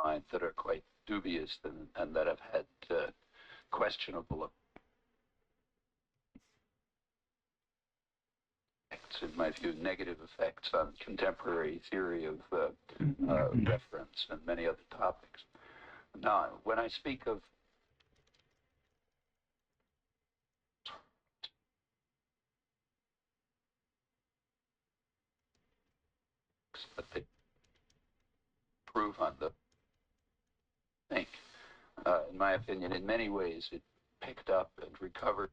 mind that are quite dubious and that have had questionable effects, in my view, negative effects on contemporary theory of reference and many other topics. Now, when I speak of that they prove on the think, in my opinion, in many ways, it picked up and recovered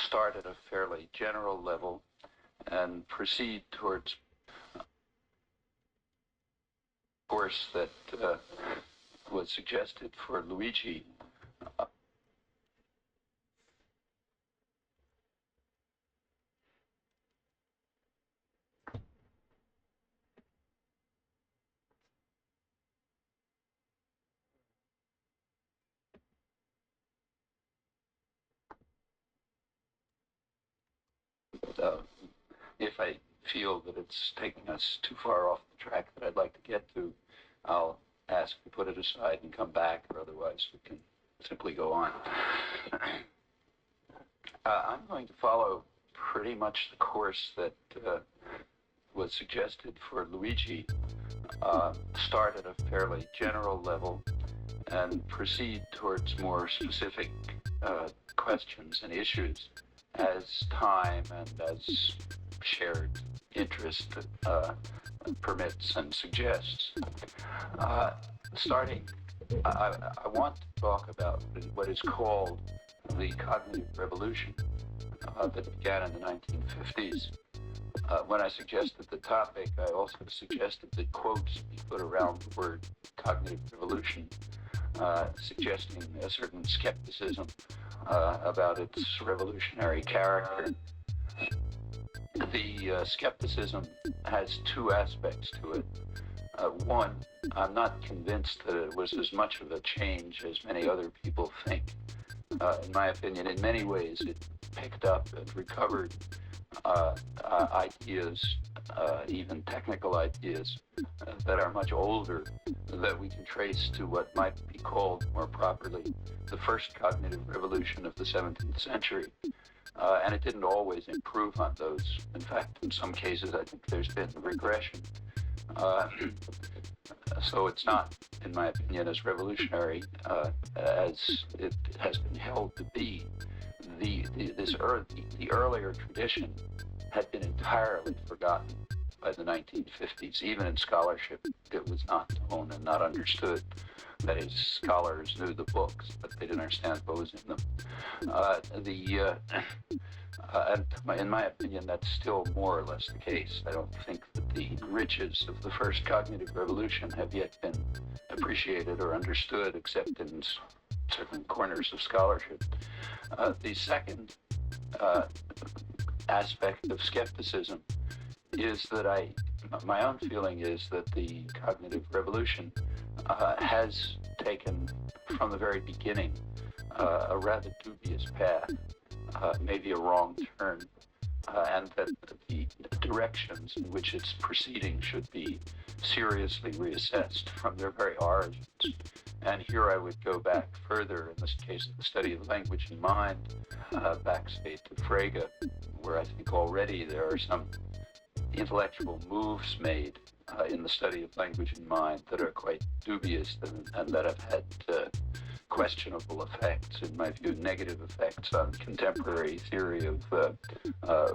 start at a fairly general level and proceed towards a course that was suggested for Luigi. If I feel that it's taking us too far off the track that I'd like to get to, I'll ask to put it aside and come back, or otherwise we can simply go on. I'm going to follow pretty much the course that was suggested for Luigi, start at a fairly general level and proceed towards more specific questions and issues as time and as shared interest permits and suggests. I want to talk about what is called the cognitive revolution that began in the 1950s. When I suggested the topic, I also suggested that quotes be put around the word cognitive revolution, suggesting a certain skepticism about its revolutionary character. The skepticism has two aspects to it. One, I'm not convinced that it was as much of a change as many other people think. In my opinion, in many ways, it picked up and recovered ideas, even technical ideas, that are much older, that we can trace to what might be called more properly the first cognitive revolution of the 17th century. And it didn't always improve on those. In fact, in some cases, I think there's been regression. So it's not, in my opinion, as revolutionary as it has been held to be. The earlier tradition had been entirely forgotten by the 1950s. Even in scholarship, it was not known and not understood. That is, scholars knew the books, but they didn't understand what was in them. And in my opinion, that's still more or less the case. I don't think that the riches of the first cognitive revolution have yet been appreciated or understood, except in certain corners of scholarship. The second aspect of skepticism is that my own feeling is that the cognitive revolution has taken, from the very beginning, a rather dubious path, maybe a wrong turn, and that the directions in which it's proceeding should be seriously reassessed from their very origins. And here I would go back further, in this case, the study of language and mind, back, say, to Frege, where I think already there are some intellectual moves made in the study of language and mind that are quite dubious and that have had questionable effects, in my view, negative effects on contemporary theory of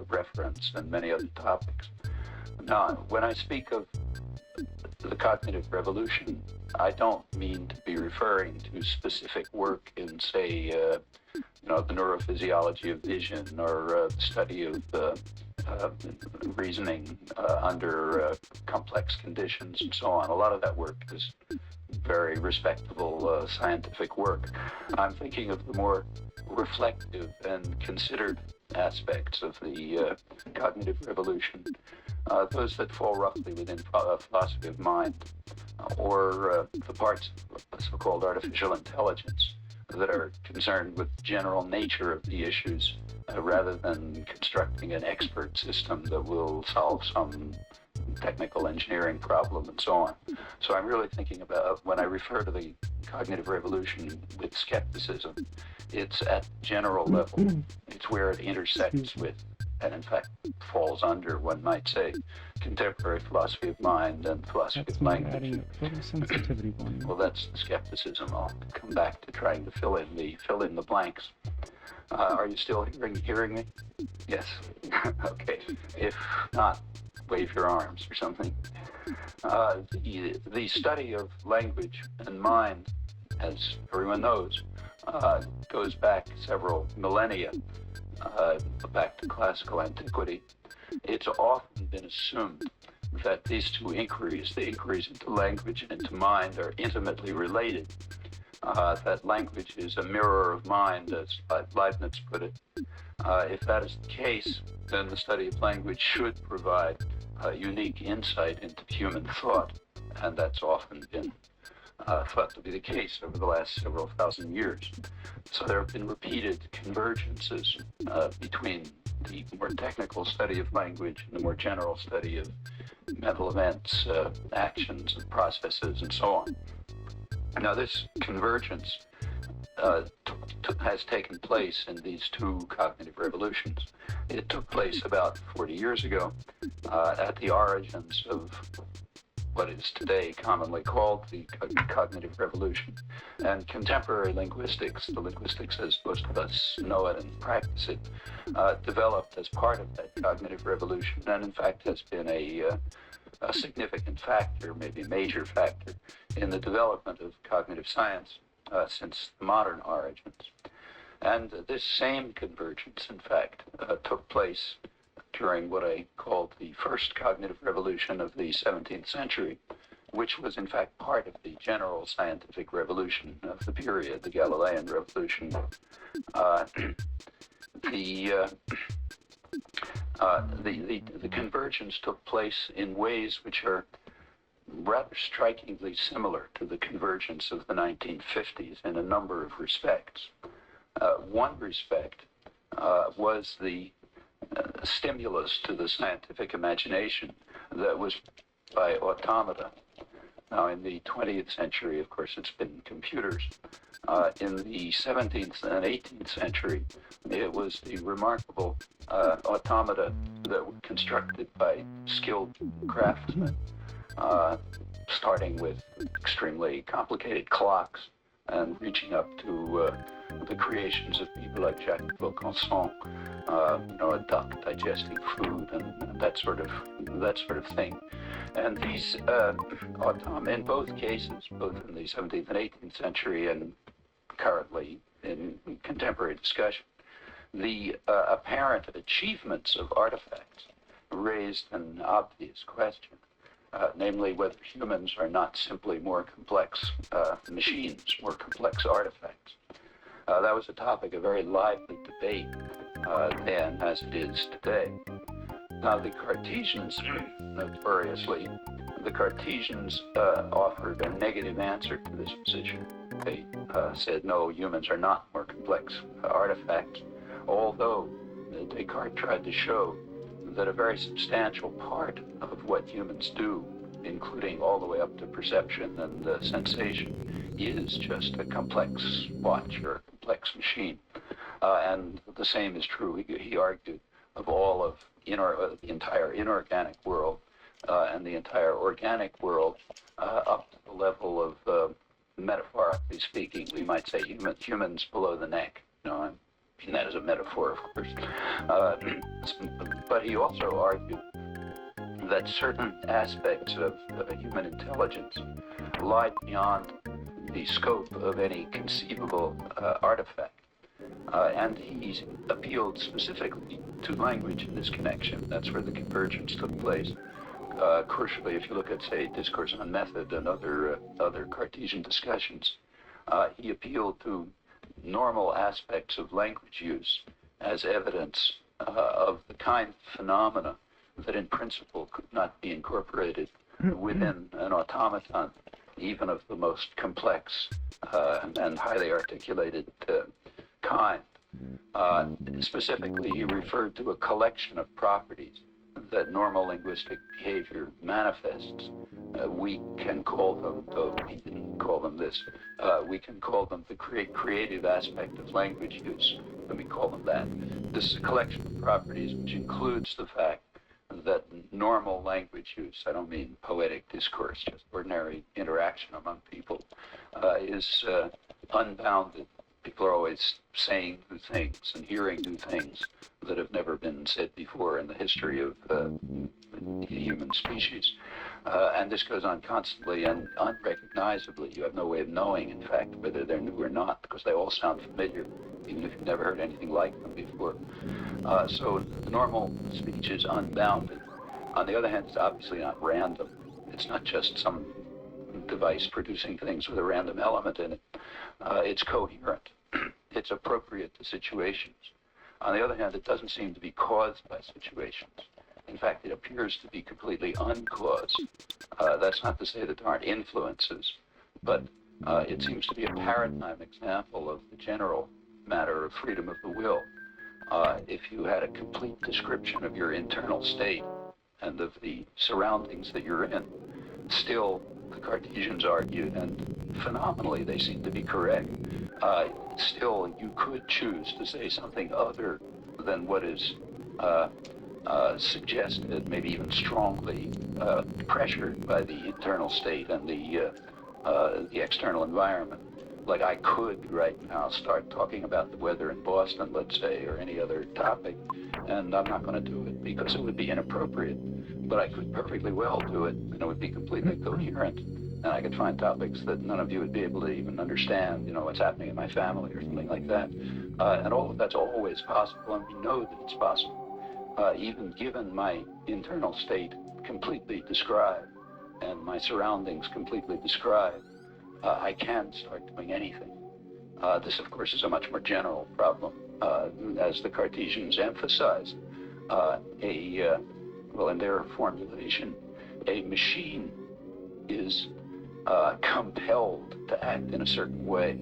reference and many other topics. Now, when I speak of the cognitive revolution, I don't mean to be referring to specific work in, say, the neurophysiology of vision or the study of reasoning under complex conditions and so on. A lot of that work is very respectable scientific work. I'm thinking of the more reflective and considered aspects of the cognitive revolution, those that fall roughly within philosophy of mind, or the parts of so-called artificial intelligence that are concerned with the general nature of the issues rather than constructing an expert system that will solve some technical engineering problem and so on. So I'm really thinking about, when I refer to the cognitive revolution with skepticism, it's at general level. It's where it intersects with, and in fact falls under, one might say, contemporary philosophy of mind and philosophy of language. Photosensitivity one. Well, that's the skepticism. I'll come back to trying to fill in the blanks. Are you still hearing me? Yes. Okay. If not, wave your arms or something. The study of language and mind, as everyone knows, goes back several millennia, back to classical antiquity. It's often been assumed that these two inquiries, the inquiries into language and into mind, are intimately related. That language is a mirror of mind, as Leibniz put it. If that is the case, then the study of language should provide unique insight into human thought, and that's often been thought to be the case over the last several thousand years. So there have been repeated convergences between the more technical study of language and the more general study of mental events, actions and processes and so on. Now this convergence has taken place in these two cognitive revolutions. It took place about 40 years ago at the origins of what is today commonly called the cognitive revolution. And contemporary linguistics, the linguistics as most of us know it and practice it, developed as part of that cognitive revolution, and in fact has been a significant factor, maybe a major factor, in the development of cognitive science since the modern origins. And this same convergence, in fact, took place during what I called the first cognitive revolution of the 17th century, which was in fact part of the general scientific revolution of the period, the Galilean revolution. The convergence took place in ways which are rather strikingly similar to the convergence of the 1950s in a number of respects. One respect was the stimulus to the scientific imagination that was by automata. Now, in the 20th century, of course, it's been computers. In the 17th and 18th century, it was the remarkable automata that were constructed by skilled craftsmen, starting with extremely complicated clocks and reaching up to the creations of people like Jacques Vaucanson, a duck digesting food and that sort of thing. And these in both cases, both in the 17th and 18th century and currently in contemporary discussion, the apparent achievements of artifacts raised an obvious question, namely whether humans are not simply more complex machines, more complex artifacts. That was a topic of very lively debate then, as it is today. Now, the Cartesians, notoriously, offered a negative answer to this position. They said, no, humans are not more complex artifacts, although Descartes tried to show that a very substantial part of what humans do, including all the way up to perception and sensation, is just a complex watch or a complex machine. And the same is true, he argued, of all of the entire inorganic world and the entire organic world up to the level of, metaphorically speaking, we might say humans below the neck. I mean that as a metaphor, of course. But he also argued that certain aspects of human intelligence lie beyond the scope of any conceivable artifact. And he appealed specifically to language in this connection. That's where the convergence took place. Crucially, if you look at, say, Discourse on Method and other Cartesian discussions, he appealed to normal aspects of language use as evidence of the kind of phenomena that in principle could not be incorporated within an automaton even of the most complex and highly articulated kind. Specifically, he referred to a collection of properties that normal linguistic behavior manifests. We can call them, though he didn't call them this, we can call them the creative aspect of language use. Let me call them that. This is a collection of properties which includes the fact that normal language use, I don't mean poetic discourse, just ordinary interaction among people, is unbounded. People are always saying new things and hearing new things that have never been said before in the history of the human species. And this goes on constantly and unrecognizably. You have no way of knowing, in fact, whether they're new or not, because they all sound familiar, even if you've never heard anything like them before. So the normal speech is unbounded. On the other hand, it's obviously not random. It's not just some device producing things with a random element in it. It's coherent. It's appropriate to situations. On the other hand, it doesn't seem to be caused by situations. In fact, it appears to be completely uncaused. That's not to say that there aren't influences, but it seems to be a paradigm example of the general matter of freedom of the will. If you had a complete description of your internal state and of the surroundings that you're in, still the Cartesians argued, and phenomenally they seem to be correct, still you could choose to say something other than what is suggested, maybe even strongly pressured by the internal state and the external environment. Like I could right now start talking about the weather in Boston, let's say, or any other topic, and I'm not going to do it because it would be inappropriate. But I could perfectly well do it, and it would be completely coherent. And I could find topics that none of you would be able to even understand, you know, what's happening in my family or something like that. And all of that's always possible, and we know that it's possible. Even given my internal state completely described and my surroundings completely described, I can start doing anything. This, of course, is a much more general problem. As the Cartesians emphasized, well, in their formulation, a machine is compelled to act in a certain way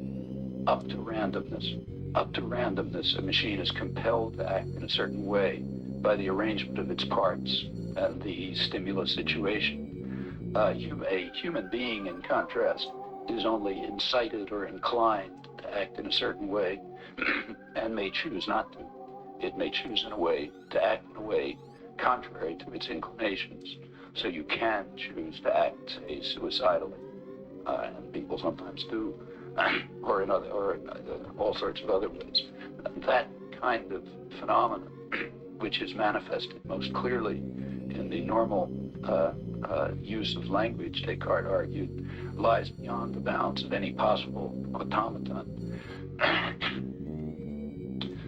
up to randomness. Up to randomness, a machine is compelled to act in a certain way by the arrangement of its parts and the stimulus situation. A human being, in contrast, is only incited or inclined to act in a certain way and may choose not to. It may choose in a way to act in a way contrary to its inclinations. So you can choose to act, say, suicidally, and people sometimes do, or in all sorts of other ways. That kind of phenomenon, which is manifested most clearly in the normal use of language, Descartes argued, lies beyond the bounds of any possible automaton.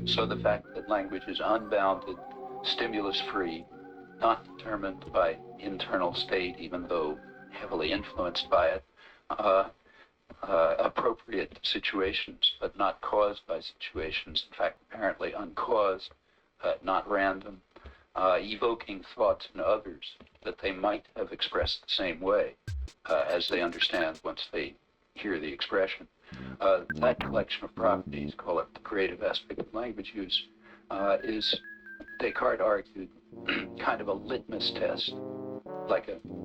So the fact that language is unbounded, stimulus-free, not determined by internal state, even though heavily influenced by it, appropriate situations, but not caused by situations, in fact, apparently uncaused, not random, evoking thoughts in others that they might have expressed the same way as they understand once they hear the expression. That collection of properties, call it the creative aspect of language use, is, Descartes argued, kind of a litmus test,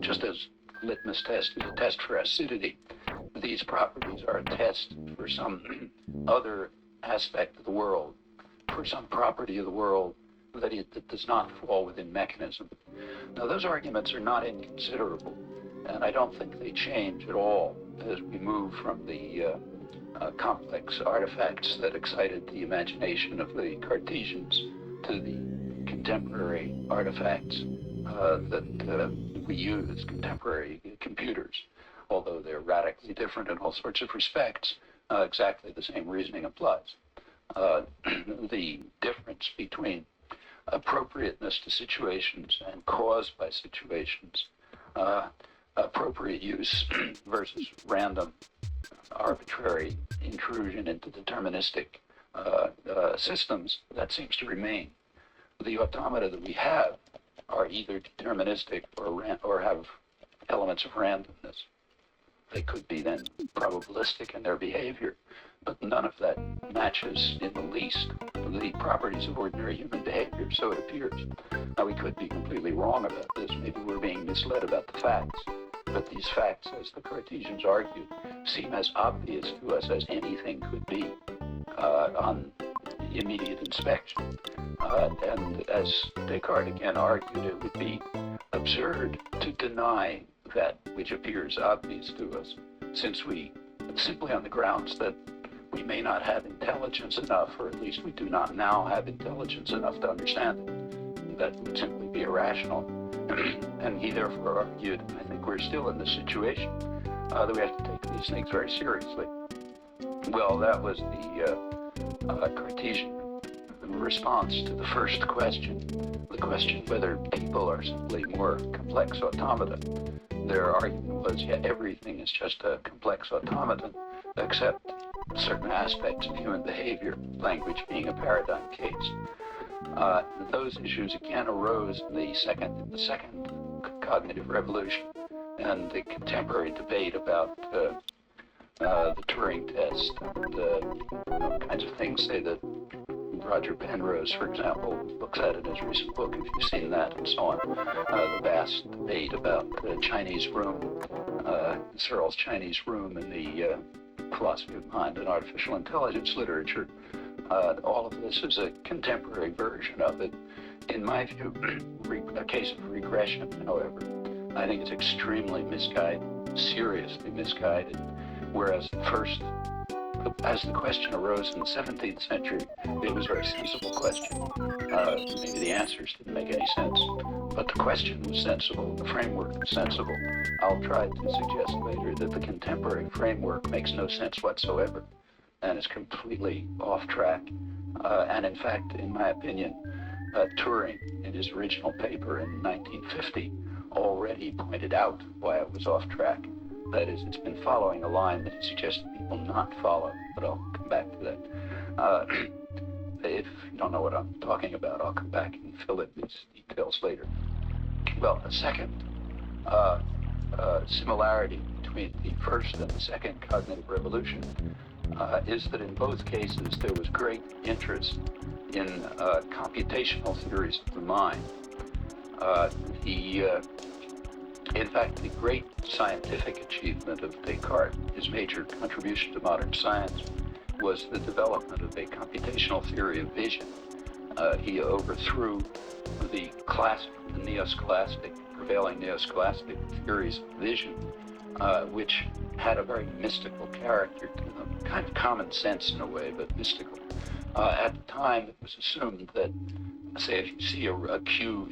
just as litmus test is a test for acidity. These properties are a test for some other aspect of the world, for some property of the world that does not fall within mechanism. Now, those arguments are not inconsiderable, and I don't think they change at all as we move from the complex artifacts that excited the imagination of the Cartesians to the contemporary artifacts that we use, contemporary computers, although they're radically different in all sorts of respects. Exactly the same reasoning applies. The difference between appropriateness to situations and caused by situations, appropriate use versus random, arbitrary intrusion into deterministic systems, that seems to remain. The automata that we have are either deterministic or have elements of randomness. They could be then probabilistic in their behavior, but none of that matches in the least the properties of ordinary human behavior, so it appears. Now, we could be completely wrong about this. Maybe we're being misled about the facts. But these facts, as the Cartesians argued, seem as obvious to us as anything could be on immediate inspection. And as Descartes again argued, it would be absurd to deny that which appears obvious to us, since we, simply on the grounds that we may not have intelligence enough, or at least we do not now have intelligence enough to understand it, that would simply be irrational. And he therefore argued, I think we're still in this situation, that we have to take these things very seriously. Well, that was the Cartesian response to the first question, the question whether people are simply more complex automata. Their argument was, yeah, everything is just a complex automaton, except certain aspects of human behavior, language being a paradigm case. Those issues again arose in the second cognitive revolution, and the contemporary debate about the Turing test and kinds of things. Say that Roger Penrose, for example, looks at it in his recent book, if you've seen that, and so on. The vast debate about the Chinese room, Searle's Chinese room in the philosophy of mind and artificial intelligence literature. All of this is a contemporary version of it. In my view, a case of regression, however. I think it's extremely misguided, seriously misguided, whereas as the question arose in the 17th century, it was a very sensible question. Maybe the answers didn't make any sense, but the question was sensible, the framework was sensible. I'll try to suggest later that the contemporary framework makes no sense whatsoever and is completely off track. And in fact, in my opinion, Turing, in his original paper in 1950, already pointed out why it was off track. That is, it's been following a line that he suggested people not follow, but I'll come back to that. If you don't know what I'm talking about, I'll come back and fill in these details later. Well, a second similarity between the first and the second cognitive revolution is that in both cases there was great interest in computational theories of the mind. In fact, the great scientific achievement of Descartes, his major contribution to modern science, was the development of a computational theory of vision. He overthrew the prevailing neoscholastic theories of vision, which had a very mystical character to them, kind of common sense in a way, but mystical. At the time, it was assumed that, say, if you see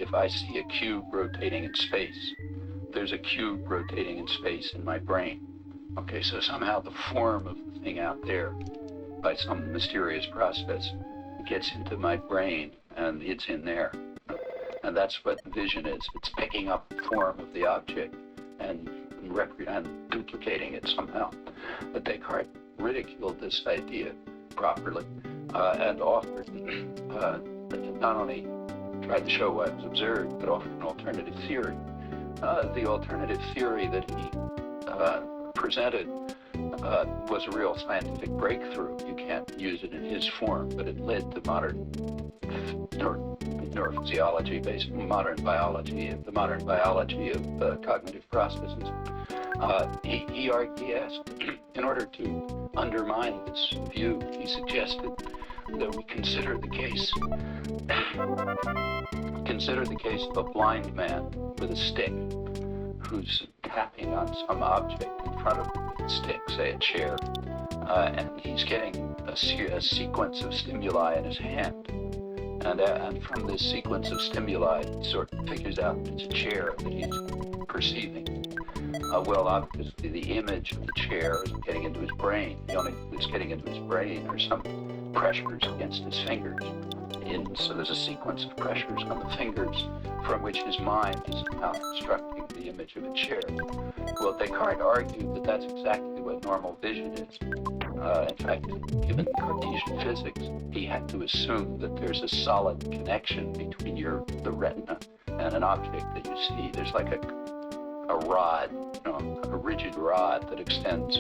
if I see a cube rotating in space, there's a cube rotating in space in my brain. Okay, so somehow the form of the thing out there, by some mysterious process, gets into my brain, and it's in there. And that's what vision is. It's picking up the form of the object and duplicating it somehow. But Descartes ridiculed this idea properly and offered, not only tried to show why it was absurd, but offered an alternative theory. The alternative theory that he presented was a real scientific breakthrough. You can't use it in his form, but it led to modern neurophysiology, modern biology of cognitive processes. He asked, in order to undermine this view, he suggested that we consider the case of a blind man with a stick who's tapping on some object in front of him with a stick, say a chair, and he's getting a sequence of stimuli in his hand. And from this sequence of stimuli, he sort of figures out it's a chair that he's perceiving. Well, obviously, the image of the chair isn't getting into his brain. The only thing that's getting into his brain are some pressures against his fingers. So there's a sequence of pressures on the fingers from which his mind is now constructing the image of a chair. Well, Descartes argued that that's exactly what normal vision is. In fact, given Cartesian physics, he had to assume that there's a solid connection between the retina and an object that you see. There's like a a rod, a rigid rod that extends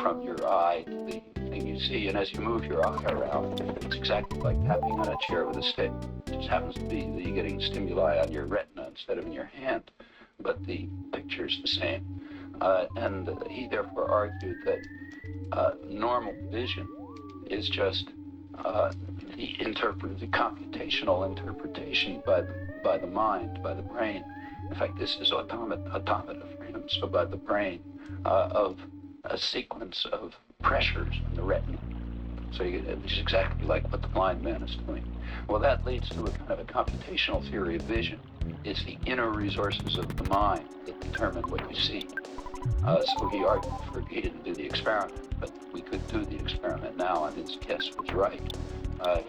from your eye to the thing you see. And as you move your eye around, it's exactly like tapping on a chair with a stick. It just happens to be that you're getting stimuli on your retina instead of in your hand, but the picture's the same. And he therefore argued that normal vision is just the computational interpretation by the mind, by the brain. In fact, this is automata for him, so by the brain, of a sequence of pressures on the retina. So which is exactly like what the blind man is doing. Well, that leads to a kind of a computational theory of vision. It's the inner resources of the mind that determine what you see. So he argued he didn't do the experiment, but we could do the experiment now, and his guess was right.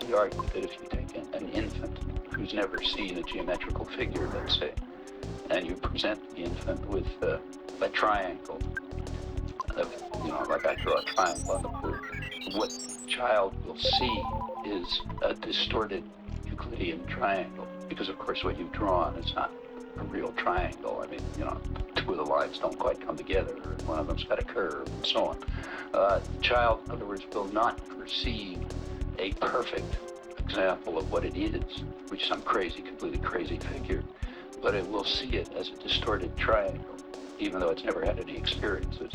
He argued that if you take an infant who's never seen a geometrical figure, let's say, and you present the infant with a triangle, like I draw a triangle on the board, what the child will see is a distorted Euclidean triangle, because of course what you've drawn is not a real triangle. I mean, two of the lines don't quite come together, or one of them's got a curve, and so on. The child, in other words, will not perceive a perfect example of what it is, which is some completely crazy figure, but it will see it as a distorted triangle, even though it's never had any experiences.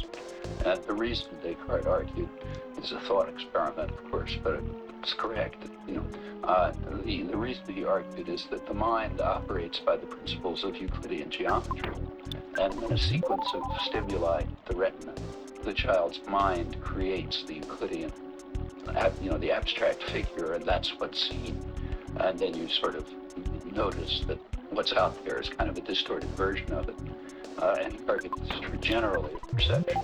And the reason Descartes argued is a thought experiment, of course, but it's correct. The reason he argued is that the mind operates by the principles of Euclidean geometry, and when a sequence of stimuli, the retina, the child's mind creates the Euclidean, the abstract figure, and that's what's seen. And then you sort of notice that what's out there is kind of a distorted version of it. And he argued this is true generally of perception.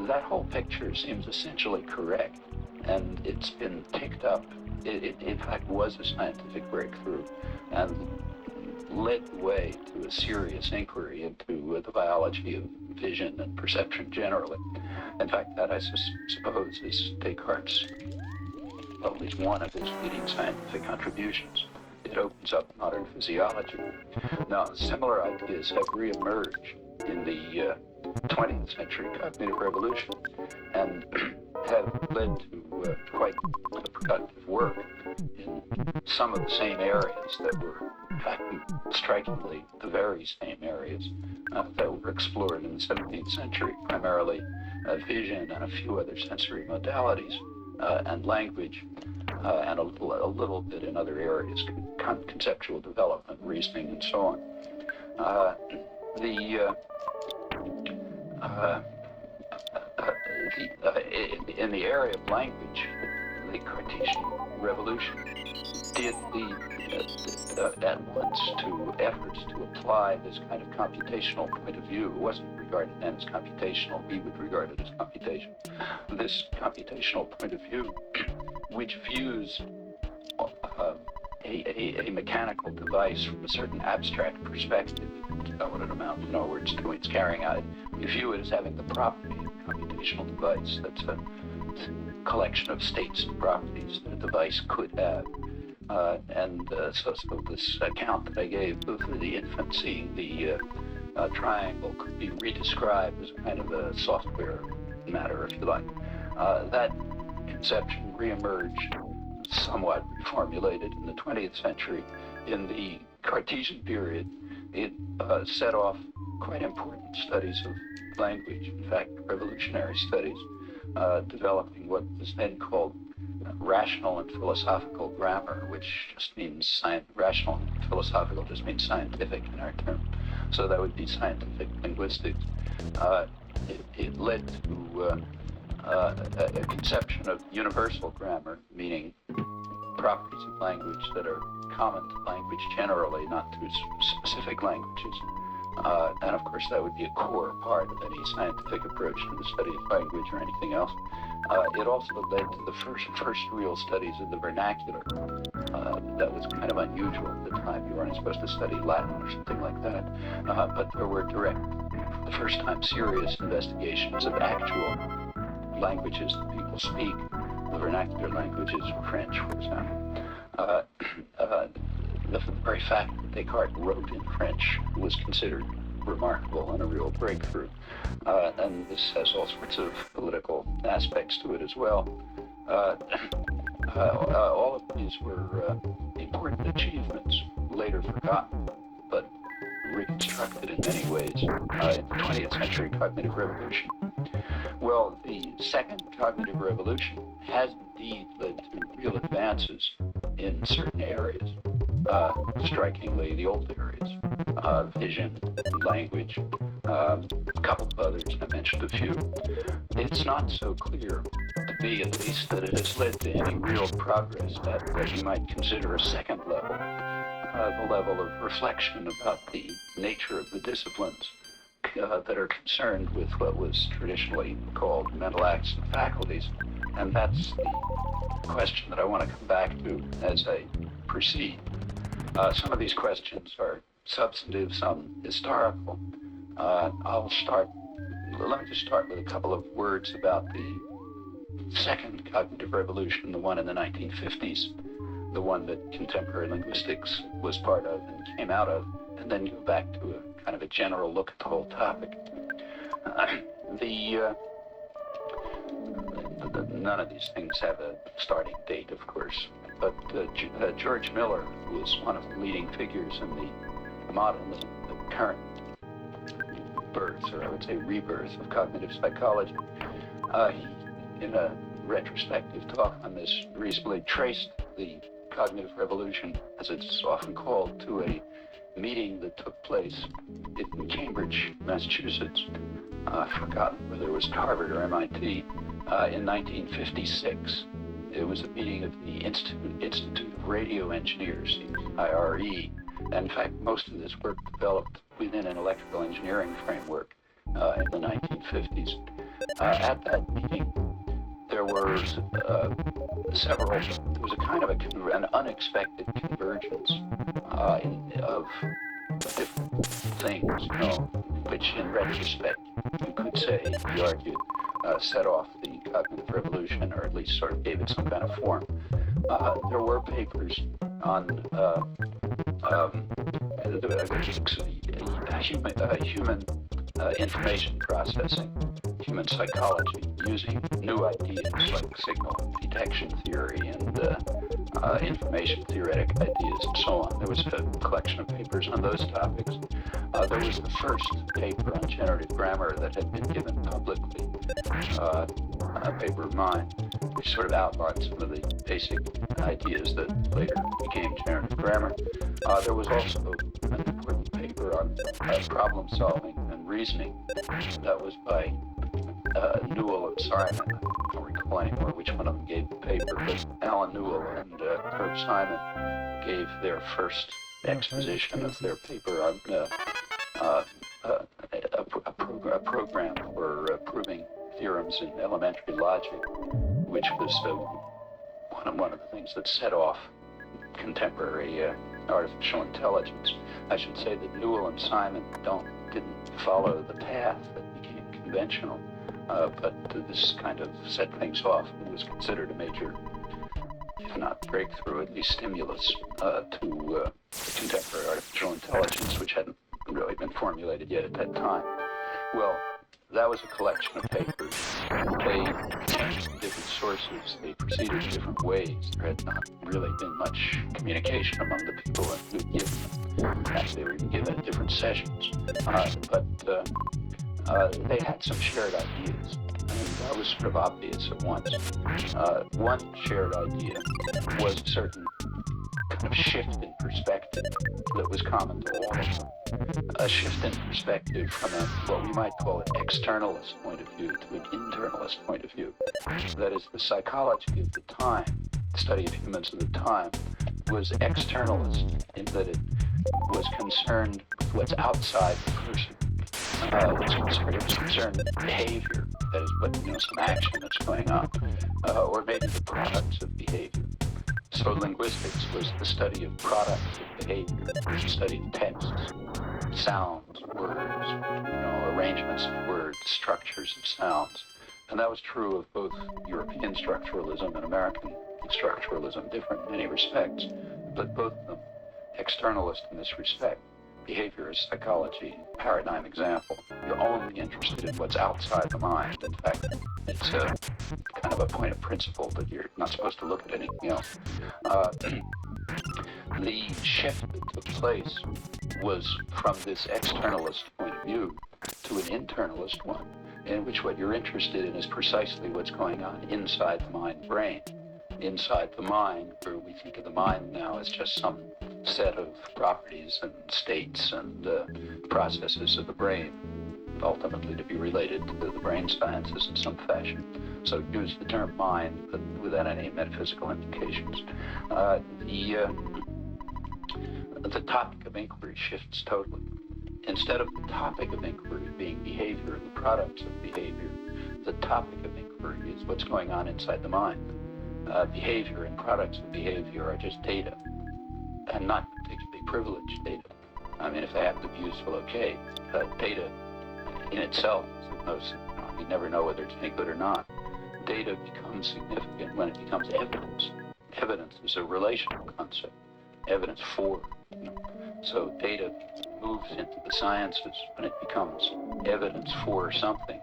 That whole picture seems essentially correct, and it's been picked up. It in fact was a scientific breakthrough and led the way to a serious inquiry into the biology of vision and perception generally. In fact, that I suppose is Descartes' at least one of his leading scientific contributions. It opens up modern physiology. Now, similar ideas have reemerged in the 20th century cognitive revolution and have led to quite productive work in some of the same areas that were, in fact, strikingly the very same areas that were explored in the 17th century, primarily vision and a few other sensory modalities, and language, and a little bit in other areas, conceptual development, reasoning, and so on. In the area of language, the Cartesian revolution did lead at once to efforts to apply this kind of computational point of view. It wasn't regarded then as computational, we would regard it as computation. This computational point of view, which views a mechanical device from a certain abstract perspective, is what it amounts to. In other words, it's carrying out, you view it as having the property of a computational device. That's a collection of states and properties that a device could have. So this account that I gave of the infant seeing the triangle could be redescribed as kind of a software matter, if you like. That conception reemerged, somewhat reformulated in the 20th century. In the Cartesian period, it set off quite important studies of language, in fact, revolutionary studies, developing what was then called rational and philosophical grammar, which just means rational and philosophical just means scientific in our term. So that would be scientific linguistics. It led to a conception of universal grammar, meaning properties of language that are common to language generally, not to specific languages. And of course, that would be a core part of any scientific approach to the study of language or anything else. It also led to the first real studies of the vernacular. That was kind of unusual at the time. You weren't supposed to study Latin or something like that. But there were for the first time, serious investigations of actual languages that people speak, the vernacular languages, French, for example. The very fact that Descartes wrote in French was considered remarkable and a real breakthrough. And this has all sorts of political aspects to it as well. All of these were important achievements, later forgotten, but reconstructed in many ways in the 20th century cognitive revolution. Well, the second cognitive revolution has indeed led to real advances in certain areas, strikingly the old areas, vision, language, a couple of others, I mentioned a few. It's not so clear, to me at least, that it has led to any real progress at what you might consider a second level, the level of reflection about the nature of the disciplines that are concerned with what was traditionally called mental acts and faculties. And that's the question that I want to come back to as I proceed. Some of these questions are substantive, some historical. Let me just start with a couple of words about the second cognitive revolution, the one in the 1950s, the one that contemporary linguistics was part of and came out of, and then go back to a kind of a general look at the whole topic. None of these things have a starting date, of course, but George Miller was one of the leading figures in the current birth, or I would say rebirth, of cognitive psychology. He, in a retrospective talk on this, reasonably traced the cognitive revolution, as it's often called, to a meeting that took place in Cambridge, Massachusetts. I've forgotten whether it was Harvard or MIT, in 1956. It was a meeting of the Institute of Radio Engineers, IRE. And in fact, most of this work developed within an electrical engineering framework in the 1950s. At that meeting, there were there was a kind of an unexpected convergence of different things, which in retrospect you could say, he argued, set off the cognitive revolution, or at least sort of gave it some kind of form. There were papers on human information processing, human psychology, using new ideas like signal detection theory and information theoretic ideas and so on. There was a collection of papers on those topics. There was the first paper on generative grammar that had been given publicly, a paper of mine, which sort of outlined some of the basic ideas that later became generative grammar. There was also an important paper on problem solving and reasoning. That was by Newell and Simon. I don't recall anymore which one of them gave the paper, but Alan Newell and Herb Simon gave their first exposition of their paper on a program for proving theorems in elementary logic, which was one of the things that set off contemporary artificial intelligence. I should say that Newell and Simon didn't follow the path that became conventional, but this kind of set things off and was considered a major, if not breakthrough, at least stimulus to contemporary artificial intelligence, which hadn't really been formulated yet at that time. Well, that was a collection of papers. They came from different sources. They proceeded in different ways. There had not really been much communication among the people who had given them. They were given at different sessions. But they had some shared ideas. That was sort of obvious at once. One shared idea was a certain kind of shift in perspective that was common to all of them. A shift in perspective from what we might call an externalist point of view to an internalist point of view. That is, the psychology of the time, the study of humans of the time, was externalist in that it was concerned with what's outside the person. It was concerned with behavior, that is, but some action that's going on, or maybe the products of behavior. So linguistics was the study of products of behavior. It was the study of texts, sounds, words, arrangements of words, structures of sounds. And that was true of both European structuralism and American structuralism, different in many respects, but both of them externalist in this respect. behaviorist psychology paradigm example. You're only interested in what's outside the mind. In fact, it's a kind of a point of principle that you're not supposed to look at anything else. The shift that took place was from this externalist point of view to an internalist one, in which what you're interested in is precisely what's going on inside the mind-brain. Inside the mind, where we think of the mind now as just some set of properties and states and processes of the brain, ultimately to be related to the brain sciences in some fashion. So use the term mind, but without any metaphysical implications. The topic of inquiry shifts totally. Instead of the topic of inquiry being behavior and the products of behavior, the topic of inquiry is what's going on inside the mind. Behavior and products of behavior are just data, and not particularly privileged data. I mean, if they have to be useful, okay. Data in itself, you never know whether it's any good or not. Data becomes significant when it becomes evidence. Evidence is a relational concept. Evidence for. So data moves into the sciences when it becomes evidence for something.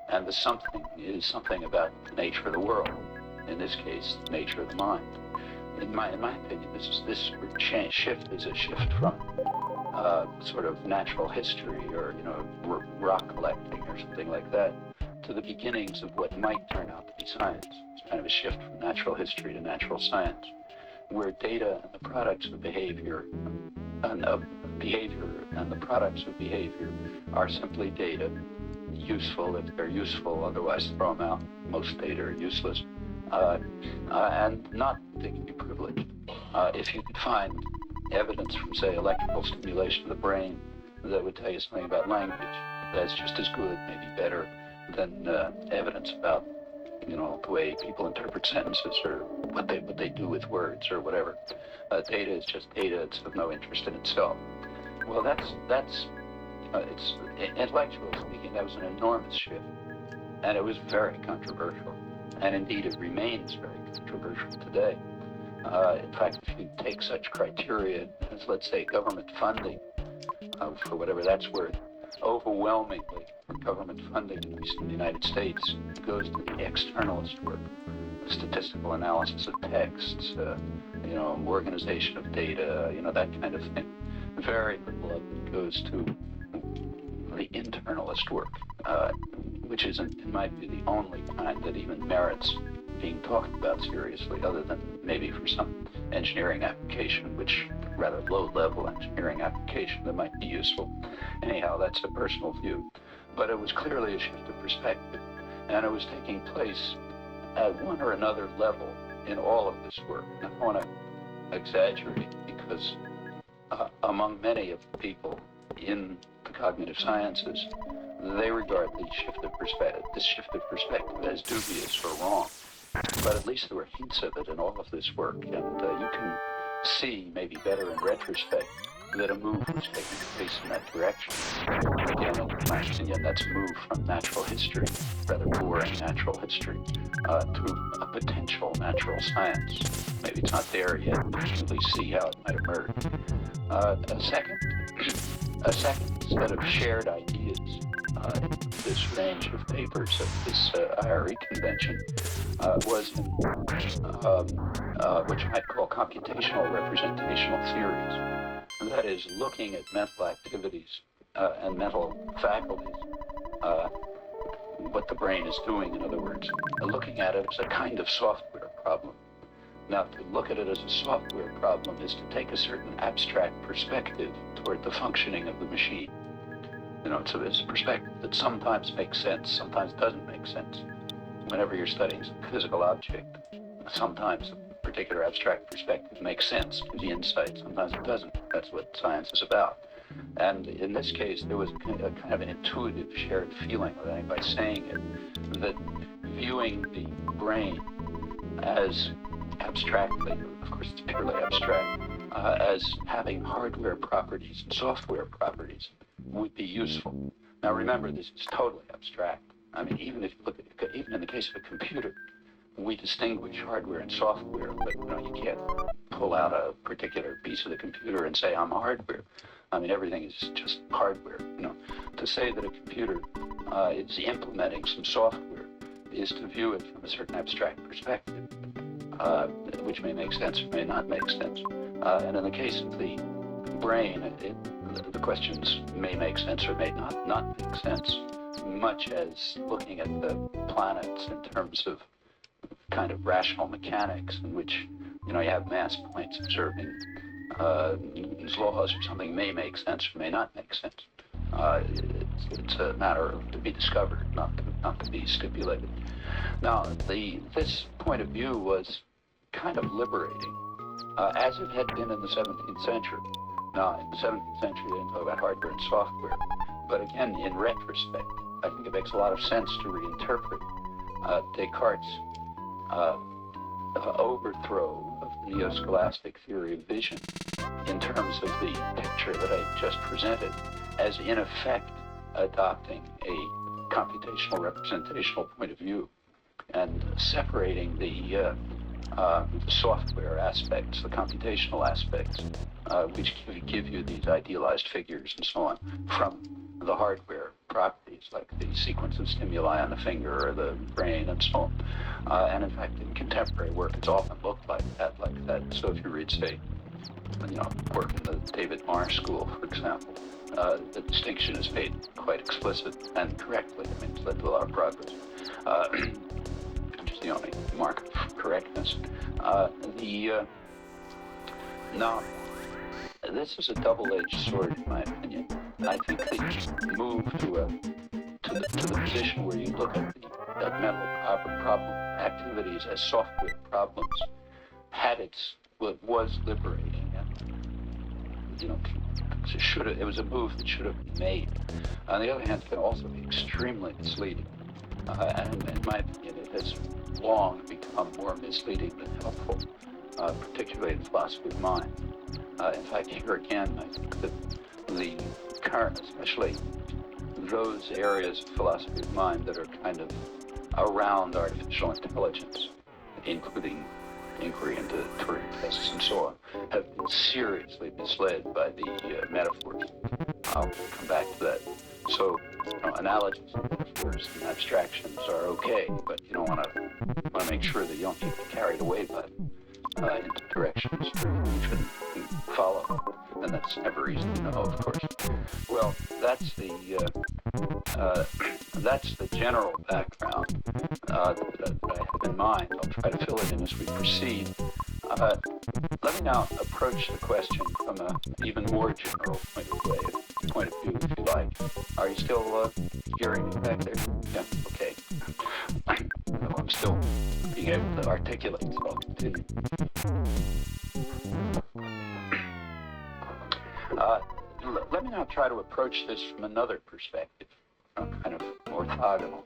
And the something is something about the nature of the world. In this case, the nature of the mind. In my opinion, this shift is a shift from sort of natural history or rock collecting or something like that to the beginnings of what might turn out to be science. It's kind of a shift from natural history to natural science, where data and the products of behavior and the products of behavior are simply data, useful if they're useful, otherwise throw them out. Most data are useless. And not particularly privileged. If you could find evidence from, say, electrical stimulation of the brain that would tell you something about language, that's just as good, maybe better, than evidence about, the way people interpret sentences or what they do with words or whatever. Data is just data; it's of no interest in itself. Well, it's intellectually speaking, that was an enormous shift, and it was very controversial. And indeed, it remains very controversial today. In fact, if you take such criteria as, let's say, government funding, for whatever that's worth, overwhelmingly, government funding, at least in the United States, goes to the externalist work, statistical analysis of texts, organization of data, that kind of thing. Very little of it goes to the internalist work, which is, in my view, the only kind that even merits being talked about seriously, other than maybe for some engineering application, which rather low-level engineering application that might be useful. Anyhow, that's a personal view. But it was clearly a shift of perspective, and it was taking place at one or another level in all of this work. And I don't want to exaggerate, because among many of the people in the cognitive sciences, they regard this shift of perspective as dubious or wrong. But at least there were hints of it in all of this work, and you can see, maybe better in retrospect, that a move was taking place in that direction. Again, in my opinion, that's a move from natural history, rather boring natural history, to a potential natural science. Maybe it's not there yet, but you can at least see how it might emerge. A second set of shared ideas in this range of papers of this IRE convention was in which I might call computational representational theories. And that is looking at mental activities and mental faculties, what the brain is doing, in other words, looking at it as a kind of software problem. Now, to look at it as a software problem is to take a certain abstract perspective toward the functioning of the machine. It's a perspective that sometimes makes sense, sometimes doesn't make sense. Whenever you're studying a physical object, sometimes a particular abstract perspective makes sense, gives you insight, sometimes it doesn't. That's what science is about. And in this case, there was a kind of an intuitive shared feeling, by saying it, that viewing the brain as abstractly, of course it's purely abstract, as having hardware properties and software properties would be useful. Now remember, this is totally abstract. I mean, even in the case of a computer, we distinguish hardware and software, but you can't pull out a particular piece of the computer and say, I'm hardware. I mean, everything is just hardware. To say that a computer is implementing some software is to view it from a certain abstract perspective, which may make sense or may not make sense. And in the case of the brain, the questions may make sense or may not make sense, much as looking at the planets in terms of kind of rational mechanics in which, you have mass points observing Newton's laws or something may make sense or may not make sense. It's a matter of to be discovered, not to be stipulated. Now, this point of view was kind of liberating, as it had been in the 17th century. Now, in the 17th century, they didn't talk about hardware and software. But again, in retrospect, I think it makes a lot of sense to reinterpret Descartes' overthrow of the neo-scholastic theory of vision in terms of the picture that I just presented as, in effect, adopting a computational representational point of view and separating the software aspects, the computational aspects, which give you these idealized figures and so on, from the hardware properties like the sequence of stimuli on the finger or the brain and so on. And in fact, in contemporary work, it's often looked like that. So if you read, say, work in the David Marr School, for example, the distinction is made quite explicit and correctly. I mean, it's led to a lot of progress, which is the only mark of correctness. Now, this is a double-edged sword, in my opinion. I think the move to the position where you look at the mental problem activities as software problems was liberating, and it was a move that should have been made. On the other hand, it can also be extremely misleading, and in my opinion, it has long become more misleading than helpful, particularly in philosophy of mind. In fact, here again, I think that the current, especially those areas of philosophy of mind that are kind of around artificial intelligence, including inquiry into Turing tests and so on, have been seriously misled by the metaphors. I'll come back to that. So, analogies and metaphors and abstractions are okay, but you don't want to make sure that you don't get carried away by them into directions you shouldn't follow, and that's never easy to know, of course. Well, that's the general background that I have in mind. I'll try to fill it in as we proceed. Let me now approach the question from an even more general point of view, if you like. Are you still hearing me back there? Yeah, okay. I'm still being able to articulate, so I'll continue. Let me now try to approach this from another perspective, kind of orthogonal,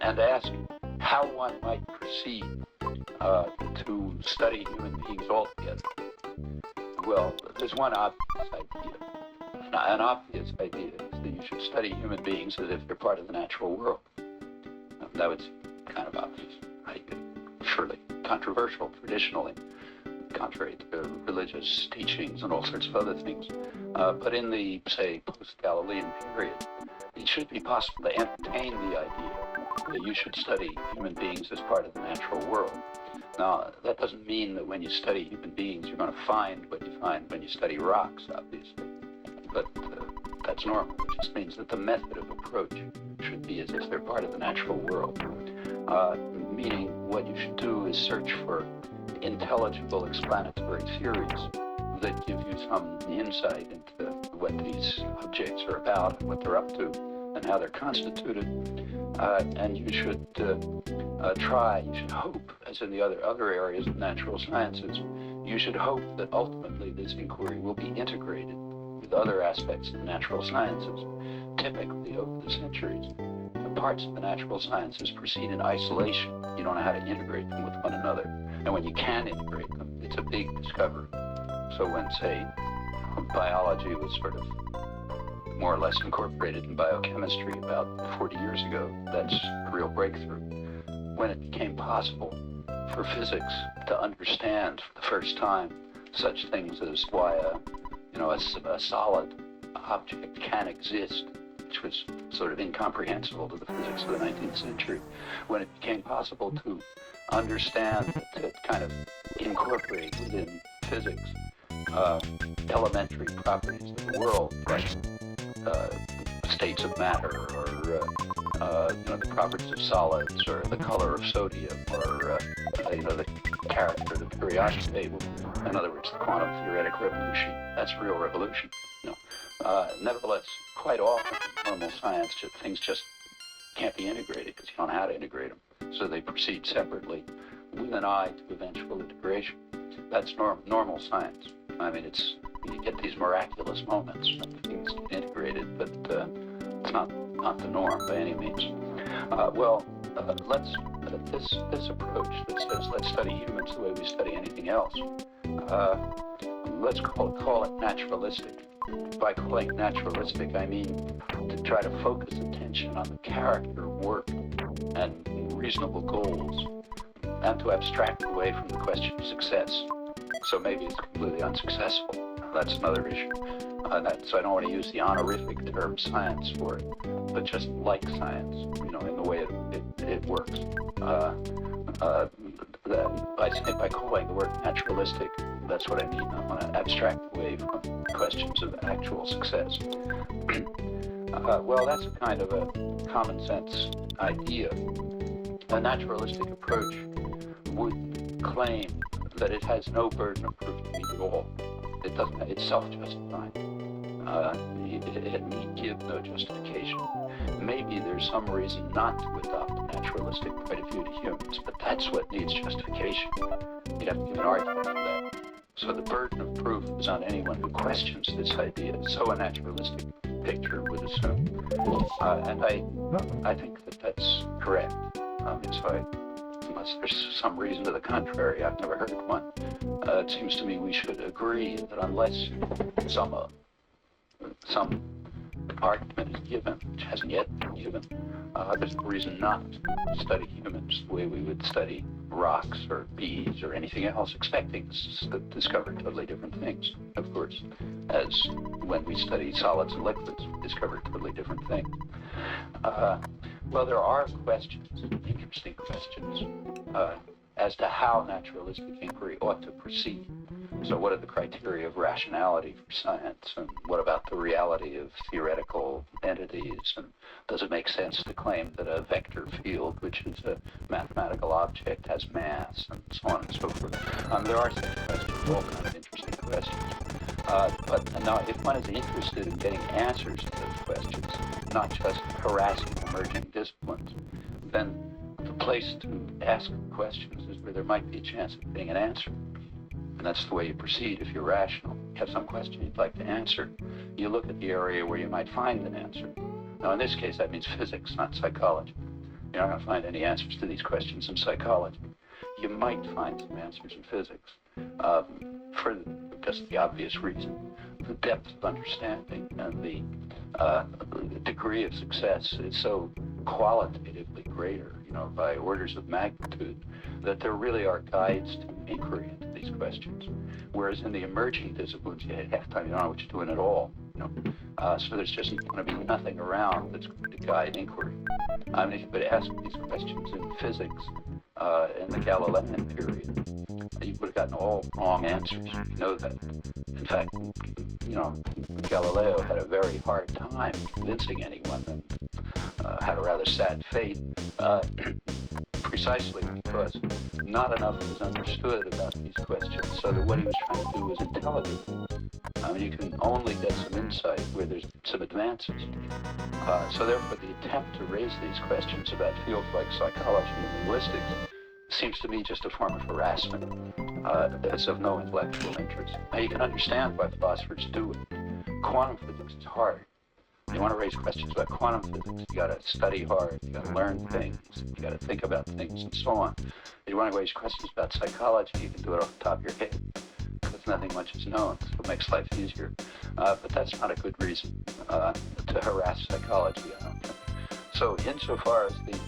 and ask how one might proceed to study human beings altogether. Well, there's one obvious idea. An obvious idea is that you should study human beings as if they're part of the natural world. That would seem kind of obvious, surely controversial traditionally, contrary to religious teachings and all sorts of other things. But in the, say, post-Galilean period, it should be possible to entertain the idea that you should study human beings as part of the natural world. Now, that doesn't mean that when you study human beings, you're going to find what you find when you study rocks, obviously. But that's normal. It just means that the method of approach should be as if they're part of the natural world. Meaning what you should do is search for intelligible explanatory theories that give you some insight into what these objects are about, and what they're up to, and how they're constituted. And you should you should hope, as in the other areas of natural sciences, you should hope that ultimately this inquiry will be integrated with other aspects of the natural sciences. Typically, over the centuries, the parts of the natural sciences proceed in isolation. You don't know how to integrate them with one another. And when you can integrate them, it's a big discovery. So when, say, biology was sort of more or less incorporated in biochemistry about 40 years ago, that's a real breakthrough. When it became possible for physics to understand for the first time such things as why a solid object can exist, which was sort of incomprehensible to the physics of the 19th century, when it became possible to understand, to kind of incorporate within physics elementary properties of the world, like states of matter, or the properties of solids, or the color of sodium, or the character of the periodic table. In other words, the quantum theoretic revolution. That's real revolution. Nevertheless, quite often in normal science, things just can't be integrated because you don't know how to integrate them. So they proceed separately with an eye to eventual integration. That's normal science. I mean, you get these miraculous moments when things get integrated, but it's not the norm by any means. This approach that says let's study humans the way we study anything else, let's call it naturalistic. By calling it naturalistic, I mean to try to focus attention on the character, work, and reasonable goals, and to abstract away from the question of success. So maybe it's completely unsuccessful. That's another issue. So I don't want to use the honorific term science for it, but just like science, in the way it works. By calling the word naturalistic, that's what I mean. I want to abstract away from questions of actual success. That's a kind of a common sense idea. A naturalistic approach would claim that it has no burden of proof to meet at all. It's self-justifying. It need give no justification. Maybe there's some reason not to adopt a naturalistic point of view to humans, but that's what needs justification. You'd have to give an argument for that. So the burden of proof is on anyone who questions this idea, so a naturalistic picture would assume. And I think that that's correct. Unless there's some reason to the contrary, I've never heard of one. It seems to me we should agree that unless some argument is given, which hasn't yet been given, there's no reason not to study humans the way we would study rocks or bees or anything else, expecting to discover totally different things, of course, as when we study solids and liquids, we discover totally different things. There are questions, interesting questions, as to how naturalistic inquiry ought to proceed. So what are the criteria of rationality for science, and what about the reality of theoretical entities, and does it make sense to claim that a vector field, which is a mathematical object, has mass, and so on and so forth? There are such questions, all kind of interesting questions. But now, if one is interested in getting answers to those questions, not just harassing emerging disciplines, then the place to ask questions is where there might be a chance of getting an answer. And that's the way you proceed if you're rational. You have some question you'd like to answer, you look at the area where you might find an answer. Now, in this case, that means physics, not psychology. You're not going to find any answers to these questions in psychology. You might find some answers in physics, for just the obvious reason. The depth of understanding and the degree of success is so qualitatively greater, by orders of magnitude, that there really are guides to inquiry into these questions. Whereas in the emerging disciplines, half the time you don't know what you're doing at all. So there's just going to be nothing around that's going to guide inquiry. I mean, if you could ask these questions in physics in the Galilean period, you would have gotten all wrong answers. You know that. In fact, Galileo had a very hard time convincing anyone, and had a rather sad fate, precisely because not enough was understood about these questions, so that what he was trying to do was intelligible. I mean, you can only get some insight where there's some advances. So therefore, the attempt to raise these questions about fields like psychology and linguistics seems to me just a form of harassment that's of no intellectual interest. Now, you can understand why philosophers do it. Quantum physics is hard. You want to raise questions about quantum physics, you got to study hard, you got to learn things, you got to think about things, and so on. If you want to raise questions about psychology, you can do it off the top of your head, because nothing much is known, so it makes life easier. But that's not a good reason to harass psychology, I don't think. So insofar as the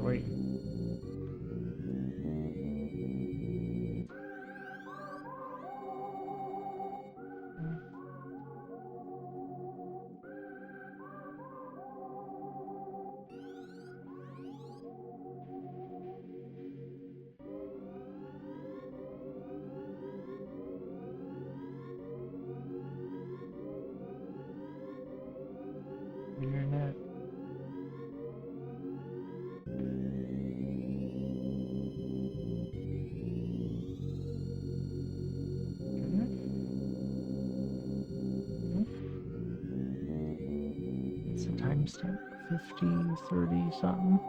Wait. Internet. What's the timestamp? 50, 30 something?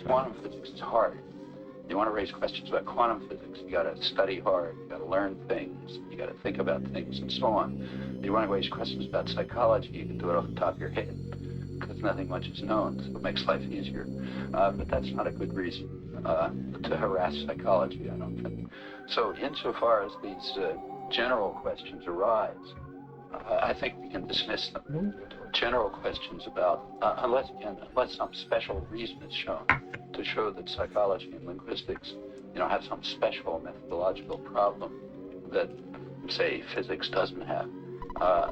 Quantum physics is hard. You want to raise questions about quantum physics, you got to study hard, you got to learn things, you got to think about things, and so on. You want to raise questions about psychology, you can do it off the top of your head, because nothing much is known, so it makes life easier. But that's not a good reason to harass psychology, I don't think. So insofar as these general questions arise, I think we can dismiss them. General questions about, unless some special reason is shown to show that psychology and linguistics, have some special methodological problem that, say, physics doesn't have.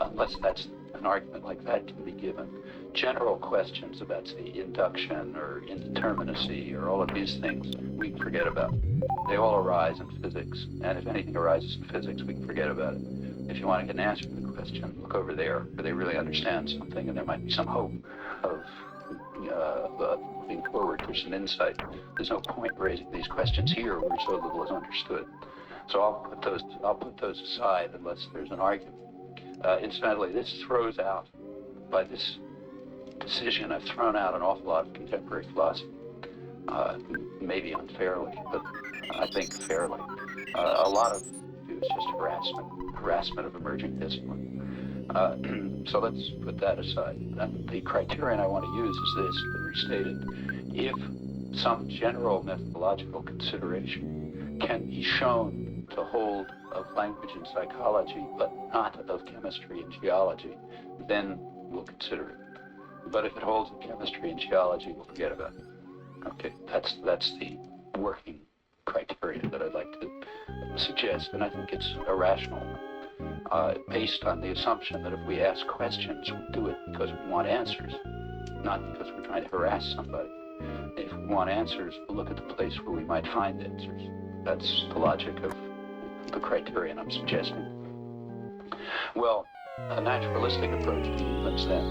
Unless that's an argument like that can be given. General questions about, say, induction or indeterminacy or all of these things, we can forget about. They all arise in physics, and if anything arises in physics, we can forget about it. If you want to get an answer to the question, look over there, where they really understand something, and there might be some hope of moving forward for some insight. There's no point raising these questions here where so little is understood. So I'll put those aside unless there's an argument. Incidentally, this throws out, by this decision, I've thrown out an awful lot of contemporary philosophy. Maybe unfairly, but I think fairly. A lot of it is just harassment of emerging discipline. So let's put that aside. And the criterion I want to use is this, restated. If some general methodological consideration can be shown to hold of language and psychology, but not of chemistry and geology, then we'll consider it. But if it holds of chemistry and geology, we'll forget about it. Okay, that's the working criteria that I'd like to suggest, and I think it's irrational, based on the assumption that if we ask questions, we'll do it because we want answers, not because we're trying to harass somebody. If we want answers, we'll look at the place where we might find answers. That's the logic of the criterion I'm suggesting. Well, a naturalistic approach to humans then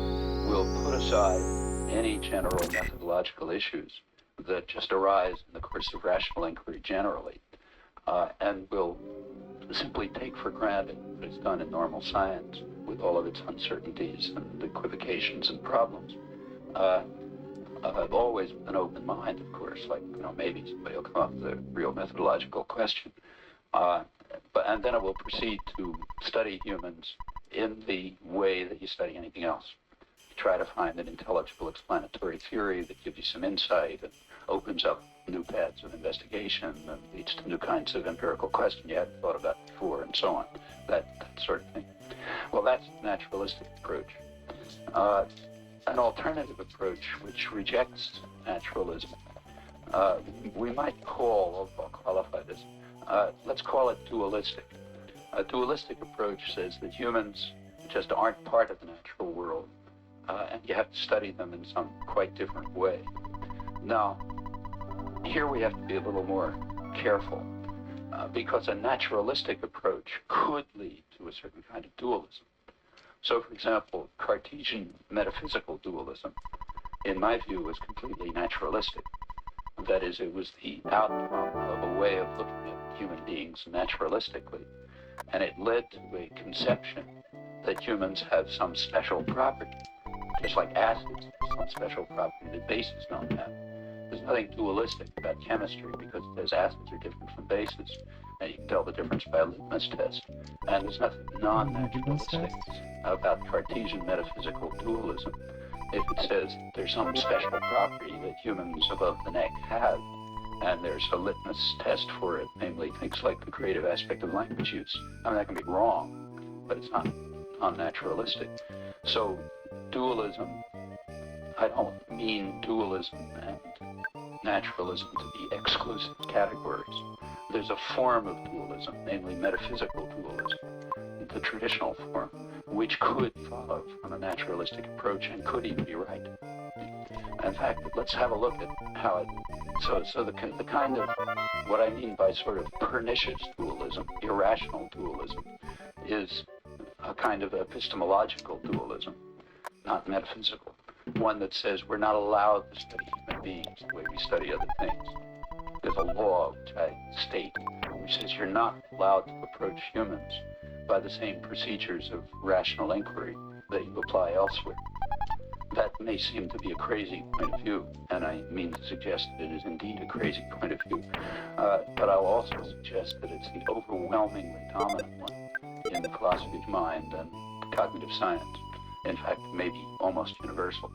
will put aside any general methodological issues that just arise in the course of rational inquiry generally, and will simply take for granted what is done in normal science with all of its uncertainties and equivocations and problems. Always with an open mind, of course, like, maybe somebody will come up with a real methodological question. And then it will proceed to study humans in the way that you study anything else. Try to find an intelligible explanatory theory that gives you some insight and opens up new paths of investigation and leads to new kinds of empirical questions you hadn't thought about before, and so on. That sort of thing. Well, that's the naturalistic approach. An alternative approach which rejects naturalism, we might call, I'll qualify this, let's call it dualistic. A dualistic approach says that humans just aren't part of the natural world, and you have to study them in some quite different way. Now, here we have to be a little more careful, because a naturalistic approach could lead to a certain kind of dualism. So, for example, Cartesian metaphysical dualism, in my view, was completely naturalistic. That is, it was the outcome of a way of looking at human beings naturalistically, and it led to a conception that humans have some special property, just like acids have some special property that bases don't have. There's nothing dualistic about chemistry because it says acids are different from bases, and you can tell the difference by a litmus test. And there's nothing non-naturalistic about Cartesian metaphysical dualism. if it says there's some special property that humans above the neck have, and there's a litmus test for it, namely things like the creative aspect of language use. I mean, that can be wrong, but it's not unnaturalistic. So dualism, I don't mean dualism and naturalism to be exclusive categories. There's a form of dualism, namely metaphysical dualism, the traditional form, which could follow from a naturalistic approach and could even be right. In fact, let's have a look at how it, so the kind of, what I mean by sort of pernicious dualism, irrational dualism, is a kind of epistemological dualism, not metaphysical. One that says we're not allowed to study human beings the way we study other things. There's a law which I state, which says you're not allowed to approach humans by the same procedures of rational inquiry that you apply elsewhere. That may seem to be a crazy point of view, and I mean to suggest that it is indeed a crazy point of view, but I'll also suggest that it's the overwhelmingly dominant one in the philosophy of mind and cognitive science. In fact, maybe almost universal.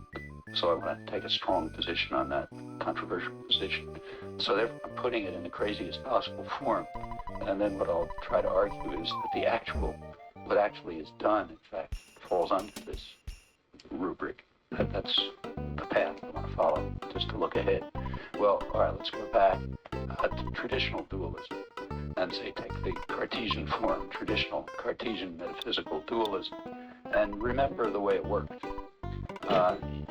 So I want to take a strong position on that controversial position. So therefore, I'm putting it in the craziest possible form. And then what I'll try to argue is that what actually is done, in fact, falls under this rubric. That's the path I want to follow, just to look ahead. Well, all right, let's go back to traditional dualism and say take the Cartesian form, traditional Cartesian metaphysical dualism, and remember the way it worked.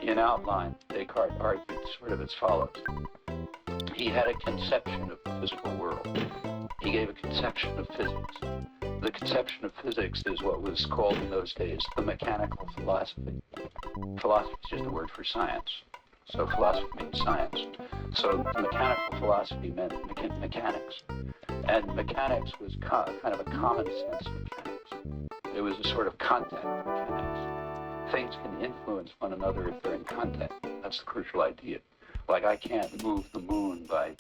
In outline, Descartes argued sort of as follows. He had a conception of the physical world. He gave a conception of physics. The conception of physics is what was called in those days the mechanical philosophy. Philosophy is just a word for science. So philosophy means science. So mechanical philosophy meant mechanics. And mechanics was kind of a common sense mechanics. It was a sort of contact mechanics. Things can influence one another if they're in contact. That's the crucial idea. Like I can't move the moon by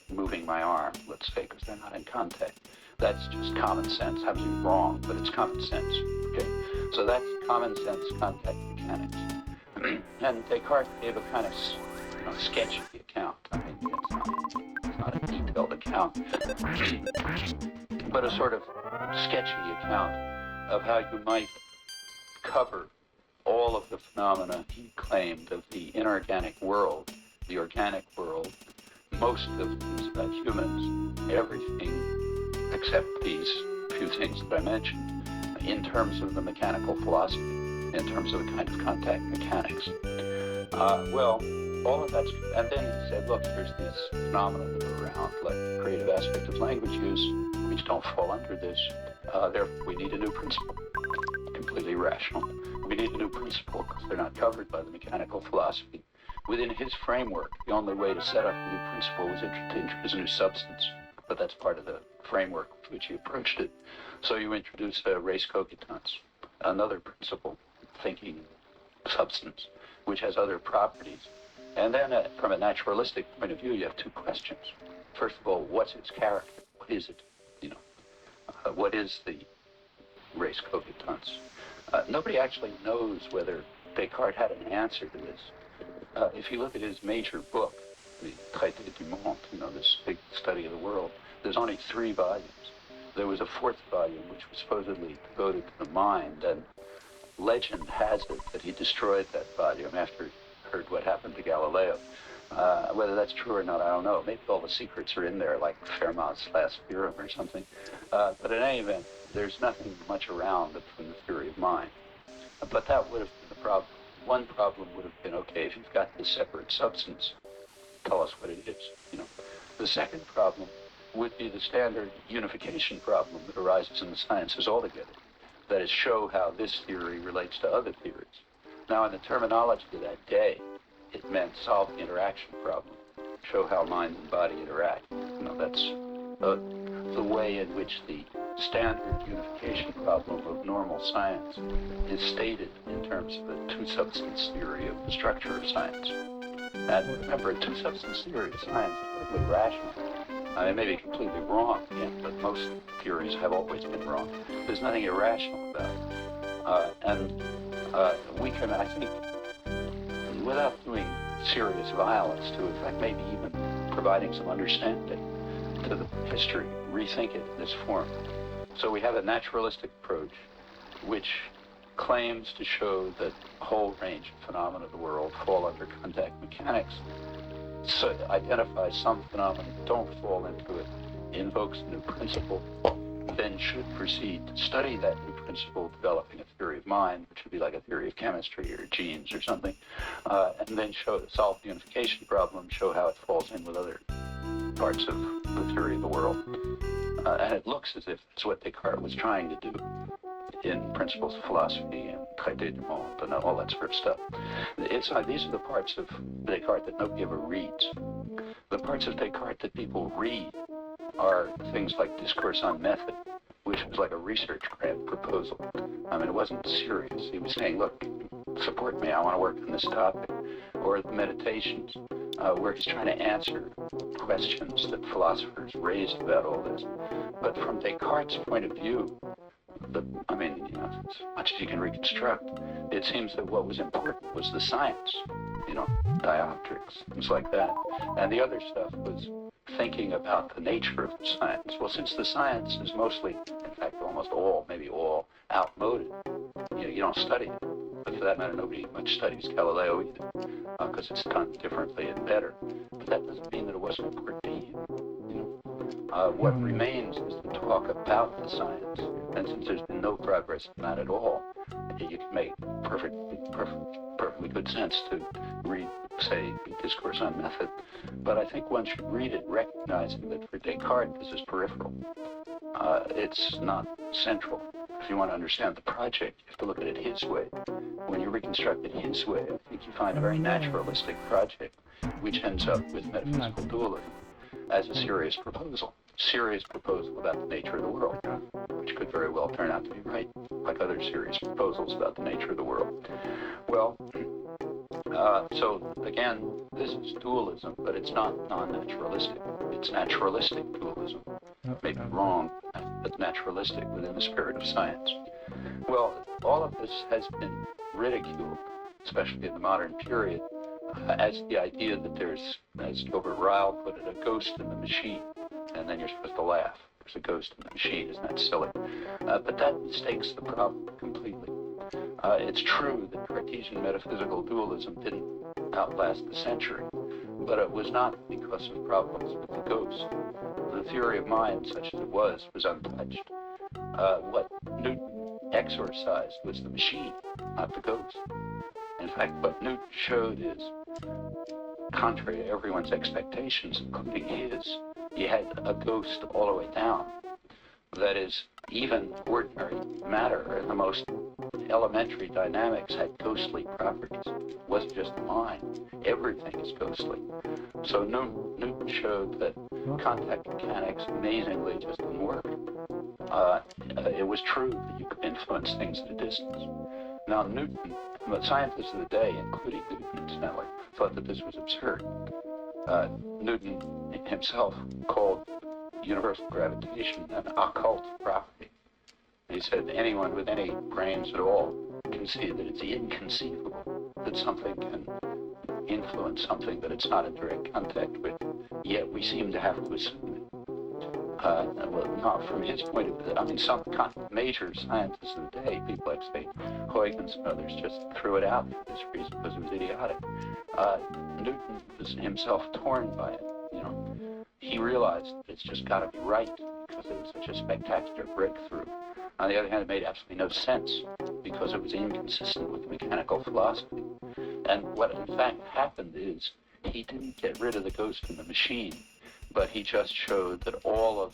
moving my arm, let's say, because they're not in contact. That's just common sense. Happens to be wrong, but it's common sense. Okay, so that's common sense contact mechanics. And Descartes gave a kind of, sketchy account. I mean, it's not a detailed account, but a sort of sketchy account of how you might cover all of the phenomena he claimed of the inorganic world, the organic world, most of these humans, everything except these few things that I mentioned, in terms of the mechanical philosophy, in terms of a kind of contact mechanics. All of that's, and then he said, look, there's these phenomena that are around, like the creative aspect of language use, which don't fall under this. Therefore, we need a new principle, completely rational. We need a new principle because they're not covered by the mechanical philosophy. Within his framework, the only way to set up a new principle was to introduce a new substance, but that's part of the framework with which he approached it. So you introduce res cogitans, another principle, thinking substance, which has other properties. And then from a naturalistic point of view, you have two questions. First of all, what's its character? What is it? What is the res cogitans? Nobody actually knows whether Descartes had an answer to this. If you look at his major book, the Traité du Monde, this big study of the world, there's only 3 volumes. There was a 4th volume, which was supposedly devoted to the mind, and legend has it that he destroyed that volume after he heard what happened to Galileo. Whether that's true or not, I don't know. Maybe all the secrets are in there, like Fermat's last theorem or something. But in any event, there's nothing much around from the theory of mind. But that would have been the problem. One problem would have been, okay, if you've got this separate substance, tell us what it is. The second problem would be the standard unification problem that arises in the sciences altogether. That is, show how this theory relates to other theories. Now, in the terminology of that day, it meant solve the interaction problem, show how mind and body interact. That's the way in which the standard unification problem of normal science is stated in terms of a two-substance theory of the structure of science. And remember, a two-substance theory of science is perfectly rational. It may be completely wrong, but most theories have always been wrong. There's nothing irrational about it. We can, I think, without doing serious violence to it, in fact, maybe even providing some understanding to the history, rethink it in this form. So we have a naturalistic approach which claims to show that a whole range of phenomena of the world fall under contact mechanics. So identifies some phenomena that don't fall into it, invokes a new principle, then should proceed to study that new principle, developing a theory of mind, which would be like a theory of chemistry or genes or something, and then solve the unification problem, show how it falls in with other parts of the theory of the world. And it looks as if it's what Descartes was trying to do in Principles of Philosophy and Traité du Monde and all that sort of stuff. These are the parts of Descartes that nobody ever reads. The parts of Descartes that people read are things like Discourse on Method, which was like a research grant proposal. I mean, it wasn't serious. He was saying, look, support me, I want to work on this topic. Or the Meditations, where he's trying to answer questions that philosophers raised about all this. But from Descartes' point of view, as much as you can reconstruct, it seems that what was important was the science, dioptrics, things like that. And the other stuff was thinking about the nature of the science. Well, since the science is mostly, in fact, almost all, maybe all, outmoded, you don't study it. But for that matter, nobody much studies Galileo either, because it's done differently and better. But that doesn't mean that it wasn't important to you. What remains is to talk about the science. And since there's been no progress in that at all, you can make perfectly good sense to read, say, Discourse on Method. But I think one should read it recognizing that for Descartes, this is peripheral. It's not central. If you want to understand the project, you have to look at it his way. When you reconstruct it his way, I think you find a very naturalistic project, which ends up with metaphysical dualism as a serious proposal about the nature of the world, which could very well turn out to be right, like other serious proposals about the nature of the world. Well, so again, this is dualism, but it's not non-naturalistic. It's naturalistic dualism. Maybe wrong, but naturalistic within the spirit of science. Well, all of this has been ridiculed, especially in the modern period, as the idea that there's, as Gilbert Ryle put it, a ghost in the machine, and then you're supposed to laugh. There's a ghost in the machine, isn't that silly? But that mistakes the problem completely. It's true that Cartesian metaphysical dualism didn't outlast the century, but it was not because of problems with the ghost. The theory of mind, such as it was untouched. What Newton exorcised was the machine, not the ghost. In fact, what Newton showed is, contrary to everyone's expectations, including his, he had a ghost all the way down. That is, even ordinary matter and the most elementary dynamics had ghostly properties. It wasn't just the mind. Everything is ghostly. So Newton showed that contact mechanics amazingly just didn't work. It was true that you could influence things at a distance. Now Newton, the scientists of the day, including Newton incidentally, thought that this was absurd. Newton himself called universal gravitation an occult property. He said anyone with any brains at all can see that it's inconceivable that something can influence something that it's not in direct contact with, yet we seem to have to assume it. Well, not from his point of view. Some major scientists of the day, people like, say, Huygens and others, just threw it out for this reason because it was idiotic. Newton was himself torn by it. He realized that it's just got to be right because it was such a spectacular breakthrough. On the other hand, it made absolutely no sense because it was inconsistent with mechanical philosophy. And what in fact happened is he didn't get rid of the ghost in the machine, but he just showed that all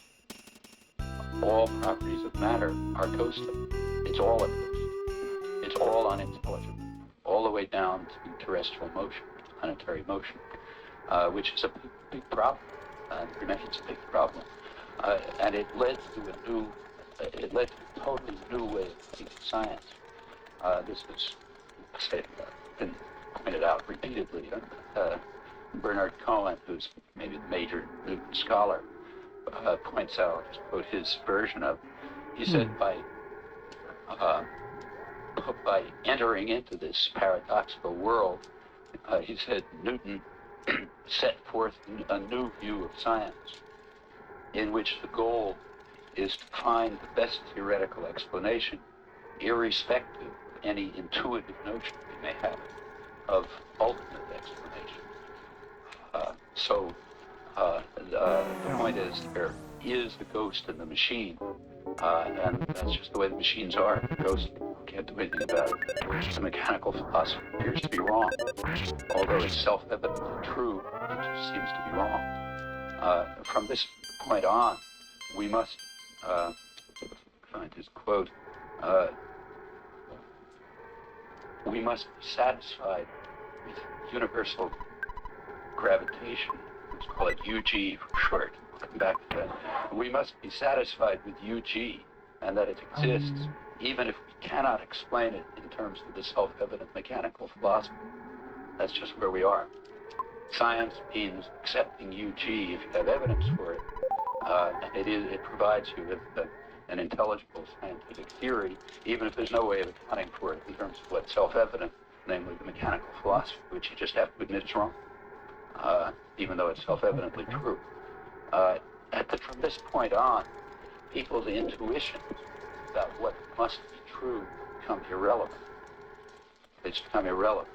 properties of matter are ghostly. It's all a ghost. It's all unintelligible, all the way down to terrestrial motion, planetary motion, which is a big problem. It's a big problem. And it led to a totally new way of thinking science. This has been pointed out repeatedly. Bernard Cohen, who's maybe the major Newton scholar, points out, I'll just quote his version of, he said, by entering into this paradoxical world He said Newton set forth a new view of science in which the goal is to find the best theoretical explanation, irrespective of any intuitive notion we may have of ultimate explanation. The point is, there is the ghost in the machine, and that's just the way the machines are. The ghost can't do anything about it. The mechanical philosophy appears to be wrong, although it's self-evidently true. It just seems to be wrong. From this point on, we must find his quote. We must be satisfied with universal gravitation. Let's call it UG for short. We'll come back to that. We must be satisfied with UG and that it exists, even if we cannot explain it in terms of the self-evident mechanical philosophy. That's just where we are. Science means accepting UG if you have evidence for it. It provides you with an intelligible scientific theory, even if there's no way of accounting for it in terms of what's self-evident, namely the mechanical philosophy, which you just have to admit is wrong, even though it's self-evidently true. From this point on, people's intuitions about what must be true become irrelevant. They just become irrelevant.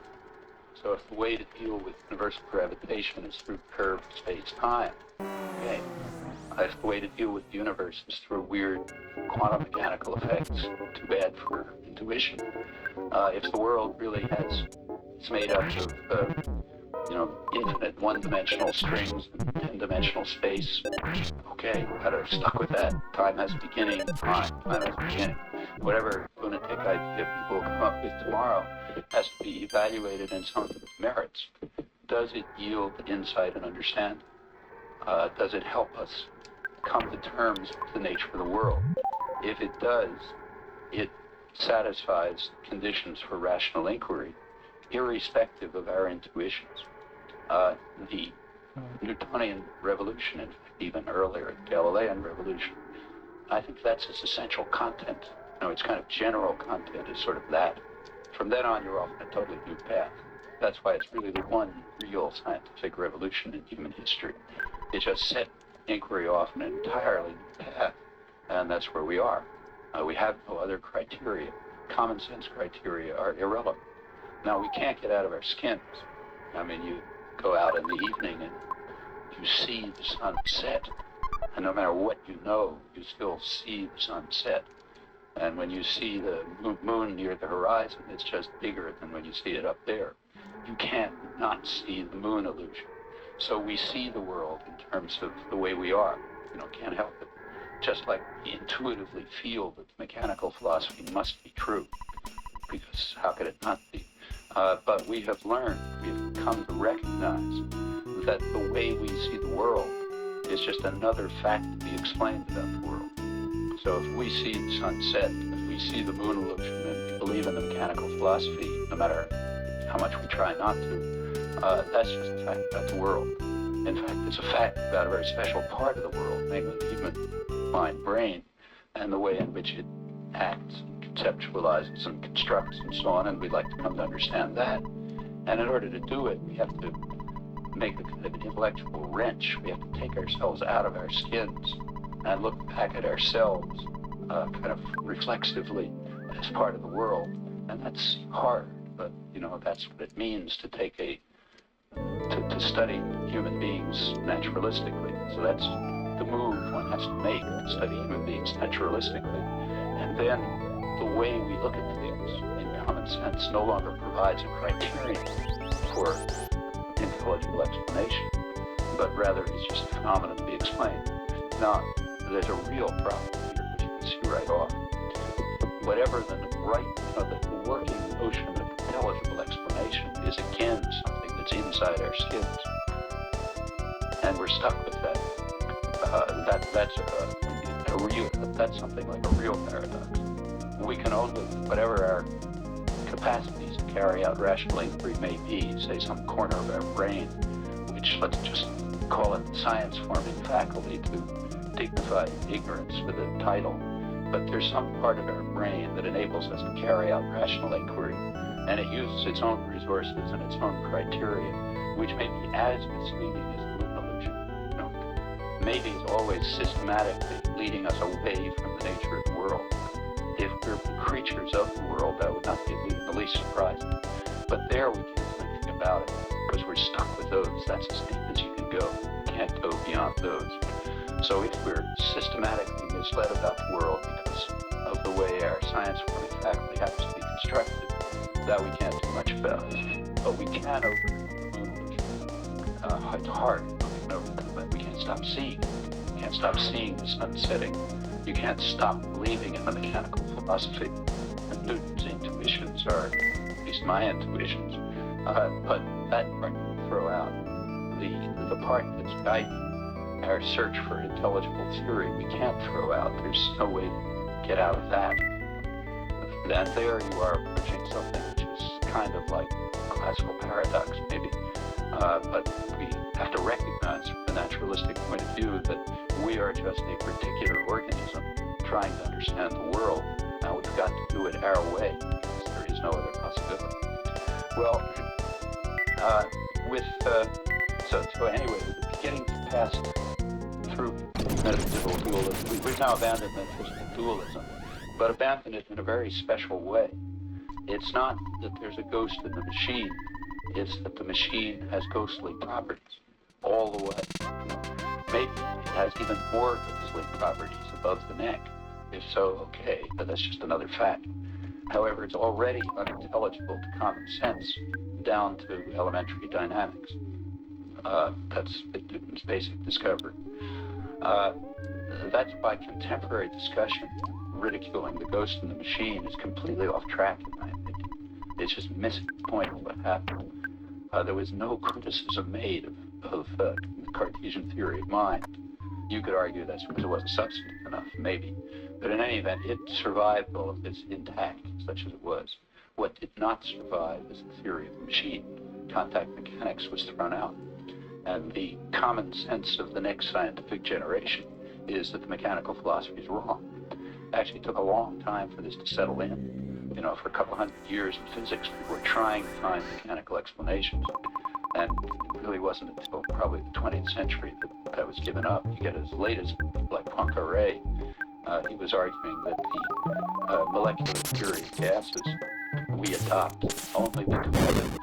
So if the way to deal with universal gravitation is through curved space-time, okay. If the way to deal with the universe is through weird quantum mechanical effects, too bad for intuition. If the world really it's made up of, infinite one-dimensional strings and 10-dimensional space, okay, we're kind of stuck with that. Time has a beginning, time has a beginning. Whatever lunatic idea people come up with tomorrow has to be evaluated in some of its merits. Does it yield insight and understanding? Does it help us come to terms with the nature of the world? If it does, it satisfies conditions for rational inquiry, irrespective of our intuitions. The Newtonian revolution, and even earlier, the Galilean revolution, I think that's its essential content. Its kind of general content is sort of that. From then on, you're off on a totally new path. That's why it's really the one real scientific revolution in human history. It just set inquiry off an entirely new path, and that's where we are. We have no other criteria. Common sense criteria are irrelevant. Now, we can't get out of our skins. I mean, you go out in the evening and you see the sun set, and no matter what you know, you still see the sun set. And when you see the moon near the horizon, it's just bigger than when you see it up there. You can't not see the moon illusion. So we see the world in terms of the way we are. Can't help it. Just like we intuitively feel that the mechanical philosophy must be true, because how could it not be? But we have come to recognize that the way we see the world is just another fact to be explained about the world. So if we see the sun set, if we see the moon illusion, and we believe in the mechanical philosophy, no matter how much we try not to, that's just a fact about the world. In fact, it's a fact about a very special part of the world, namely the human mind brain, and the way in which it acts, conceptualizes, and constructs, and so on, and we'd like to come to understand that. And in order to do it, we have to make a kind of an intellectual wrench. We have to take ourselves out of our skins and look back at ourselves kind of reflexively as part of the world. And that's hard, but, that's what it means to take to study human beings naturalistically. So that's the move one has to make, to study human beings naturalistically. And then the way we look at things in common sense no longer provides a criterion for intelligible explanation, but rather is just a phenomenon to be explained. Now, there's a real problem here, which you can see right off. Whatever the working notion of intelligible explanation is again something that's inside our skins, and we're stuck with that. That's something like a real paradox. We can only, whatever our capacities to carry out rational inquiry may be, say some corner of our brain, which let's just call it science-forming faculty to dignify ignorance with a title, but there's some part of our brain that enables us to carry out rational inquiry and it uses its own resources and its own criteria, which may be as misleading as the moon illusion. You know, maybe it's always systematically leading us away from the nature of the world. If we're creatures of the world, that would not be the least surprising. But there we can't do anything about it, because we're stuck with those. That's as deep as you can go. You can't go beyond those. So if we're systematically misled about the world because of the way our science working faculty happens to be constructed, that we can't do much about. But we can overcome the moon illusion. It's hard, but we can overcome it. We can't stop seeing it. You can't stop seeing the sun setting. You can't stop believing in the mechanical philosophy. And Newton's intuitions are, at least my intuitions, but that part we throw out. The part that's guiding our search for intelligible theory, we can't throw out. There's no way to get out of that. And there you are approaching something which is kind of like a classical paradox, maybe. But we have to recognize from the naturalistic point of view that we are just a particular organism trying to understand the world. Now we've got to do it our way, because there is no other possibility. Well, so anyway, with the beginning to pass through metaphysical dualism, we've now abandoned metaphysical dualism, but abandoned it in a very special way. It's not that there's a ghost in the machine, it's that the machine has ghostly properties all the way. Maybe it has even more ghostly properties above the neck. If so, okay, but that's just another fact. However, it's already unintelligible to common sense down to elementary dynamics. That's Newton's basic discovery. That's why contemporary discussion ridiculing the ghost in the machine is completely off track, in my opinion. It's just missing the point of what happened. There was no criticism made of the Cartesian theory of mind. You could argue that's because it wasn't substantive enough, maybe. But in any event, it survived all of this intact, such as it was. What did not survive is the theory of the machine. Contact mechanics was thrown out. And the common sense of the next scientific generation is that the mechanical philosophy is wrong. Actually, it took a long time for this to settle in. You know, for a couple hundred years in physics, we were trying to find mechanical explanations. And it really wasn't until probably the 20th century that was given up. You get as late as like Poincaré, he was arguing that the molecular theory of gases we adopt only because of the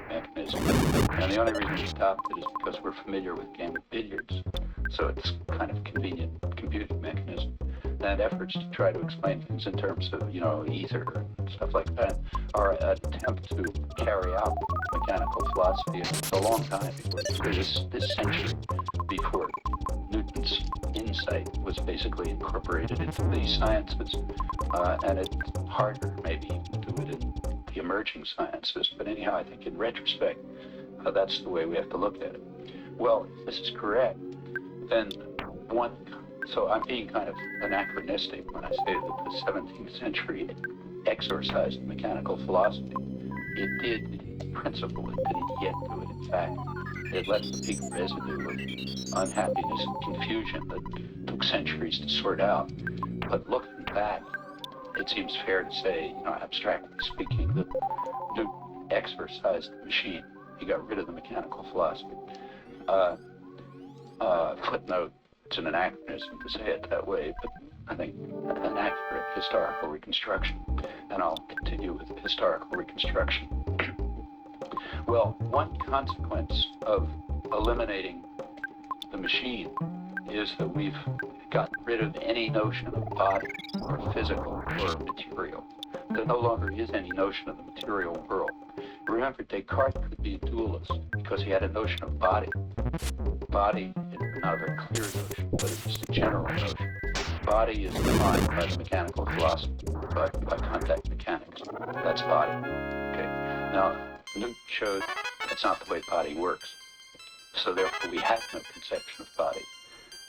mechanism. And the only reason we adopt it is because we're familiar with the game of billiards. So it's kind of convenient computing mechanism. And efforts to try to explain things in terms of, you know, ether and stuff like that are an attempt to carry out mechanical philosophy. And it's a long time before this century before Newton's insight was basically incorporated into the sciences. And it's harder maybe to do it in the emerging sciences. But anyhow, I think in retrospect, that's the way we have to look at it. Well, if this is correct, then so I'm being kind of anachronistic when I say that the 17th century exorcised mechanical philosophy. It did in principle, it didn't yet do it in fact. It left the big residue of unhappiness and confusion that took centuries to sort out. But looking back, it seems fair to say, you know, abstractly speaking, that Newton exorcised the machine. He got rid of the mechanical philosophy. Footnote, it's an anachronism to say it that way, but I think an accurate historical reconstruction. And I'll continue with historical reconstruction. Well, one consequence of eliminating the machine is that we've gotten rid of any notion of body or physical or material. There no longer is any notion of the material world. Remember, Descartes could be a dualist because he had a notion of body. Body is not a very clear notion, but it's just a general notion. Body is defined by the mechanical philosophy, by contact mechanics. That's body. Okay. Now, Newton showed that's not the way body works. So therefore, we have no conception of body.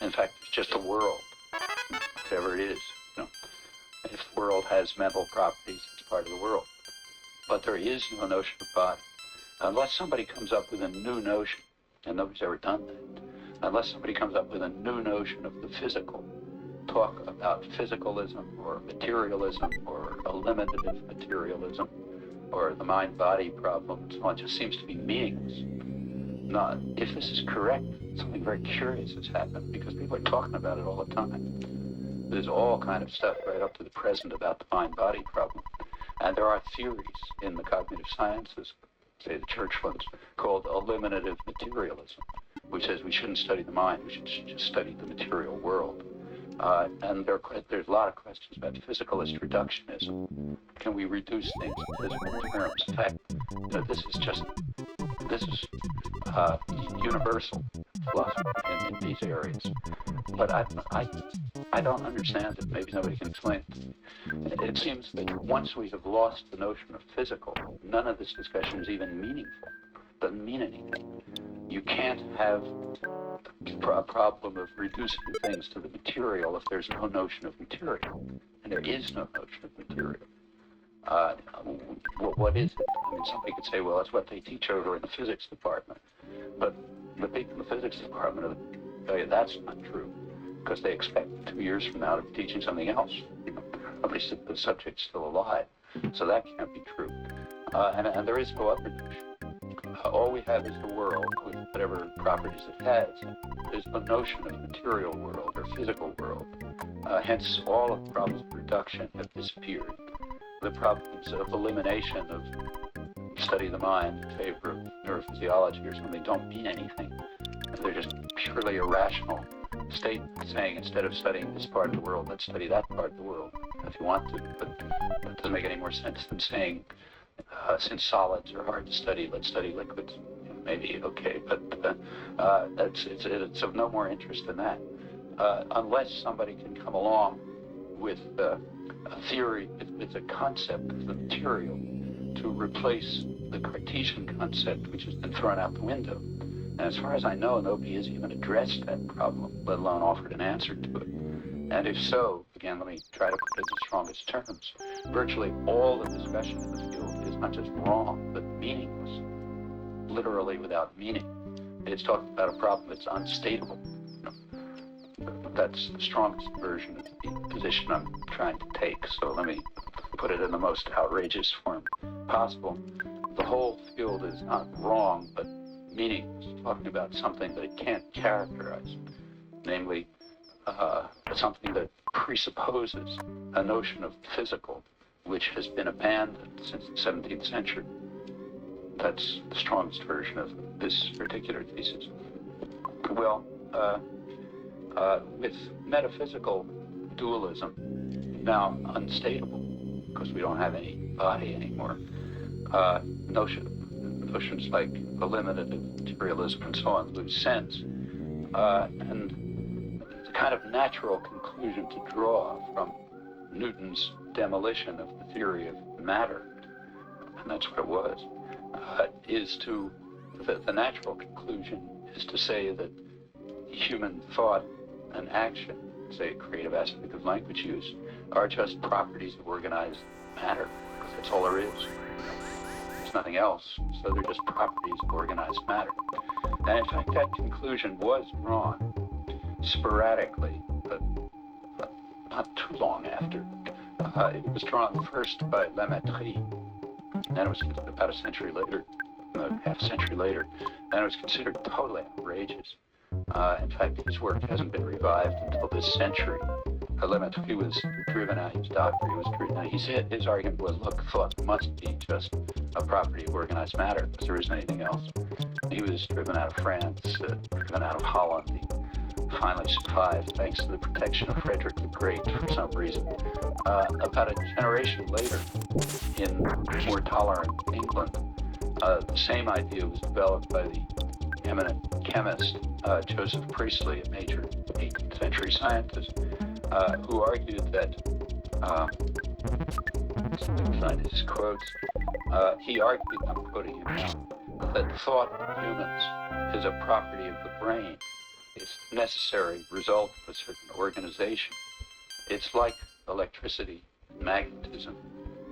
In fact, it's just a world, whatever it is. You know, if the world has mental properties, it's part of the world. But there is no notion of body. Unless somebody comes up with a new notion, and nobody's ever done that, unless somebody comes up with a new notion of the physical, talk about physicalism or materialism or eliminative materialism, or the mind-body problem, and so on, just seems to be meaningless. Now, if this is correct, something very curious has happened, because people are talking about it all the time. There's all kind of stuff right up to the present about the mind-body problem. And there are theories in the cognitive sciences, say the church ones, called eliminative materialism, which says we shouldn't study the mind, we should just study the material world. And there's a lot of questions about physicalist reductionism. Can we reduce things to physical terms? In fact, this is universal philosophy in these areas. But I don't understand it. Maybe nobody can explain it. It seems that once we have lost the notion of physical, none of this discussion is even meaningful. It doesn't mean anything. You can't have a problem of reducing things to the material if there's no notion of material. And there is no notion of material. What is it? I mean, somebody could say, well, that's what they teach over in the physics department. But the people in the physics department will tell you that's not true, because they expect 2 years from now to be teaching something else. At least if the subject's still alive. So that can't be true. And there is no other notion. All we have is the world with whatever properties it has. There's no notion of material world or physical world. Hence, all of the problems of reduction have disappeared. The problems of elimination of study of the mind in favor of neurophysiology or something don't mean anything. They're just purely irrational statements saying instead of studying this part of the world, let's study that part of the world if you want to. But it doesn't make any more sense than saying since solids are hard to study, let's study liquids. Maybe okay, but it's of no more interest than that. Unless somebody can come along with a theory, it's a concept of the material to replace the Cartesian concept, which has been thrown out the window. And as far as I know, nobody has even addressed that problem, let alone offered an answer to it. And if so, again, let me try to put it in the strongest terms. Virtually all the discussion in the field is not just wrong, but meaningless, literally without meaning. It's talking about a problem that's unstatable. That's the strongest version of the position I'm trying to take. So let me put it in the most outrageous form possible. The whole field is not wrong, but meaningless, talking about something that it can't characterize, namely something that presupposes a notion of physical, which has been abandoned since the 17th century. That's the strongest version of this particular thesis. Well, with metaphysical dualism, now unstable, because we don't have any body anymore, notions like eliminative materialism and so on lose sense. And it's a kind of natural conclusion to draw from Newton's demolition of the theory of matter, and that's what it was, the natural conclusion is to say that human thought and action, say a creative aspect of language use, are just properties of organized matter, because that's all there is. There's nothing else, so they're just properties of organized matter. And in fact, that conclusion was drawn sporadically, but not too long after. It was drawn first by La Mettrie, and then it was about a century later, half a century later, and it was considered totally outrageous. In fact, his work hasn't been revived until this century. La Mettrie was driven out, he was a doctor, he was driven out. His argument was, look, thought must be just a property of organized matter, because there isn't anything else. He was driven out of France, driven out of Holland. He finally survived thanks to the protection of Frederick the Great for some reason. About a generation later, in more tolerant England, the same idea was developed by the eminent chemist Joseph Priestley, a major 18th century scientist, who argued that, let's find his quotes, he argued, I'm quoting him now, that thought of humans is a property of the brain. It's a necessary result of a certain organization. It's like electricity, magnetism,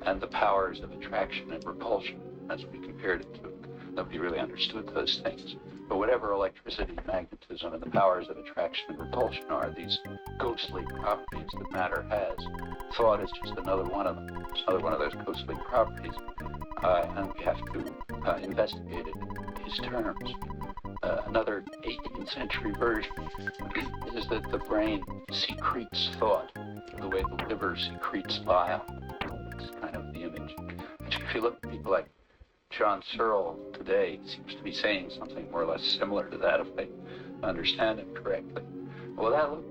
and the powers of attraction and repulsion. That's what we compared it to. Nobody really understood those things. But whatever electricity, magnetism, and the powers of attraction and repulsion are, these ghostly properties that matter has, thought is just another one of them. It's another one of those ghostly properties. and we have to investigate it in these terms. Another 18th century version is that the brain secretes thought the way the liver secretes bile. It's kind of the image. If you look at people like John Searle today, he seems to be saying something more or less similar to that, if I understand him correctly. Well, that look.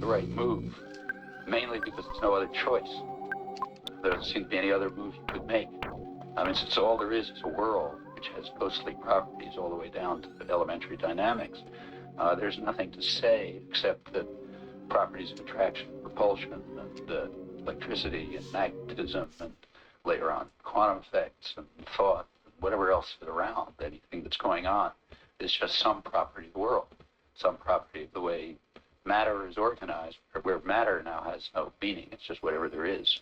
The right move, mainly because there's no other choice. There doesn't seem to be any other move you could make. I mean, since all there is a world which has ghostly properties all the way down to the elementary dynamics, there's nothing to say except that properties of attraction, repulsion, and electricity and magnetism, and later on quantum effects and thought, and whatever else is around, anything that's going on, is just some property of the world, some property of the way matter is organized, where matter now has no meaning. It's just whatever there is.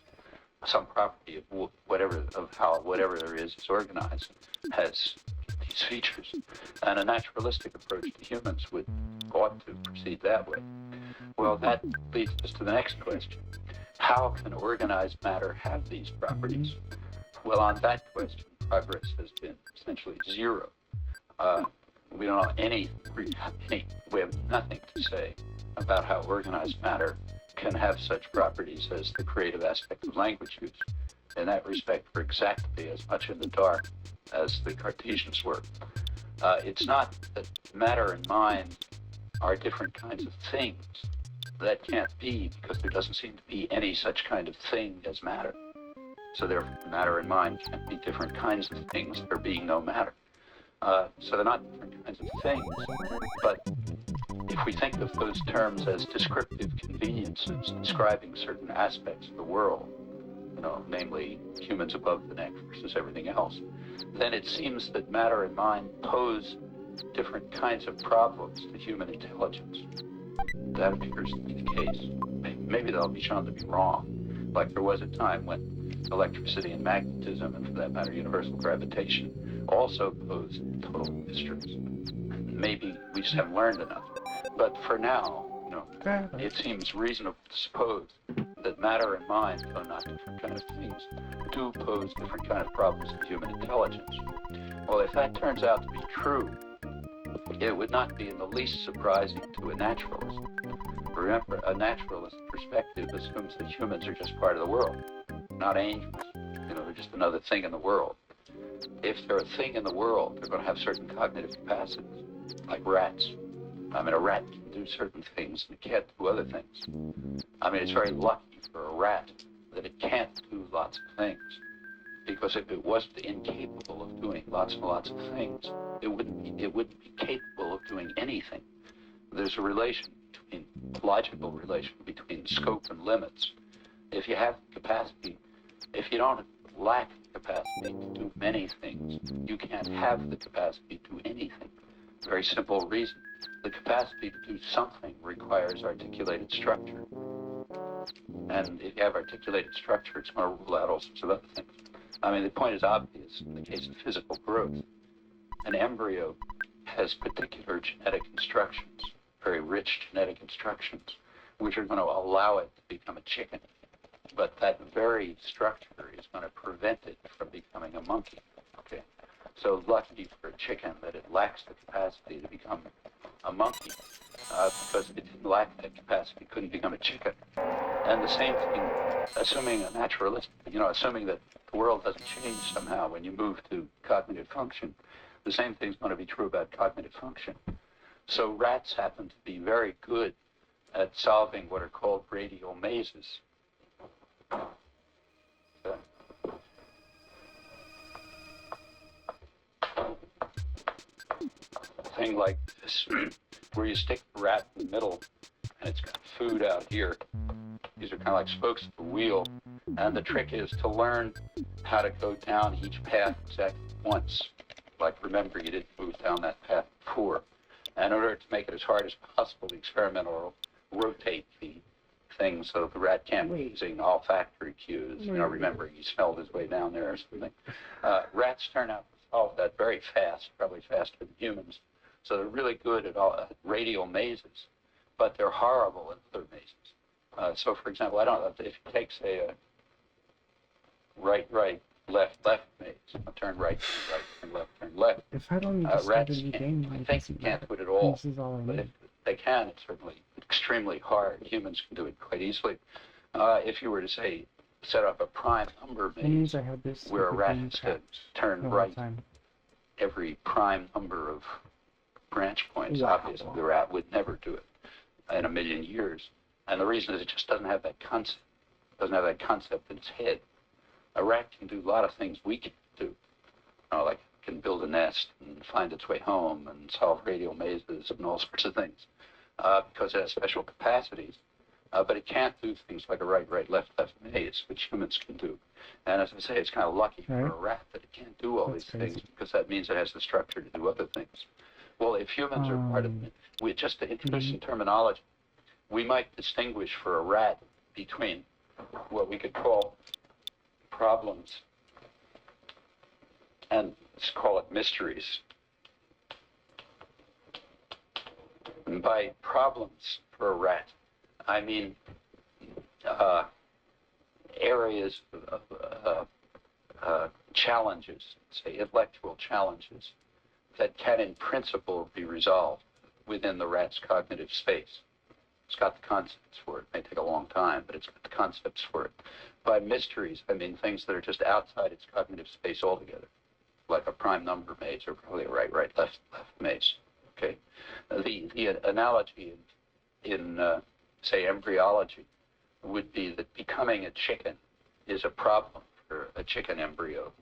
Some property of how whatever there is organized has these features. And a naturalistic approach to humans ought to proceed that way. Well, that leads us to the next question. How can organized matter have these properties? Well, on that question, progress has been essentially zero. We don't know we have nothing to say about how organized matter can have such properties as the creative aspect of language use. In that respect, we're exactly as much in the dark as the Cartesians were. It's not that matter and mind are different kinds of things. That can't be, because there doesn't seem to be any such kind of thing as matter. So therefore, matter and mind can't be different kinds of things, there being no matter. So they're not different kinds of things, but if we think of those terms as descriptive conveniences describing certain aspects of the world, namely humans above the neck versus everything else, then it seems that matter and mind pose different kinds of problems to human intelligence. That appears to be the case. Maybe they'll be shown to be wrong, like there was a time when electricity and magnetism, and for that matter universal gravitation, also posed total mysteries. Maybe we just haven't learned enough. But for now, it seems reasonable to suppose that matter and mind, though not different kind of things, do pose different kind of problems to human intelligence. Well, if that turns out to be true, it would not be in the least surprising to a naturalist. Remember, a naturalist perspective assumes that humans are just part of the world, not angels. They're just another thing in the world. If they're a thing in the world, they're going to have certain cognitive capacities, like rats. I mean, a rat can do certain things and it can't do other things. I mean, it's very lucky for a rat that it can't do lots of things. Because if it wasn't incapable of doing lots and lots of things, it wouldn't be capable of doing anything. There's a logical relation between scope and limits. If you have capacity, if you don't lack capacity to do many things, you can't have the capacity to do anything. Very simple reason. The capacity to do something requires articulated structure. And if you have articulated structure, it's going to rule out all sorts of other things. I mean, the point is obvious in the case of physical growth. An embryo has particular genetic instructions, very rich genetic instructions, which are going to allow it to become a chicken. But that very structure is going to prevent it from becoming a monkey. Okay? So lucky for a chicken that it lacks the capacity to become a monkey, because if it didn't lack that capacity, it couldn't become a chicken. And the same thing, assuming a naturalist, assuming that the world doesn't change somehow when you move to cognitive function, the same thing's going to be true about cognitive function. So rats happen to be very good at solving what are called radial mazes. Thing like this, where you stick the rat in the middle and it's got food out here. These are kind of like spokes of the wheel, And the trick is to learn how to go down each path exactly once. Like, remember, you didn't move down that path before. And in order to make it as hard as possible, the experimenter will rotate the thing so the rat can't be using olfactory cues. You know, remember, he smelled his way down there or something. Rats turn out to solve that very fast, probably faster than humans. So they're really good at radial mazes, but they're horrible at other mazes. So, for example, I don't know, if you take, say, a right, left maze, turn right, turn left. If I don't need to start a new game, I think you can't do it at all. This is all I But need. if they can, it's certainly extremely hard. Humans can do it quite easily. If you were to, say, set up a prime number That means maze I have this where a stupid rat game has to chat turn the whole right time. every prime number of branch points, Wow. obviously the rat would never do it in a million years. And the reason is it just doesn't have that concept. Doesn't have that concept in its head. A rat can do a lot of things we can do. You know, like it can build a nest and find its way home and solve radial mazes and all sorts of things because it has special capacities. But it can't do things like a right, left maze, which humans can do. And as I say, it's kind of lucky for a rat that it can't do all That's these crazy. things because that means it has the structure to do other things. Well, if humans are part of it, we just to introduce some terminology, we might distinguish for a rat between what we could call problems and let's call it mysteries. And by problems for a rat, I mean areas of challenges, say intellectual challenges, that can in principle be resolved within the rat's cognitive space. It's got the concepts for it. It may take a long time, but it's got the concepts for it. By mysteries, I mean things that are just outside its cognitive space altogether, like a prime number maze or probably a right, left maze. Okay, the analogy in say embryology would be that becoming a chicken is a problem for a chicken embryo.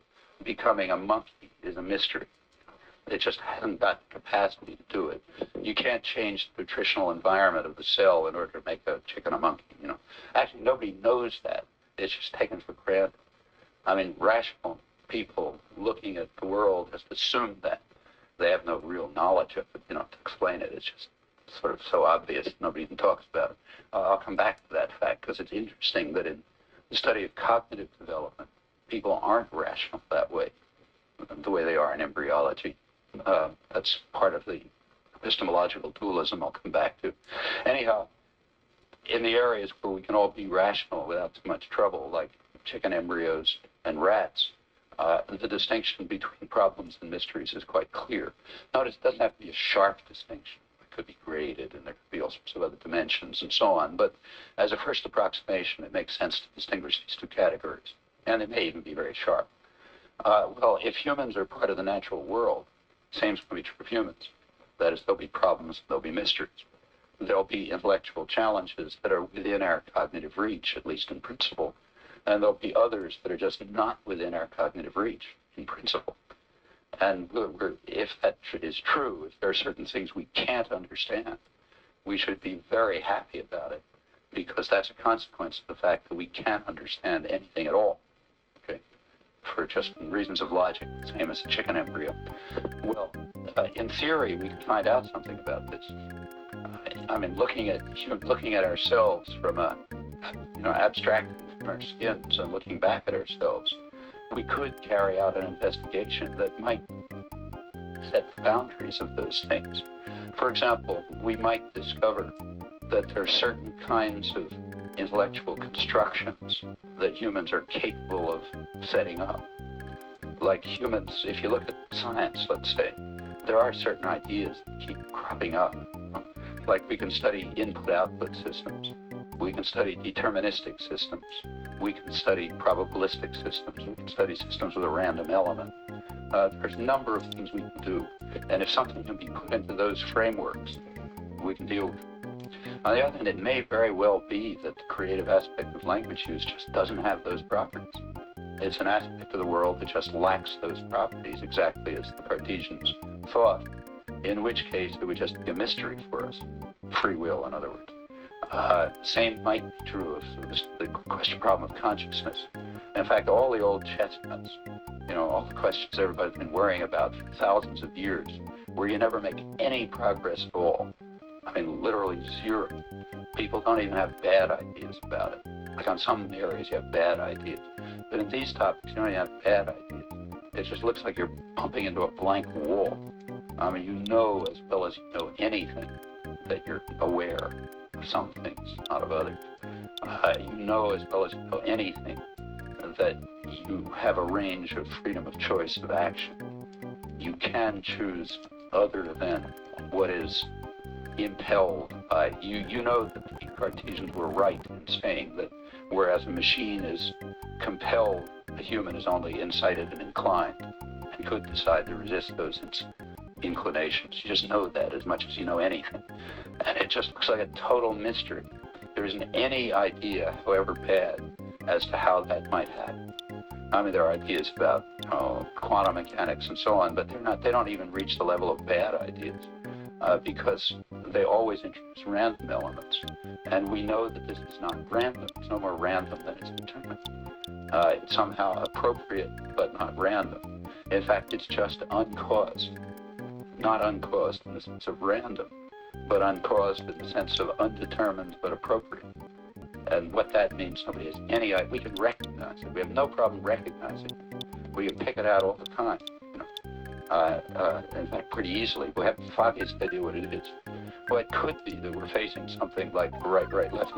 Becoming a monkey is a mystery. It just hasn't got the capacity to do it. You can't change the nutritional environment of the cell in order to make a chicken a monkey. You know, actually nobody knows that. It's just taken for granted. I mean, rational people looking at the world just assume that. They have no real knowledge of it, you know, to explain it. It's just sort of so obvious, nobody even talks about it. I'll come back to that fact because it's interesting that in the study of cognitive development, people aren't rational that way, the way they are in embryology. That's part of the epistemological dualism I'll come back to. Anyhow, in the areas where we can all be rational without too much trouble, like chicken embryos and rats, the distinction between problems and mysteries is quite clear. Notice it doesn't have to be a sharp distinction. It could be graded, and there could be all sorts of other dimensions and so on. But as a first approximation, it makes sense to distinguish these two categories. And they may even be very sharp. Well, if humans are part of the natural world, same is going to be true of humans. That is, there'll be problems, there'll be mysteries. There'll be intellectual challenges that are within our cognitive reach, at least in principle. And there'll be others that are just not within our cognitive reach, in principle. And if that is true, if there are certain things we can't understand, we should be very happy about it, because that's a consequence of the fact that we can't understand anything at all, okay, for just reasons of logic, same as a chicken embryo. Well, in theory, we can find out something about this. I mean, looking at ourselves from a, abstract from our skins and looking back at ourselves, we could carry out an investigation that might set the boundaries of those things. For example, we might discover that there are certain kinds of intellectual constructions that humans are capable of setting up. Like humans, if you look at science, let's say, there are certain ideas that keep cropping up. Like we can study input-output systems. We can study deterministic systems. We can study probabilistic systems. We can study systems with a random element. There's a number of things we can do. And if something can be put into those frameworks, we can deal with it. On the other hand, it may very well be that the creative aspect of language use just doesn't have those properties. It's an aspect of the world that just lacks those properties, exactly as the Cartesians thought, in which case it would just be a mystery for us. Free will, in other words. Same might be true of the question problem of consciousness. In fact, all the old chestnuts, all the questions everybody's been worrying about for thousands of years, where you never make any progress at all. I mean, literally zero. People don't even have bad ideas about it. Like on some areas, you have bad ideas. But in these topics, you don't even have bad ideas. It just looks like you're bumping into a blank wall. I mean, you know as well as you know anything that you're aware of some things, not of others. You know as well as you know anything that you have a range of freedom of choice of action. You can choose other than what is impelled by you. You know that the Cartesians were right in saying that whereas a machine is compelled, the human is only incited and inclined and could decide to resist those inclinations. You just know that as much as you know anything. And it just looks like a total mystery. There isn't any idea, however bad, as to how that might happen. I mean, there are ideas about quantum mechanics and so on, but they don't even reach the level of bad ideas because they always introduce random elements. And we know that this is not random. It's no more random than it's determined. It's somehow appropriate, but not random. In fact, it's just uncaused. Not uncaused in the sense of random, but uncaused in the sense of undetermined but appropriate. And what that means, nobody has any idea. We can recognize it. We have no problem recognizing it. We can pick it out all the time. In fact, pretty easily. We have the foggiest idea what it is. Well, it could be that we're facing something like right, left,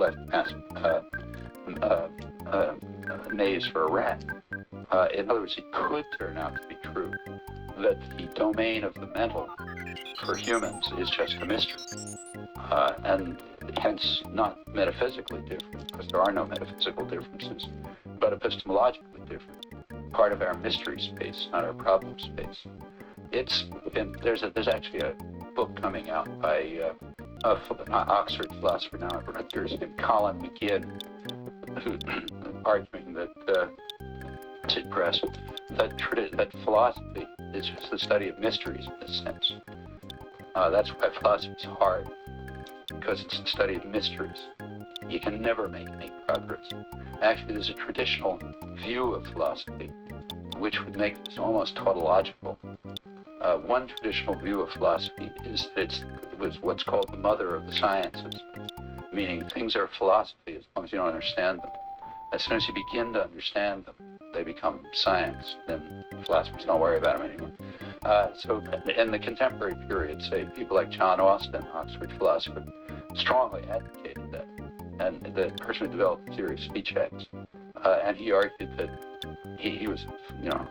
maze for a rat. In other words, it could turn out to be true that the domain of the mental for humans is just a mystery, and hence not metaphysically different, because there are no metaphysical differences, but epistemologically different. Part of our mystery space, not our problem space. There's actually a book coming out by an Oxford philosopher now at Rutgers named Colin McGinn, who arguing that Sid Press that philosophy is just the study of mysteries in this sense. That's why philosophy is hard, because it's the study of mysteries. You can never make any progress. Actually, there's a traditional view of philosophy which would make this almost tautological. One traditional view of philosophy is that it was what's called the mother of the sciences, meaning things are philosophy as long as you don't understand them. As soon as you begin to understand them, they become science. Then philosophers don't worry about them anymore. So in the contemporary period, say, people like John Austin, Oxford philosopher, strongly advocated that. And the person who developed the theory of speech acts. And he argued that he was,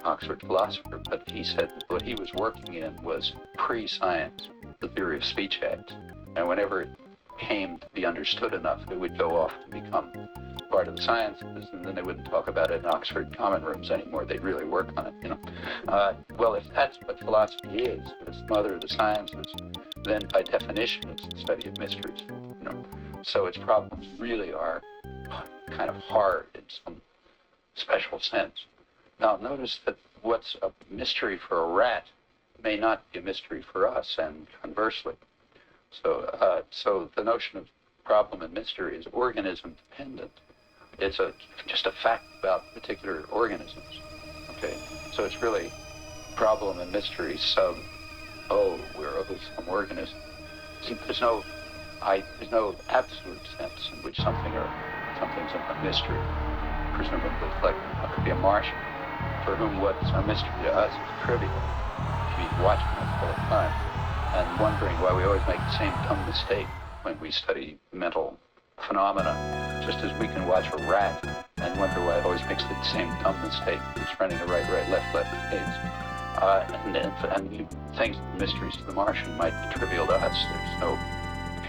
Oxford philosopher, but he said that what he was working in was pre-science, the theory of speech acts. And whenever it came to be understood enough, it would go off and become part of the sciences, and then they wouldn't talk about it in Oxford common rooms anymore. They'd really work on it, Well, if that's what philosophy is, it's the mother of the sciences, then by definition it's the study of mysteries, So its problems really are kind of hard in some special sense. Now, notice that what's a mystery for a rat may not be a mystery for us, and conversely. So the notion of problem and mystery is organism dependent. It's just a fact about particular organisms. Okay, so it's really problem and mystery sub. We're some organism. See, there's no absolute sense in which something's a mystery. Presumably, like it could be a Martian, for whom what's a mystery to us is trivial. He's watching us all the time and wondering why we always make the same dumb mistake when we study mental phenomena, just as we can watch a rat and wonder why it always makes the same dumb mistake. It's running a right, left maze. And things, mysteries to the Martian might be trivial to us. There's no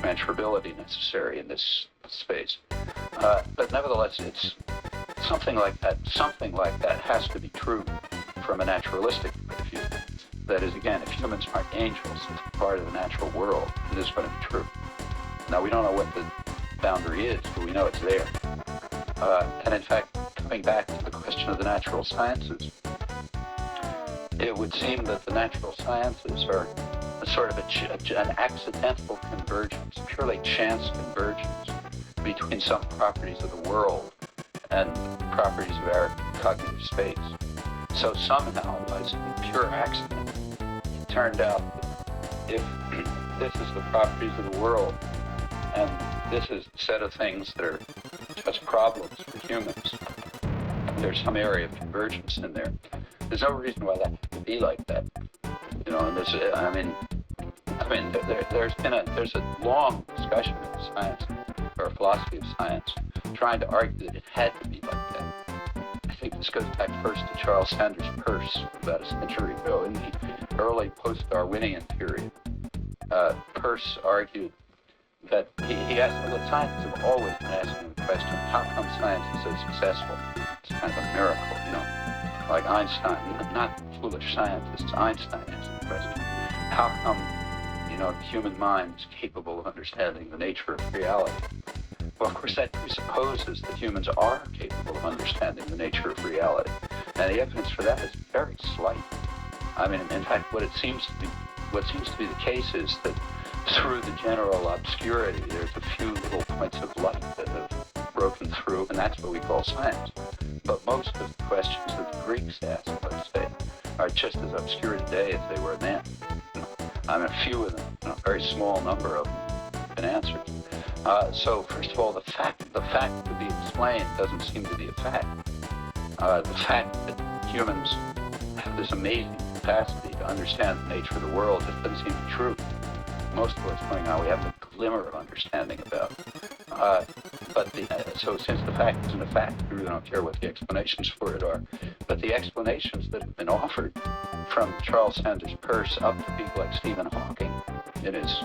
transferability necessary in this space. But nevertheless, it's something like that. Something like that has to be true from a naturalistic point of view. That is, again, if humans aren't angels, it's part of the natural world, and this is going to be true. Now, we don't know what the boundary is, but we know it's there. And in fact, coming back to the question of the natural sciences, it would seem that the natural sciences are a sort of an accidental convergence, purely chance convergence between some properties of the world and properties of our cognitive space. So somehow, by some pure accident, it turned out that if this is the properties of the world, and this is the set of things that are just problems for humans, there's some area of convergence in there. There's no reason why that has to be like that. You know, and there's a long discussion in science or philosophy of science trying to argue that it had to be like that. I think this goes back first to Charles Sanders Peirce about a century ago in the early post-Darwinian period. Peirce argued that he asked, well, the scientists have always been asking the question, how come science is so successful? It's kind of a miracle, you know, like Einstein, not foolish scientists. Einstein asked the question, how come, you know, the human mind is capable of understanding the nature of reality? Well, of course, that presupposes that humans are capable of understanding the nature of reality. And the evidence for that is very slight. I mean, in fact, what seems to be the case is that through the general obscurity, there's a few little points of light that have broken through, and that's what we call science. But most of the questions that the Greeks asked, let's say, are just as obscure today as they were then. I mean, a few of them, a very small number of them have been answered. So, first of all, the fact to be explained doesn't seem to be a fact. The fact that humans have this amazing capacity to understand the nature of the world just doesn't seem to be true. Most of what's going on, we have a glimmer of understanding about. So since the fact isn't a fact, we really don't care what the explanations for it are. But the explanations that have been offered from Charles Sanders Peirce up to people like Stephen Hawking in his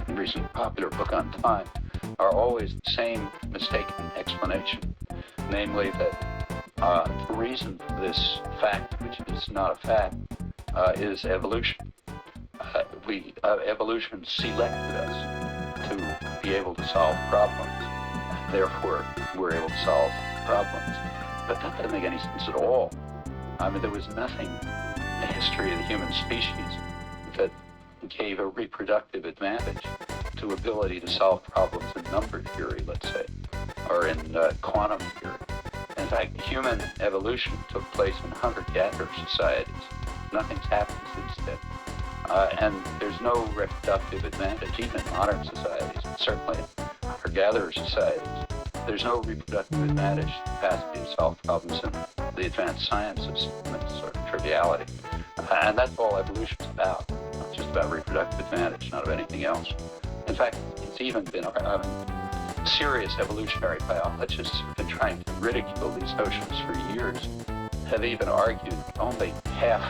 recent popular book on time are always the same mistaken explanation. Namely that the reason for this fact, which is not a fact, is evolution. Evolution selected us to be able to solve problems. Therefore, we're able to solve problems. But that doesn't make any sense at all. I mean, there was nothing in the history of the human species that gave a reproductive advantage to ability to solve problems in number theory, let's say, or in quantum theory. In fact, human evolution took place in hunter-gatherer societies. Nothing's happened since then. And there's no reproductive advantage, even in modern societies, certainly in hunter-gatherer societies. There's no reproductive advantage, capacity to solve problems in the advanced sciences, sort of triviality. And that's all evolution's about. It's just about reproductive advantage, not of anything else. In fact, it's even been serious evolutionary biologists have been trying to ridicule these notions for years, have even argued only half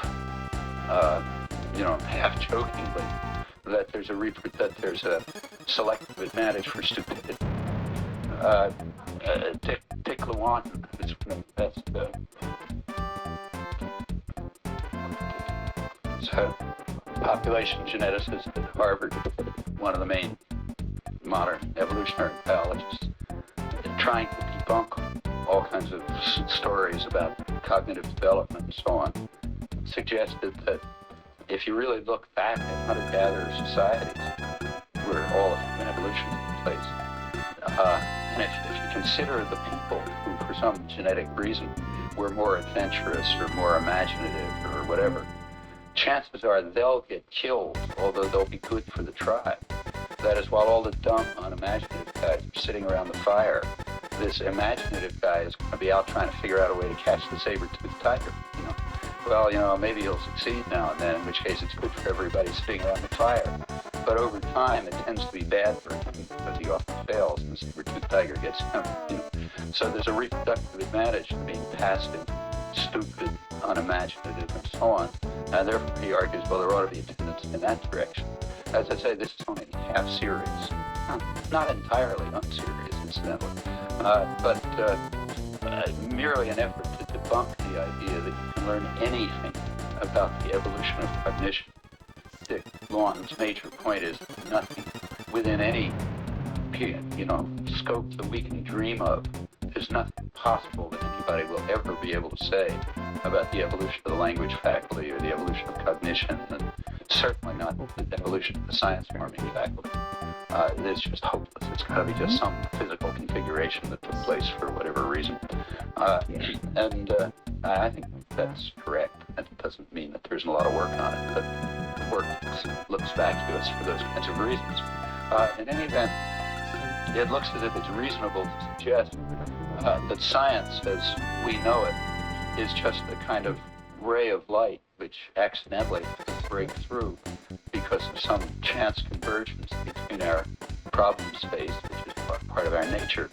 jokingly that there's a selective advantage for stupidity. Dick Lewontin is one of the best population geneticist at Harvard, one of the main modern evolutionary biologists, trying to debunk all kinds of stories about cognitive development and so on, suggested that if you really look back at hunter-gatherer societies, where all of human evolution took place, and if you consider the people who, for some genetic reason, were more adventurous or more imaginative or whatever, chances are they'll get killed, although they'll be good for the tribe. That is, while all the dumb, unimaginative guys are sitting around the fire, this imaginative guy is going to be out trying to figure out a way to catch the saber-toothed tiger, you know. Well, maybe he'll succeed now and then, in which case it's good for everybody sitting around the fire. But over time, it tends to be bad for him because he often fails and the saber-toothed tiger gets him, you know. So there's a reproductive advantage to being passive, stupid, unimaginative, and so on. And therefore, he argues, well, there ought to be a tendency in that direction. As I say, this is only half serious. Not entirely unserious, incidentally. But merely an effort to debunk the idea that you can learn anything about the evolution of cognition. Dick Lewontin's major point is nothing within any, scope that we can dream of. There's nothing possible that anybody will ever be able to say about the evolution of the language faculty or the evolution of cognition, and certainly not the evolution of the science forming faculty. it's just hopeless. It's got to be just some physical configuration that took place for whatever reason. And I think that's correct. That doesn't mean that there isn't a lot of work on it, but the work looks back to us for those kinds of reasons. In any event, it looks as if it's reasonable to suggest that science, as we know it, is just a kind of ray of light which accidentally breaks through because of some chance convergence between our problem space, which is part of our nature,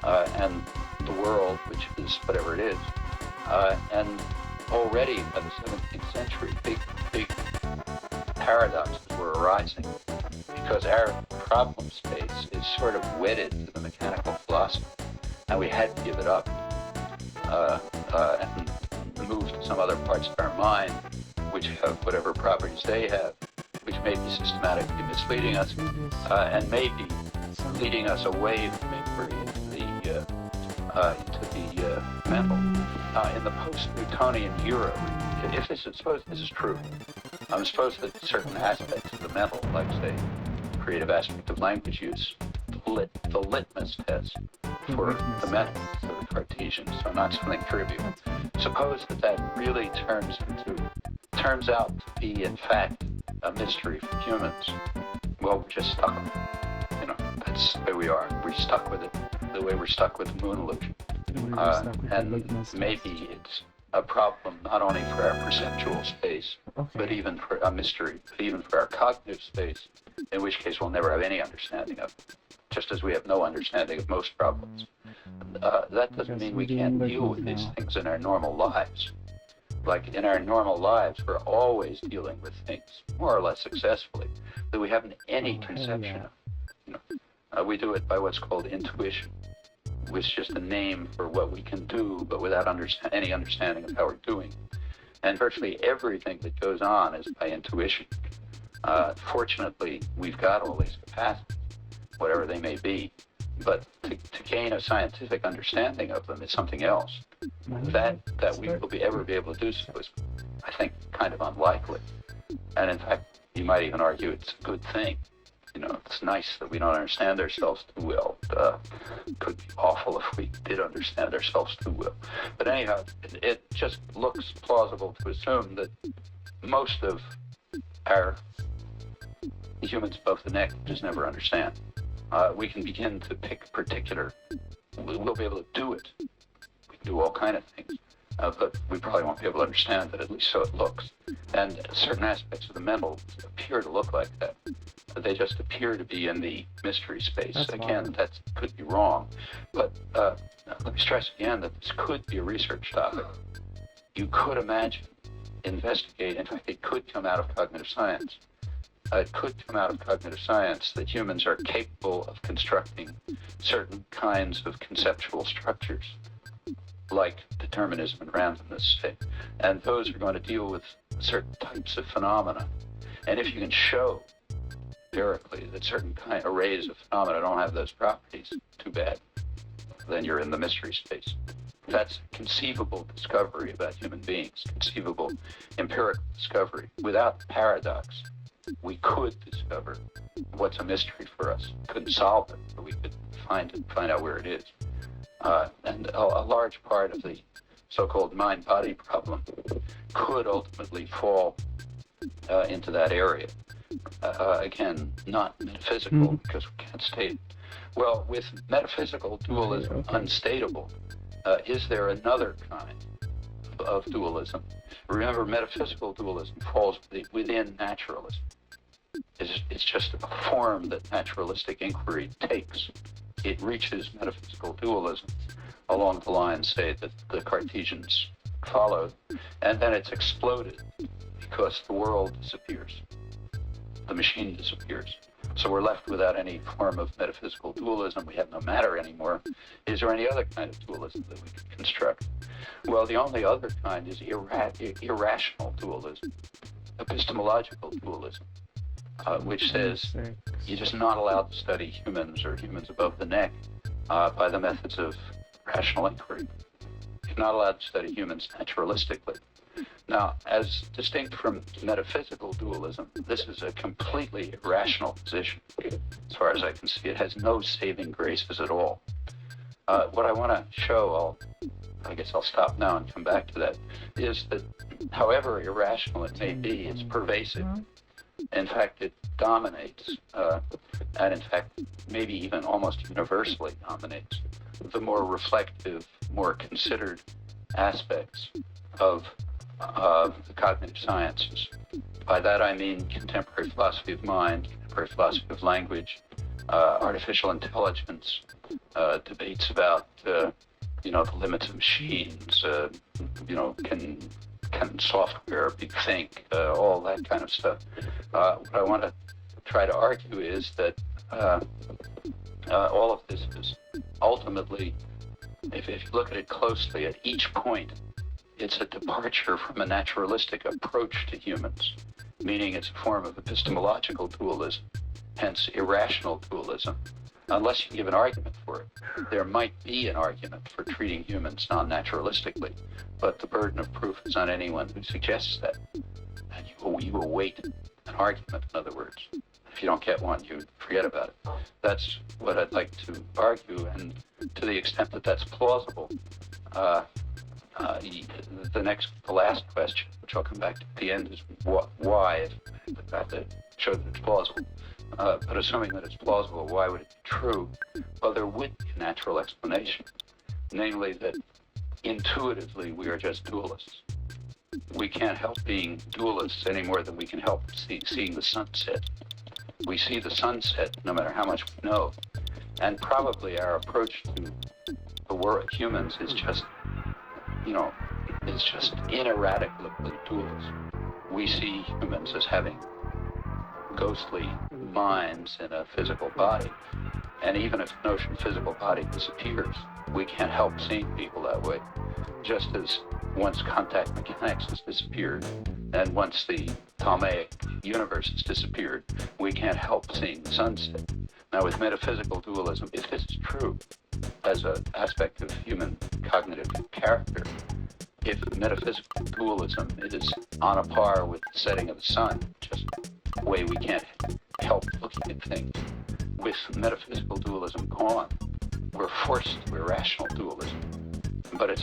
and the world, which is whatever it is. And already by the 17th century, big paradoxes were arising because our problem space is sort of wedded to the mechanical philosophy, and we had to give it up and move to some other parts of our mind which have whatever properties they have, which may be systematically misleading us and may be leading us away from inquiry into the mental. In the post-Newtonian era, if this is, suppose this is true, suppose that certain aspects of the mental, like say creative aspect of language use, the litmus test for the mental, so the Cartesian, so not something trivial. Suppose that really turns out to be in fact a mystery for humans. Well, we're just stuck with it. You know, that's where we are. We're stuck with it the way we're stuck with the moon illusion. And maybe it's a problem not only for our perceptual space, but even for a mystery, but even for our cognitive space, in which case we'll never have any understanding of it, just as we have no understanding of most problems. That doesn't mean we can't deal with these things in our normal lives. Like in our normal lives, we're always dealing with things more or less successfully that we haven't any conception of. You know, we do it by what's called intuition, which is just a name for what we can do, but without any understanding of how we're doing. And virtually everything that goes on is by intuition. Fortunately, we've got all these capacities, whatever they may be, but to gain a scientific understanding of them is something else. That we will ever be able to do so is, I think, kind of unlikely. And in fact, you might even argue it's a good thing. You know, it's nice that we don't understand ourselves too well. It could be awful if we did understand ourselves too well. But anyhow, it just looks plausible to assume that most of our humans above the neck just never understand. We can begin to pick particular. We'll be able to do it. We can do all kind of things. But we probably won't be able to understand it, at least so it looks. And certain aspects of the mental appear to look like that. They just appear to be in the mystery space. Again, that could be wrong. But let me stress again that this could be a research topic. You could imagine, investigate, in fact, it could come out of cognitive science. It could come out of cognitive science that humans are capable of constructing certain kinds of conceptual structures, like determinism and randomness, say. And those are going to deal with certain types of phenomena. And if you can show empirically that certain arrays of phenomena don't have those properties, too bad. Then you're in the mystery space. That's conceivable discovery about human beings, conceivable empirical discovery. Without the paradox, we could discover what's a mystery for us. Couldn't solve it, but we could find out where it is. And a large part of the so-called mind-body problem could ultimately fall into that area. Again, not metaphysical, because we can't state it. Well, with metaphysical dualism unstatable, is there another kind of dualism? Remember, metaphysical dualism falls within naturalism. It's just a form that naturalistic inquiry takes. It reaches metaphysical dualism along the lines, say, that the Cartesians followed, and then it's exploded because the world disappears. The machine disappears. So we're left without any form of metaphysical dualism. We have no matter anymore. Is there any other kind of dualism that we could construct? Well, the only other kind is irrational dualism, epistemological dualism, which says you're just not allowed to study humans or humans above the neck by the methods of rational inquiry. You're not allowed to study humans naturalistically. Now, as distinct from metaphysical dualism, this is a completely irrational position. As far as I can see, it has no saving graces at all. What I want to show, I guess I'll stop now and come back to that, is that however irrational it may be, it's pervasive. In fact, it dominates, and in fact, maybe even almost universally dominates the more reflective, more considered aspects of the cognitive sciences. By that I mean contemporary philosophy of mind, contemporary philosophy of language, artificial intelligence, debates about the limits of machines, can software think, all that kind of stuff. What I want to try to argue is that all of this is ultimately, if you look at it closely, at each point, it's a departure from a naturalistic approach to humans, meaning it's a form of epistemological dualism, hence irrational dualism. Unless you can give an argument for it. There might be an argument for treating humans non-naturalistically, but the burden of proof is on anyone who suggests that. And you await an argument, in other words. If you don't get one, you forget about it. That's what I'd like to argue, and to the extent that that's plausible, the last question, which I'll come back to at the end, is why, I have to show that it's plausible. But assuming that it's plausible, why would it be true? Well, there would be a natural explanation, namely that intuitively we are just dualists. We can't help being dualists any more than we can help seeing the sunset. We see the sunset no matter how much we know, and probably our approach to the world, humans, is just ineradicably dualist. We see humans as having ghostly minds in a physical body, and even if the notion of physical body disappears, we can't help seeing people that way. Just as once contact mechanics has disappeared, and once the Ptolemaic universe has disappeared, we can't help seeing the sunset. Now, with metaphysical dualism, if this is true as an aspect of human cognitive character, if metaphysical dualism is on a par with the setting of the sun, just the way we can't help looking at things, with metaphysical dualism gone, we're forced to irrational dualism. But it's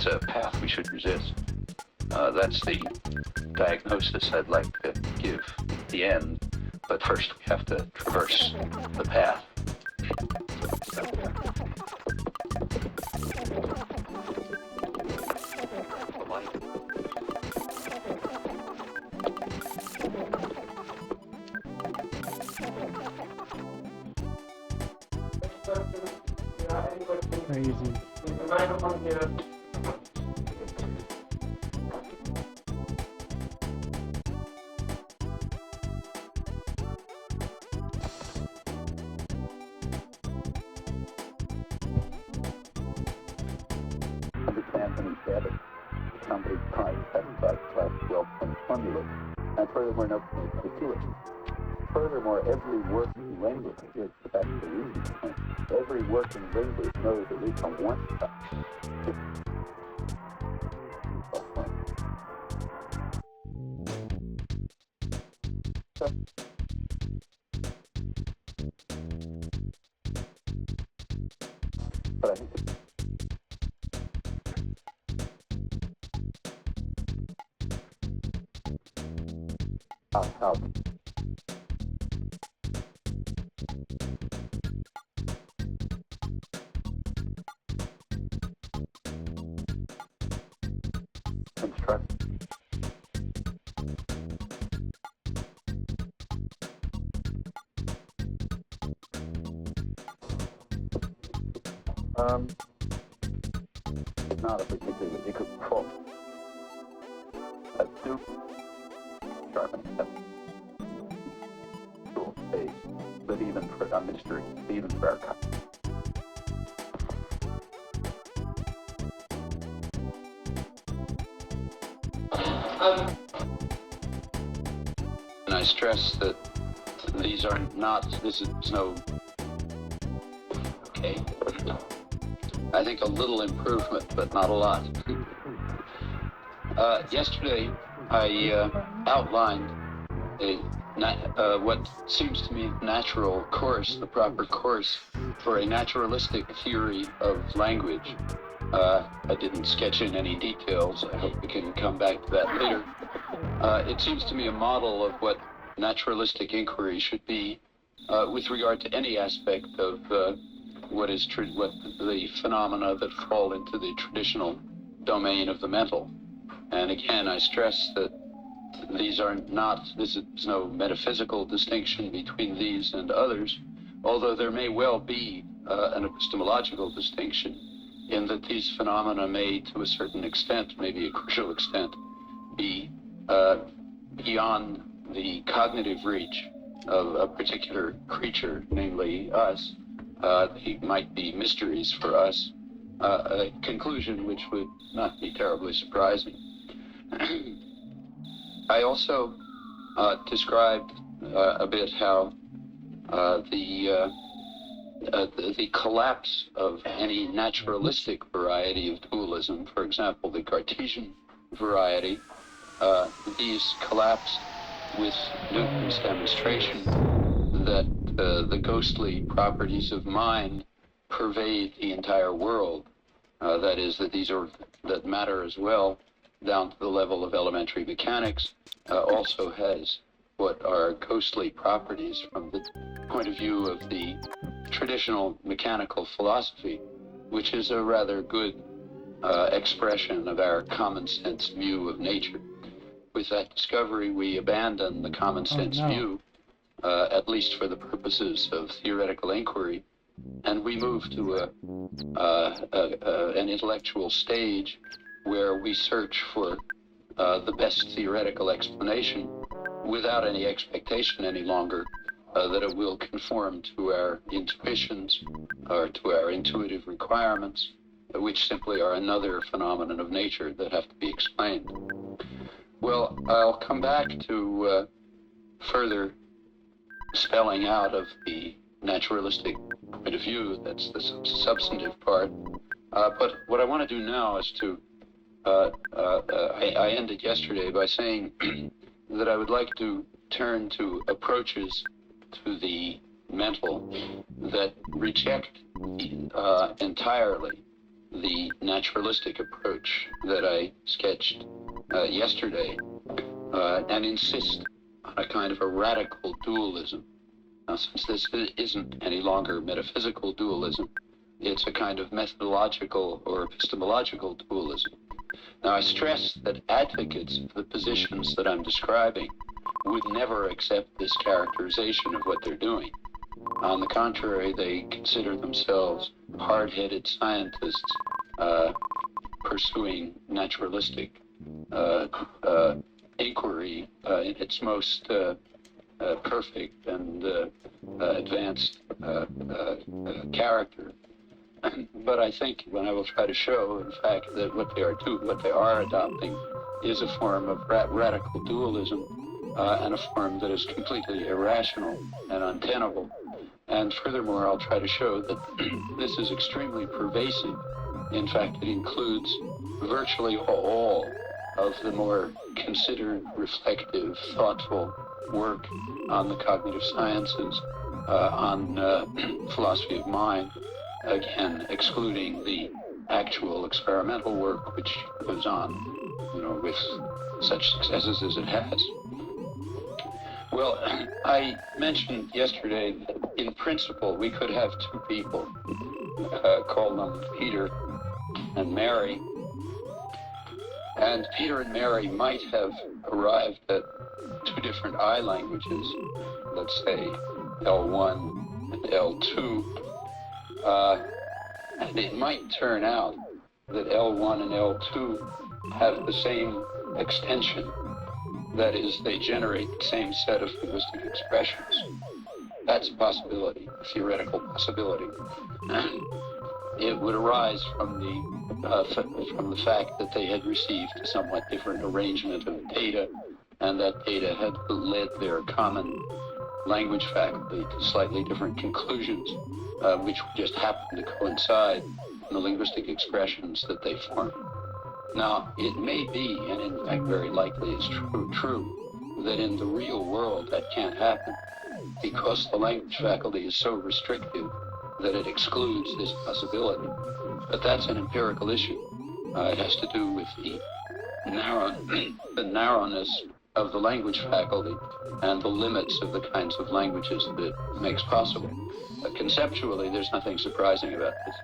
a path we should resist. That's the diagnosis I'd like to give at the end. But first we have to traverse the path. Crazy. Anthony said it. Somebody tried to satisfy class 12 formula, and furthermore, nobody could do it. Furthermore, every working linguist, here's the reason point, every working linguist knows at least on one side. But I think how construct it's not a particularly difficult fault. A do sharpen that space, but even for a mystery, even for our country. And I stress that these are not, this is no, okay, I think a little improvement, but not a lot. Yesterday, I outlined what seems to me natural course, the proper course for a naturalistic theory of language. I didn't sketch in any details. I hope we can come back to that later. It seems to me a model of what naturalistic inquiry should be with regard to any aspect of what the phenomena that fall into the traditional domain of the mental. And again, I stress that this is no metaphysical distinction between these and others, although there may well be an epistemological distinction in that these phenomena may, to a certain extent, maybe a crucial extent, be beyond the cognitive reach of a particular creature, namely us. They might be mysteries for us, a conclusion which would not be terribly surprising. I also described a bit how the collapse of any naturalistic variety of dualism, for example, the Cartesian variety, these collapsed with Newton's demonstration that the ghostly properties of mind pervade the entire world. That is, that matter as well, down to the level of elementary mechanics, also has what are ghostly properties from the point of view of the traditional mechanical philosophy, which is a rather good expression of our common sense view of nature. With that discovery, we abandon the common sense view, at least for the purposes of theoretical inquiry, and we move to an intellectual stage where we search for the best theoretical explanation without any expectation any longer that it will conform to our intuitions or to our intuitive requirements, which simply are another phenomenon of nature that have to be explained. Well, I'll come back to further spelling out of the naturalistic point of view. That's the substantive part. But what I want to do now is to I ended yesterday by saying that I would like to turn to approaches to the mental that reject entirely the naturalistic approach that I sketched yesterday and insist on a kind of a radical dualism. Now, since this isn't any longer metaphysical dualism, it's a kind of methodological or epistemological dualism. Now, I stress that advocates of the positions that I'm describing would never accept this characterization of what they're doing. On the contrary, they consider themselves hard-headed scientists pursuing naturalistic inquiry in its most perfect and advanced character. But I think when I will try to show, in fact, that what they are adopting is a form of radical dualism and a form that is completely irrational and untenable. And furthermore, I'll try to show that this is extremely pervasive. In fact, it includes virtually all of the more considered, reflective, thoughtful work on the cognitive sciences, on philosophy of mind, again, excluding the actual experimental work which goes on, with such successes as it has. Well, I mentioned yesterday that in principle we could have two people, call them Peter and Mary, and Peter and Mary might have arrived at two different I languages, let's say L1 and L2, and it might turn out that L1 and L2 have the same extension. That is, they generate the same set of linguistic expressions. That's a possibility, a theoretical possibility. It would arise from the fact that they had received a somewhat different arrangement of data, and that data had led their common language faculty to slightly different conclusions, which just happened to coincide in the linguistic expressions that they form. Now, it may be, and in fact very likely it's true, that in the real world that can't happen because the language faculty is so restrictive that it excludes this possibility. But that's an empirical issue. It has to do with the narrowness of the language faculty and the limits of the kinds of languages that it makes possible. Conceptually, there's nothing surprising about this.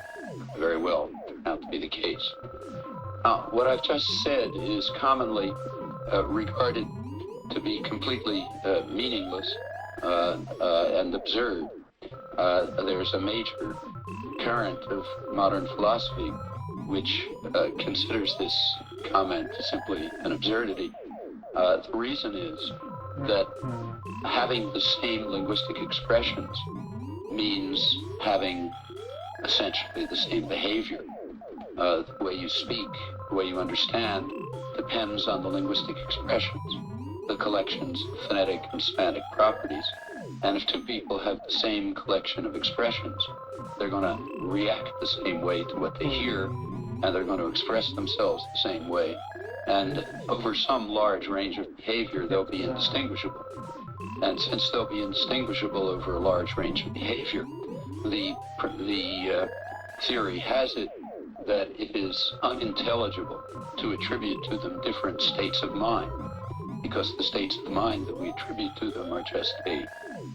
Very well turned out to be the case. Now, what I've just said is commonly regarded to be completely meaningless and absurd. There's a major current of modern philosophy which considers this comment simply an absurdity. The reason is that having the same linguistic expressions means having essentially the same behavior. The way you speak, the way you understand, depends on the linguistic expressions, the collection's phonetic and semantic properties. And if two people have the same collection of expressions, they're going to react the same way to what they hear, and they're going to express themselves the same way. And over some large range of behavior, they'll be indistinguishable. And since they'll be indistinguishable over a large range of behavior, the theory has it that it is unintelligible to attribute to them different states of mind, because the states of mind that we attribute to them are just a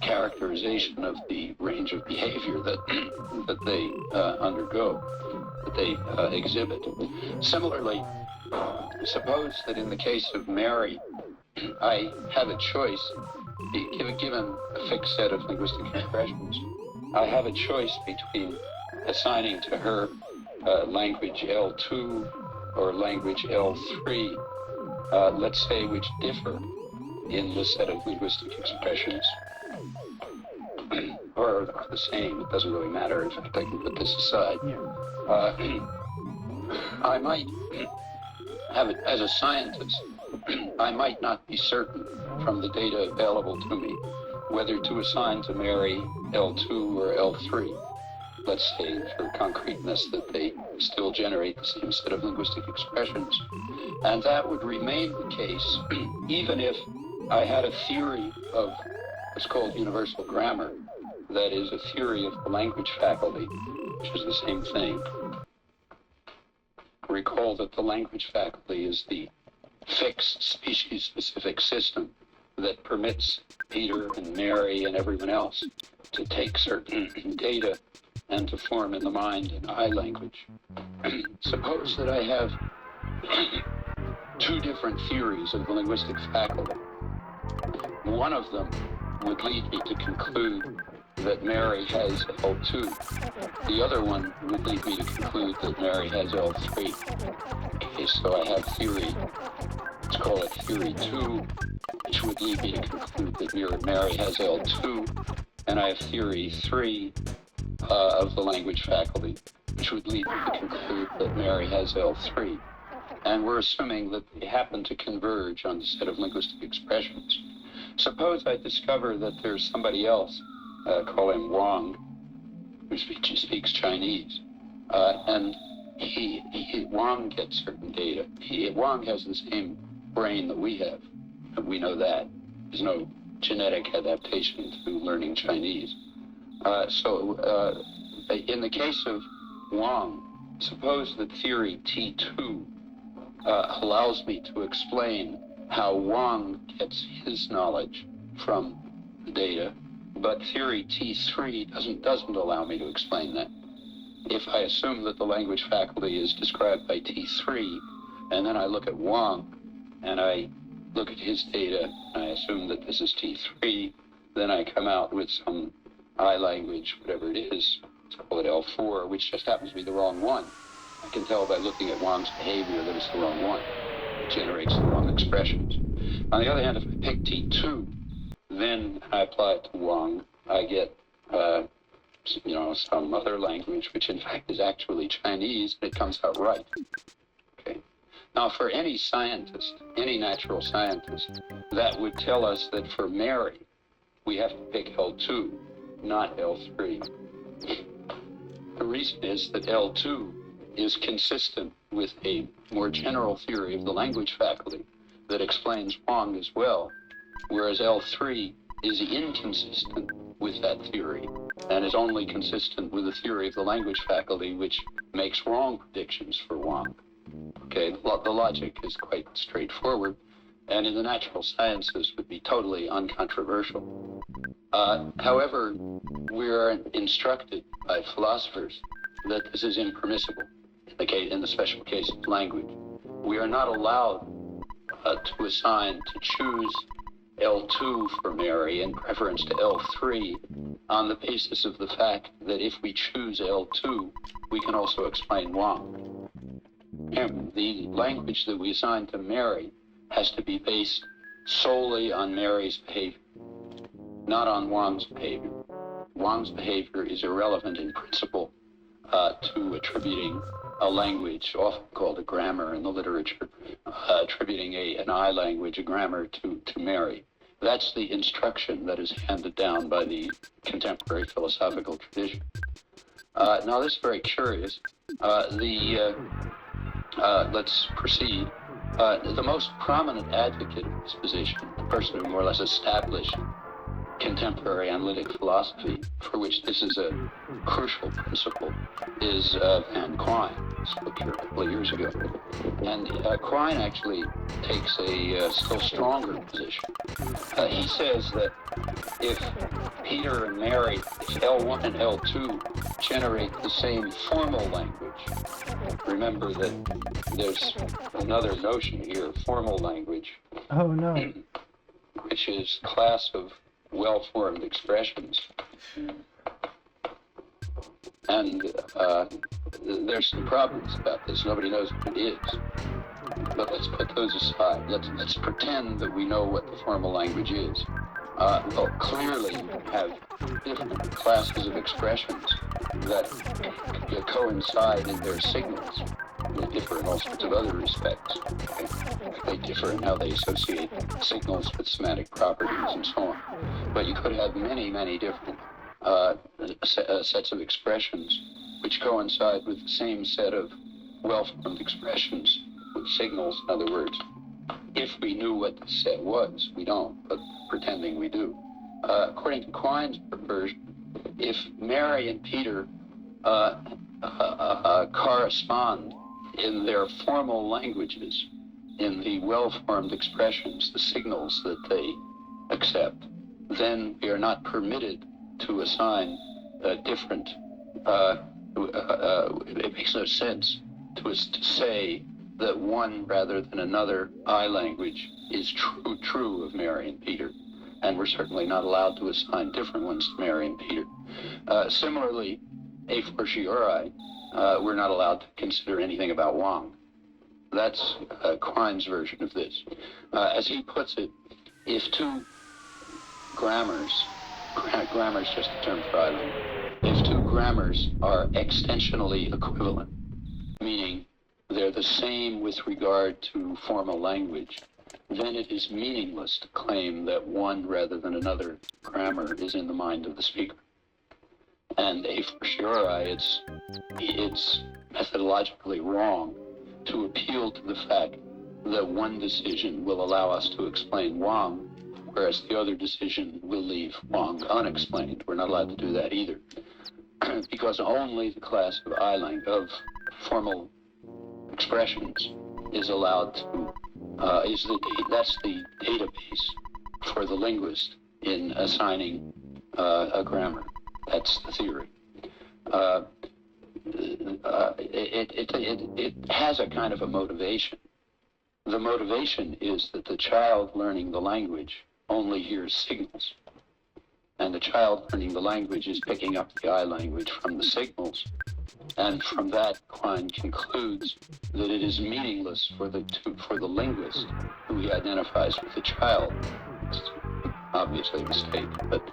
characterization of the range of behavior that they undergo, that they exhibit. Similarly, suppose that in the case of Mary, I have a choice, given a fixed set of linguistic expressions, I have a choice between assigning to her language L2 or language L3, let's say, which differ in the set of linguistic expressions, or the same. It doesn't really matter. In fact, I can put this aside. I might have it as a scientist. I might not be certain from the data available to me whether to assign to Mary L2 or L3. Let's say, for concreteness, that they still generate the same set of linguistic expressions. And that would remain the case even if I had a theory of what's called universal grammar, that is, a theory of the language faculty, which is the same thing. Recall that the language faculty is the fixed species-specific system that permits Peter and Mary and everyone else to take certain data and to form in the mind an I language. Suppose that I have two different theories of the linguistic faculty. One of them would lead me to conclude that Mary has L2. The other one would lead me to conclude that Mary has L3. Okay, so I have theory, let's call it theory 2, which would lead me to conclude that Mary has L2, and I have theory 3 of the language faculty, which would lead me to conclude that Mary has L3. And we're assuming that they happen to converge on the set of linguistic expressions. Suppose I discover that there's somebody else, call him Wang, who speaks Chinese, and Wang gets certain data. Wang has the same brain that we have, and we know that. There's no genetic adaptation to learning Chinese. So in the case of Wang, suppose that theory T2 allows me to explain how Wang gets his knowledge from the data, but theory T3 doesn't allow me to explain that. If I assume that the language faculty is described by T3, and then I look at Wang, and I look at his data, and I assume that this is T3, then I come out with some I language, whatever it is, let's call it L4, which just happens to be the wrong one. I can tell by looking at Wang's behavior that it's the wrong one. It generates the wrong expressions. On the other hand, if I pick T2, then I apply it to Wang, I get some other language, which in fact is actually Chinese, and it comes out right. Okay. Now, for any scientist, any natural scientist, that would tell us that for Mary, we have to pick L2, not L3. The reason is that L2 is consistent with a more general theory of the language faculty that explains Wang as well, whereas L3 is inconsistent with that theory and is only consistent with the theory of the language faculty, which makes wrong predictions for Wang. Okay, the logic is quite straightforward, and in the natural sciences would be totally uncontroversial. However, we are instructed by philosophers that this is impermissible in the special case of language. We are not allowed to assign, to choose L2 for Mary in preference to L3 on the basis of the fact that if we choose L2, we can also explain Wang. The language that we assign to Mary has to be based solely on Mary's behavior, not on Wang's behavior. Wang's behavior is irrelevant in principle to attributing a language, often called a grammar in the literature, attributing an I language, a grammar, to Mary. That's the instruction that is handed down by the contemporary philosophical tradition. Now, this is very curious. Let's proceed. The most prominent advocate of this position, the person who more or less established contemporary analytic philosophy, for which this is a crucial principle, is Van Quine. Spoke here a couple of years ago. And Quine actually takes a still stronger position. He says that if Peter and Mary, if L1 and L2 generate the same formal language, remember that there's another notion here, formal language. Oh, no. Which is a class of well-formed expressions. And there's some problems about this. Nobody knows what it is. But let's put those aside. Let's pretend that we know what the formal language is. Well, clearly you have different classes of expressions that coincide in their signals. They differ in all sorts of other respects. Okay? They differ in how they associate signals with semantic properties and so on. But you could have many, many different sets of expressions which coincide with the same set of well-formed expressions with signals, in other words. If we knew what the set was, we don't, but pretending we do. According to Quine's version, if Mary and Peter correspond in their formal languages, in the well-formed expressions, the signals that they accept, then we are not permitted to assign different, it makes no sense to us to say that one rather than another I language is true of Mary and Peter. And we're certainly not allowed to assign different ones to Mary and Peter. Similarly, a fortiori, we're not allowed to consider anything about Wang. That's Quine's version of this. As he puts it, if two grammars is just a term for I language, if two grammars are extensionally equivalent, meaning they're the same with regard to formal language, then it is meaningless to claim that one rather than another grammar is in the mind of the speaker. And a fortiori, it's methodologically wrong to appeal to the fact that one decision will allow us to explain Wang, whereas the other decision will leave Wang unexplained. We're not allowed to do that either, because only the class of formal expressions is allowed to, that's the database for the linguist in assigning a grammar. That's the theory. It has a kind of a motivation. The motivation is that the child learning the language only hears signals. And the child learning the language is picking up the I language from the signals. And from that, Quine concludes that it is meaningless for the linguist who he identifies with the child. It's obviously a mistake, but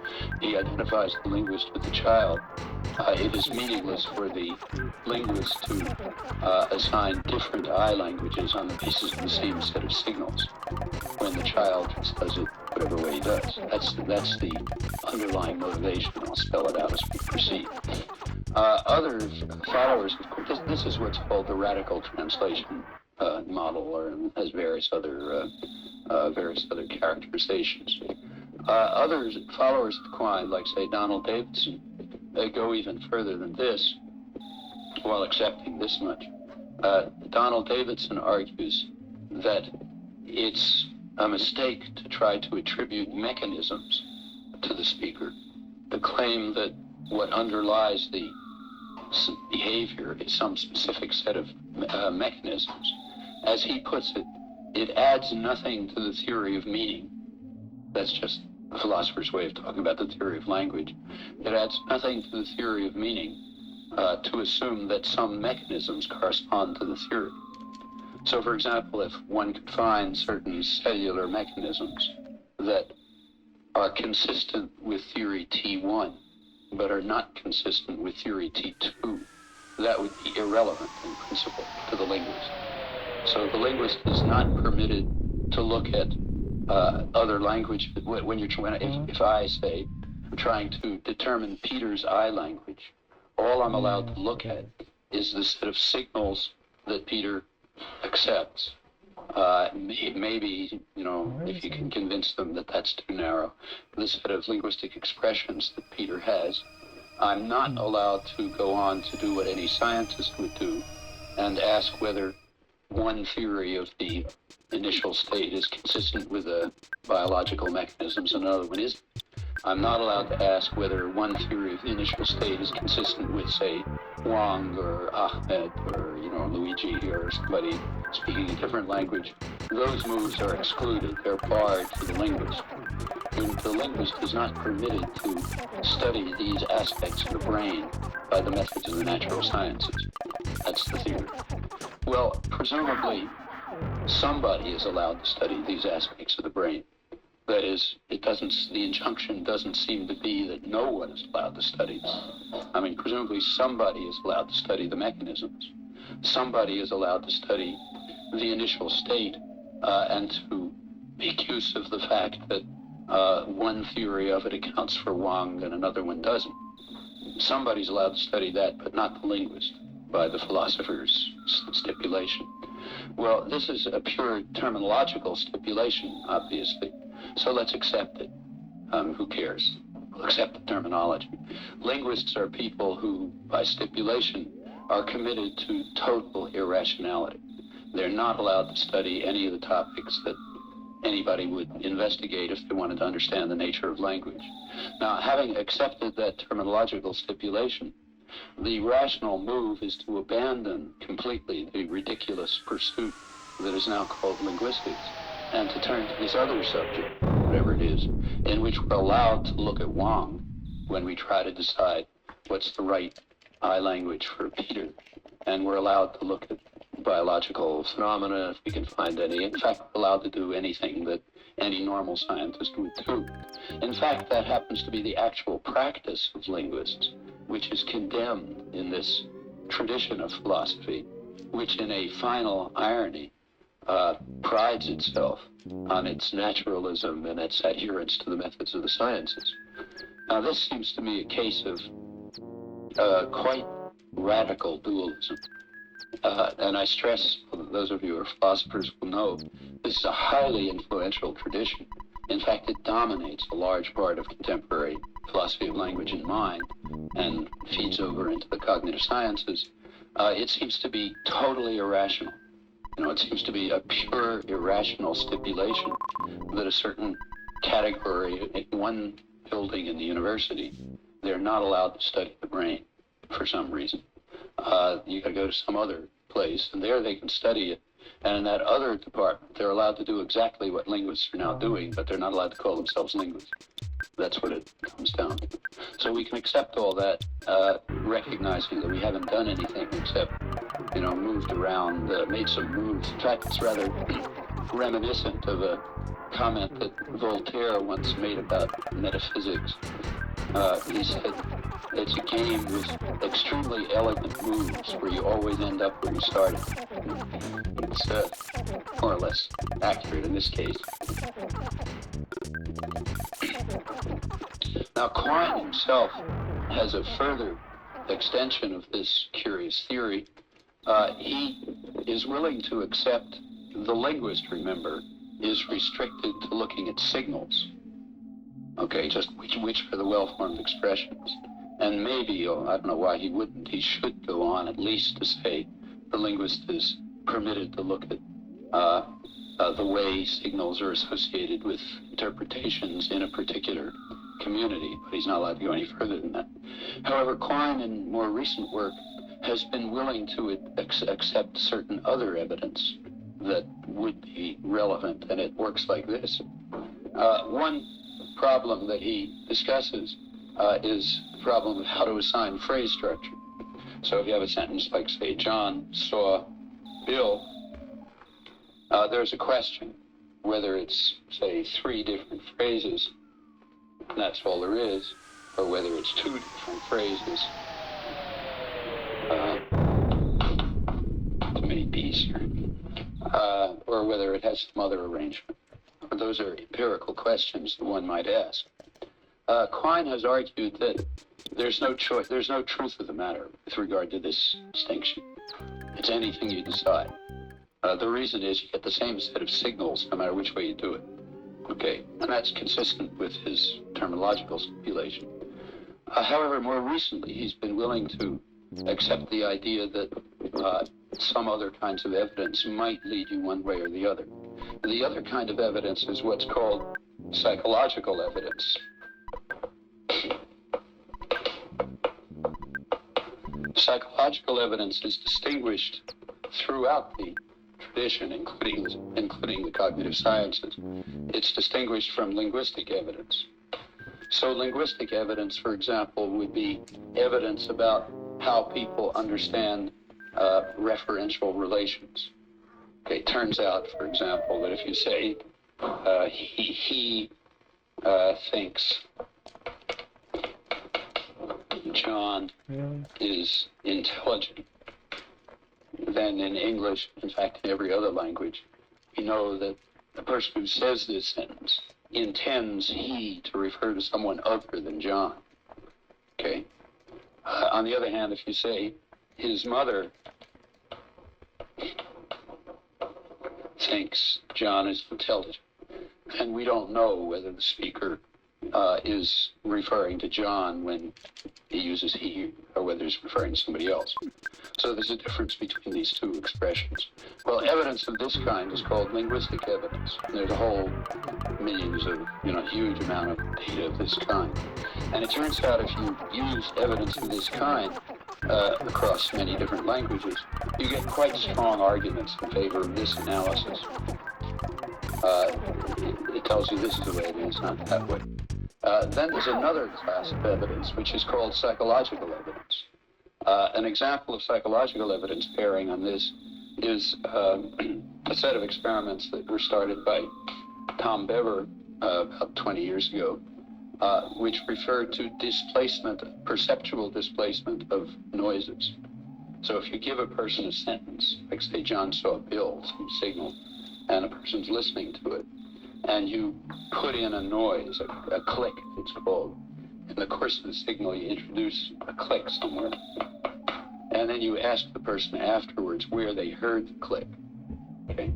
he identifies the linguist with the child. It is meaningless for the linguist to assign different I languages on the basis of the same set of signals when the child just does it whatever way he does. That's the underlying motivation. I'll spell it out as we proceed. Other followers, of course, this is what's called the radical translation model, or has various other characterizations. Others, followers of Quine, like say Donald Davidson, they go even further than this, while accepting this much. Donald Davidson argues that it's a mistake to try to attribute mechanisms to the speaker, to claim that what underlies the behavior is some specific set of mechanisms. As he puts it, it adds nothing to the theory of meaning. That's just a philosopher's way of talking about the theory of language. It adds nothing to the theory of meaning to assume that some mechanisms correspond to the theory. So, for example, if one could find certain cellular mechanisms that are consistent with theory T1, but are not consistent with theory T2, that would be irrelevant in principle to the linguist. So the linguist is not permitted to look at other language. If I say I'm trying to determine Peter's I language, all I'm allowed to look at is the set of signals that Peter accepts. Maybe, if you can convince them that that's too narrow, the set of linguistic expressions that Peter has. I'm not allowed to go on to do what any scientist would do and ask whether one theory of the initial state is consistent with the biological mechanisms and another one isn't. I'm not allowed to ask whether one theory of the initial state is consistent with, say, Wang or Ahmed or, Luigi or somebody speaking a different language. Those moves are excluded. They're barred to the linguist. And the linguist is not permitted to study these aspects of the brain by the methods of the natural sciences. That's the theory. Well, presumably, somebody is allowed to study these aspects of the brain. That is, the injunction doesn't seem to be that no one is allowed to study them. I mean, presumably somebody is allowed to study the mechanisms. Somebody is allowed to study the initial state and to make use of the fact that one theory of it accounts for Wang and another one doesn't. Somebody's allowed to study that, but not the linguist, by the philosopher's stipulation. Well, this is a pure terminological stipulation, obviously. So let's accept it. Who cares? We'll accept the terminology. Linguists are people who, by stipulation, are committed to total irrationality. They're not allowed to study any of the topics that anybody would investigate if they wanted to understand the nature of language. Now, having accepted that terminological stipulation, the rational move is to abandon completely the ridiculous pursuit that is now called linguistics, and to turn to this other subject, whatever it is, in which we're allowed to look at Wang when we try to decide what's the right I language for Peter. And we're allowed to look at biological phenomena if we can find any. In fact, we're allowed to do anything that any normal scientist would do. In fact, that happens to be the actual practice of linguists, which is condemned in this tradition of philosophy, which in a final irony prides itself on its naturalism and its adherence to the methods of the sciences. Now, this seems to me a case of quite radical dualism. And I stress, those of you who are philosophers will know, this is a highly influential tradition. In fact, it dominates a large part of contemporary philosophy of language and mind and feeds over into the cognitive sciences. It seems to be totally irrational. It seems to be a pure irrational stipulation that a certain category, in one building in the university, they're not allowed to study the brain for some reason. You got to go to some other place, and there they can study it. And in that other department, they're allowed to do exactly what linguists are now doing, but they're not allowed to call themselves linguists. That's what it comes down to. So we can accept all that, recognizing that we haven't done anything except, moved around, made some moves. In fact, it's rather reminiscent of a comment that Voltaire once made about metaphysics. He said, it's a game with extremely elegant moves where you always end up where you started. It's more or less accurate in this case. Now, Quine himself has a further extension of this curious theory, he is willing to accept the linguist, remember, is restricted to looking at signals. Okay, just which are the well-formed expressions. And maybe, I don't know why he wouldn't, he should go on at least to say the linguist is permitted to look at the way signals are associated with interpretations in a particular community, but he's not allowed to go any further than that. However, Quine, in more recent work, has been willing to accept certain other evidence that would be relevant, and it works like this. One problem that he discusses is the problem of how to assign phrase structure. So if you have a sentence like, say, John saw Bill, there's a question whether it's, say, 3 different phrases, and that's all there is, or whether it's 2 different phrases. Too many B's here. Or whether it has some other arrangement. Those are empirical questions that one might ask. Quine has argued that there's no choice, there's no truth of the matter with regard to this distinction. It's anything you decide. The reason is you get the same set of signals no matter which way you do it. Okay, and that's consistent with his terminological stipulation. However, more recently, he's been willing to accept the idea that some other kinds of evidence might lead you one way or the other. The other kind of evidence is what's called psychological evidence. Psychological evidence is distinguished throughout the tradition, including the cognitive sciences. It's distinguished from linguistic evidence. So linguistic evidence, for example, would be evidence about how people understand referential relations. Okay, it turns out, for example, that if you say he thinks John is intelligent, then in English, in fact, in every other language, we know that the person who says this sentence intends he to refer to someone other than John. Okay? On the other hand, if you say his mother thinks John is intelligent, then we don't know whether the speaker is referring to John when he uses he, or whether he's referring to somebody else. So there's a difference between these 2 expressions. Well, evidence of this kind is called linguistic evidence. And there's a whole millions of, huge amount of data of this kind. And it turns out if you use evidence of this kind across many different languages, you get quite strong arguments in favor of this analysis. It tells you this is the way it is, not that way. Then there's another class of evidence, which is called psychological evidence. An example of psychological evidence bearing on this is a set of experiments that were started by Tom Bever about 20 years ago, which referred to perceptual displacement of noises. So if you give a person a sentence, like say John saw Bill, some signal, and a person's listening to it, and you put in a noise, a click, it's called. In the course of the signal, you introduce a click somewhere, and then you ask the person afterwards where they heard the click. Okay?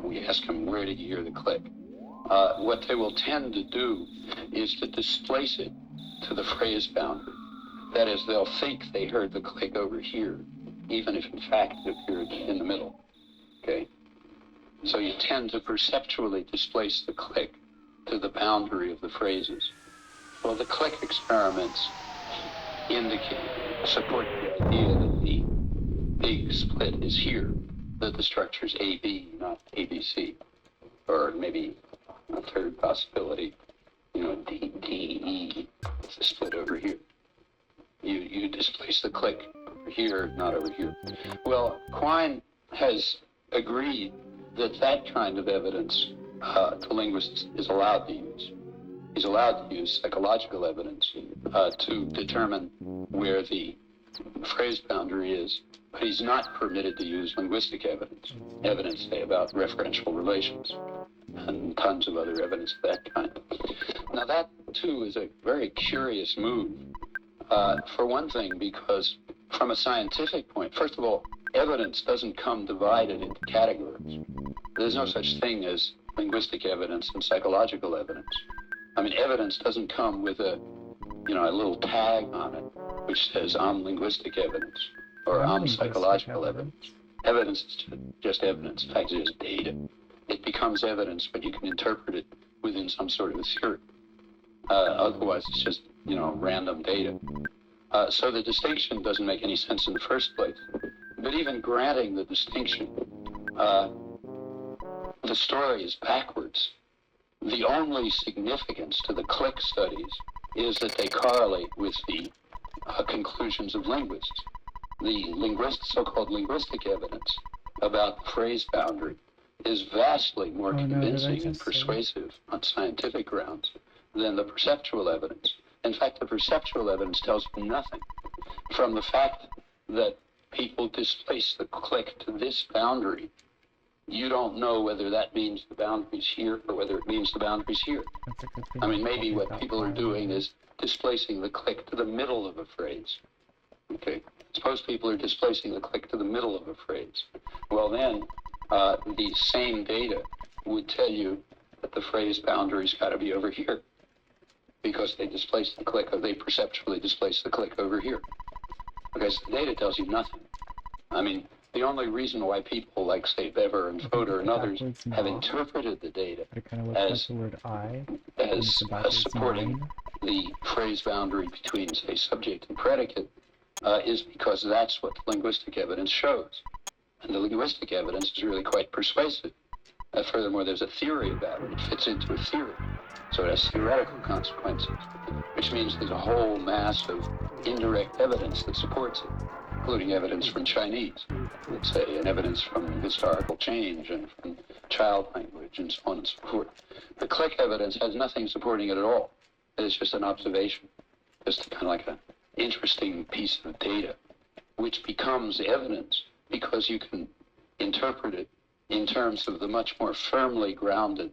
We ask them, where did you hear the click? What they will tend to do is to displace it to the phrase boundary. That is, they'll think they heard the click over here, even if in fact it appeared in the middle. Okay? So you tend to perceptually displace the click to the boundary of the phrases. Well, the click experiments support the idea that the big split is here, that the structure is AB, not ABC. Or maybe a third possibility, DE, it's a split over here. You displace the click over here, not over here. Well, Quine has agreed that kind of evidence the linguist is allowed to use. He's allowed to use psychological evidence to determine where the phrase boundary is, but he's not permitted to use linguistic evidence, say, about referential relations, and tons of other evidence of that kind. Now that, too, is a very curious move For one thing, because from a scientific point, first of all, evidence doesn't come divided into categories. There's no such thing as linguistic evidence and psychological evidence. I mean, evidence doesn't come with a little tag on it which says I'm linguistic evidence or I'm psychological evidence. Evidence is just evidence. In fact, it's just data. It becomes evidence when you can interpret it within some sort of a theory. Otherwise, it's just, random data. So the distinction doesn't make any sense in the first place. But even granting the distinction, the story is backwards. The only significance to the click studies is that they correlate with the conclusions of linguists. The so-called linguistic evidence about the phrase boundary is vastly more convincing and persuasive on scientific grounds than the perceptual evidence. In fact, the perceptual evidence tells you nothing. From the fact that people displace the click to this boundary, you don't know whether that means the boundary's here or whether it means the boundary's here. I mean, maybe what people are doing is displacing the click to the middle of a phrase. Okay, suppose people are displacing the click to the middle of a phrase. Well, then the same data would tell you that the phrase boundary's got to be over here because they displace the click, or they perceptually displace the click over here. Because the data tells you nothing. I mean, the only reason why people like, say, Bever and Fodor and others have interpreted the data as supporting the phrase boundary between, say, subject and predicate is because that's what the linguistic evidence shows. And the linguistic evidence is really quite persuasive. Furthermore, there's a theory about it. It fits into a theory. So it has theoretical consequences, which means there's a whole mass of indirect evidence that supports it, including evidence from Chinese, let's say, and evidence from historical change and from child language and so on and so forth. The click evidence has nothing supporting it at all. It's just an observation, just kind of like an interesting piece of data, which becomes evidence because you can interpret it in terms of the much more firmly grounded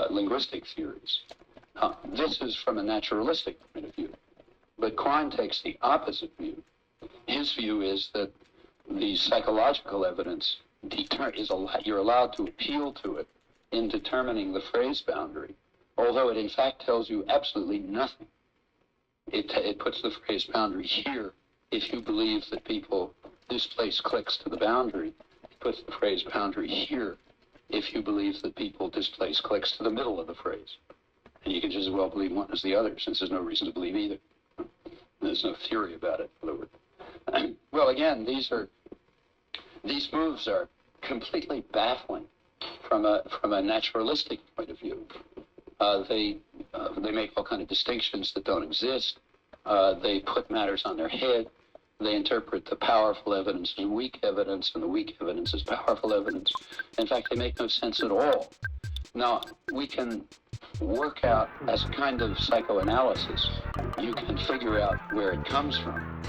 linguistic theories. This is from a naturalistic point of view, but Quine takes the opposite view. His view is that the psychological evidence you're allowed to appeal to it in determining the phrase boundary, although it in fact tells you absolutely nothing. It puts the phrase boundary here if you believe that people displace clicks to the boundary. It puts the phrase boundary here if you believe that people displace clicks to the middle of the phrase. And you can just as well believe one as the other, since there's no reason to believe either. There's no theory about it, in other words. Well, again, these moves are completely baffling from a naturalistic point of view. They make all kinds of distinctions that don't exist. They put matters on their head. They interpret the powerful evidence as weak evidence and the weak evidence as powerful evidence. In fact, they make no sense at all. Now, we can work out, as a kind of psychoanalysis, you can figure out where it comes from.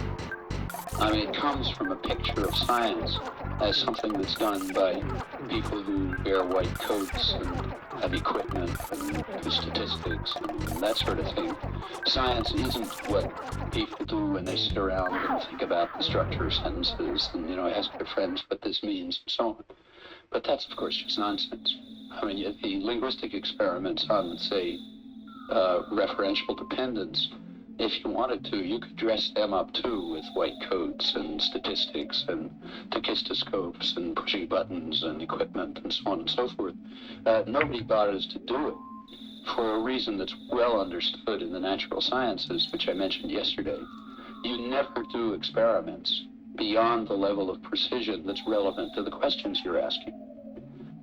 I mean, it comes from a picture of science as something that's done by people who wear white coats and have equipment and do statistics and that sort of thing. Science isn't what people do when they sit around and think about the structure of sentences and, ask their friends what this means and so on. But that's, of course, just nonsense. I mean, the linguistic experiments on, say, referential dependence, if you wanted to, you could dress them up too with white coats and statistics and tachistoscopes and pushing buttons and equipment and so on and so forth. Nobody bothers to do it for a reason that's well understood in the natural sciences, which I mentioned yesterday. You never do experiments beyond the level of precision that's relevant to the questions you're asking.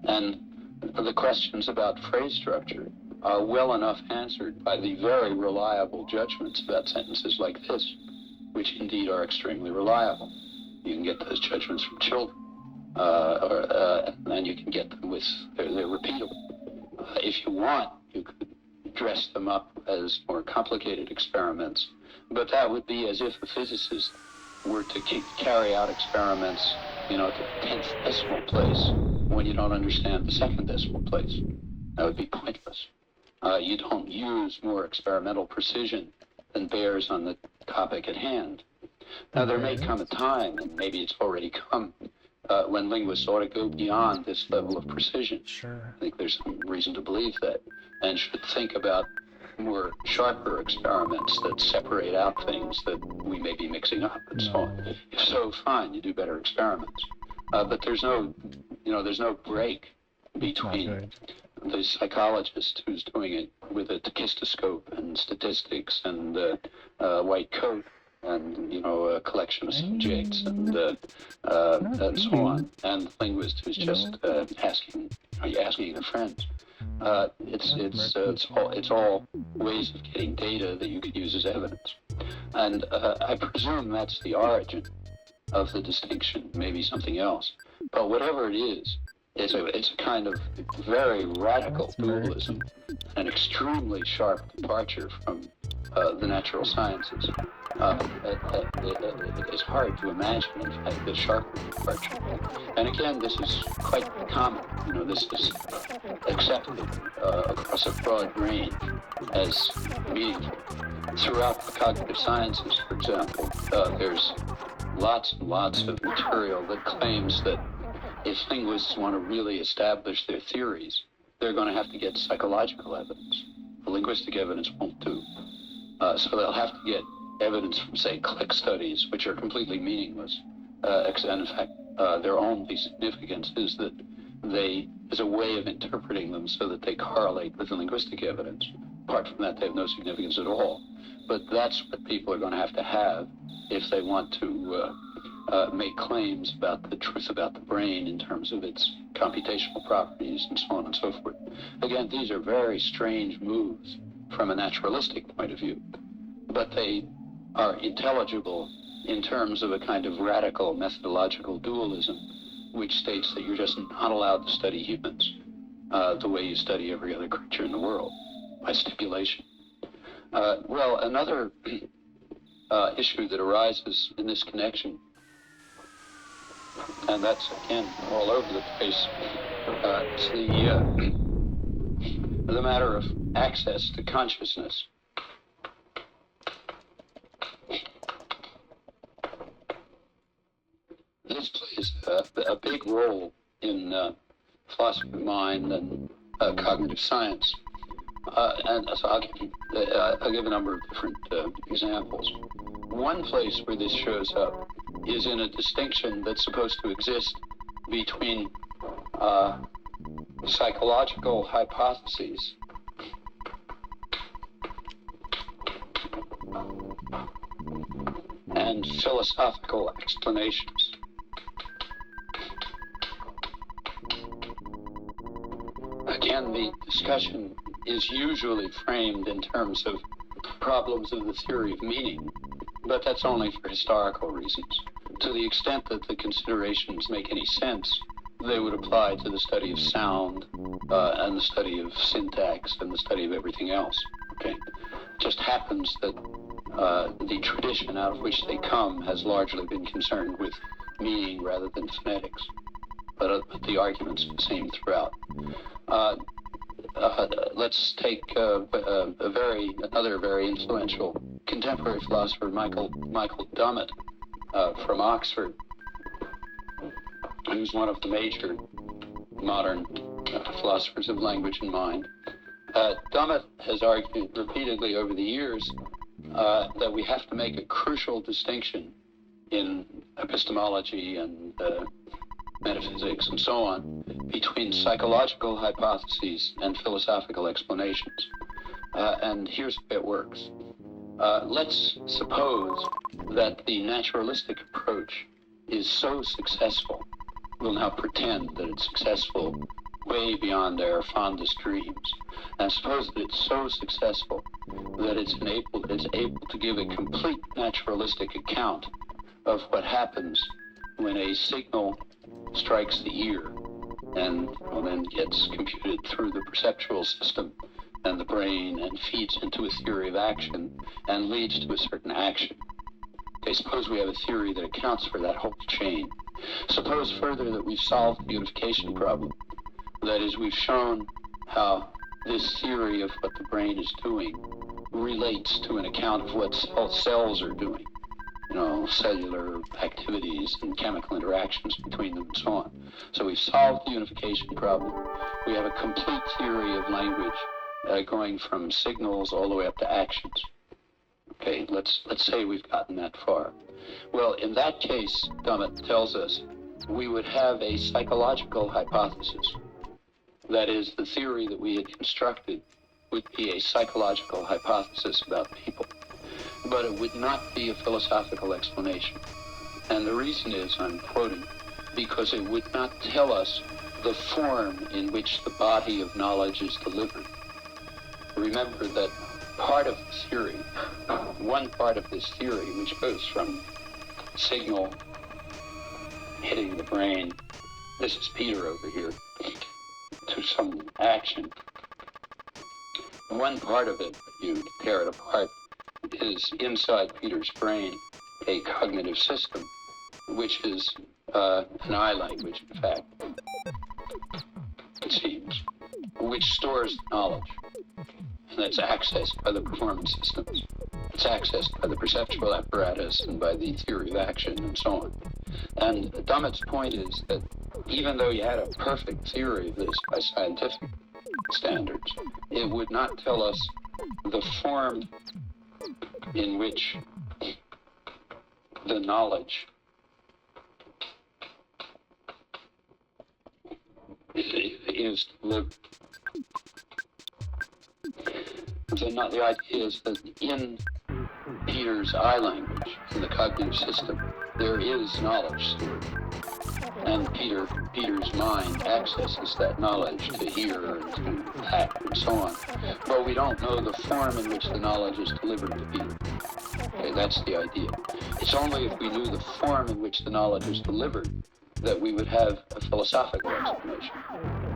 And the questions about phrase structure are well enough answered by the very reliable judgments about sentences like this, which indeed are extremely reliable. You can get those judgments from children, and you can get them they're repeatable. If you want, you could dress them up as more complicated experiments, but that would be as if a physicist were to carry out experiments, to the 10th decimal place when you don't understand the 2nd decimal place. That would be pointless. You don't use more experimental precision than bears on the topic at hand. Now, there may come a time, and maybe it's already come, when linguists ought to go beyond this level of precision. Sure. I think there's some reason to believe that, and should think about more sharper experiments that separate out things that we may be mixing up and so on. If so, fine, you do better experiments. But there's no break between the psychologist who's doing it with a tachistoscope and statistics and white coat and a collection of subjects and so on, and the linguist who's just asking their friends. It's all ways of getting data that you could use as evidence, and I presume that's the origin of the distinction. Maybe something else, but whatever it is, it's a kind of very radical dualism, an extremely sharp departure from the natural sciences. It's hard to imagine, in fact, the sharper departure. And again, this is quite common. This is accepted across a broad range as meaningful. Throughout the cognitive sciences, for example, there's lots and lots of material that claims that if linguists want to really establish their theories, they're going to have to get psychological evidence. The linguistic evidence won't do. So they'll have to get evidence from, say, click studies, which are completely meaningless. And in fact, their only significance is that there's a way of interpreting them so that they correlate with the linguistic evidence. Apart from that, they have no significance at all. But that's what people are going to have if they want to make claims about the truth about the brain in terms of its computational properties and so on and so forth. Again, these are very strange moves from a naturalistic point of view, but they are intelligible in terms of a kind of radical methodological dualism, which states that you're just not allowed to study humans the way you study every other creature in the world, by stipulation. Well, another issue that arises in this connection, and that's, again, all over the place, is the matter of access to consciousness. This plays a big role in philosophy of mind and cognitive science. And so I'll give a number of different examples. One place where this shows up is in a distinction that's supposed to exist between psychological hypotheses and philosophical explanations. Again, the discussion is usually framed in terms of problems of the theory of meaning, but that's only for historical reasons. To the extent that the considerations make any sense, they would apply to the study of sound and the study of syntax and the study of everything else. Okay, it just happens that the tradition out of which they come has largely been concerned with meaning rather than phonetics, but the argument's the same throughout. Let's take another very influential contemporary philosopher, Michael Dummett, from Oxford, who's one of the major modern philosophers of language and mind. Dummett has argued repeatedly over the years that we have to make a crucial distinction in epistemology and metaphysics and so on between psychological hypotheses and philosophical explanations. And here's the way it works. Let's suppose that the naturalistic approach is so successful, we'll now pretend that it's successful way beyond our fondest dreams, and suppose that it's so successful that it's able to give a complete naturalistic account of what happens when a signal strikes the ear and then gets computed through the perceptual system and the brain and feeds into a theory of action and leads to a certain action. Okay, suppose we have a theory that accounts for that whole chain. Suppose further that we've solved the unification problem. That is, we've shown how this theory of what the brain is doing relates to an account of what cells are doing, cellular activities and chemical interactions between them and so on. So we've solved the unification problem. We have a complete theory of language going from signals all the way up to actions. Okay, let's say we've gotten that far. Well, in that case, Dummett tells us we would have a psychological hypothesis. That is, the theory that we had constructed would be a psychological hypothesis about people, but it would not be a philosophical explanation. And the reason is, I'm quoting, because it would not tell us the form in which the body of knowledge is delivered. Remember that part of this theory, one part of this theory, which goes from signal hitting the brain, this is Peter over here, to some action. One part of it, you tear it apart, is inside Peter's brain a cognitive system, which is an I language, in fact, it seems, which stores knowledge. And that's accessed by the performance systems. It's accessed by the perceptual apparatus and by the theory of action and so on. And Dummett's point is that even though you had a perfect theory of this by scientific standards, it would not tell us the form in which the knowledge is delivered. The idea is that in Peter's I language, in the cognitive system, there is knowledge stored. And Peter's mind accesses that knowledge to hear and to act and so on. But we don't know the form in which the knowledge is delivered to Peter. Okay, that's the idea. It's only if we knew the form in which the knowledge is delivered that we would have a philosophical explanation,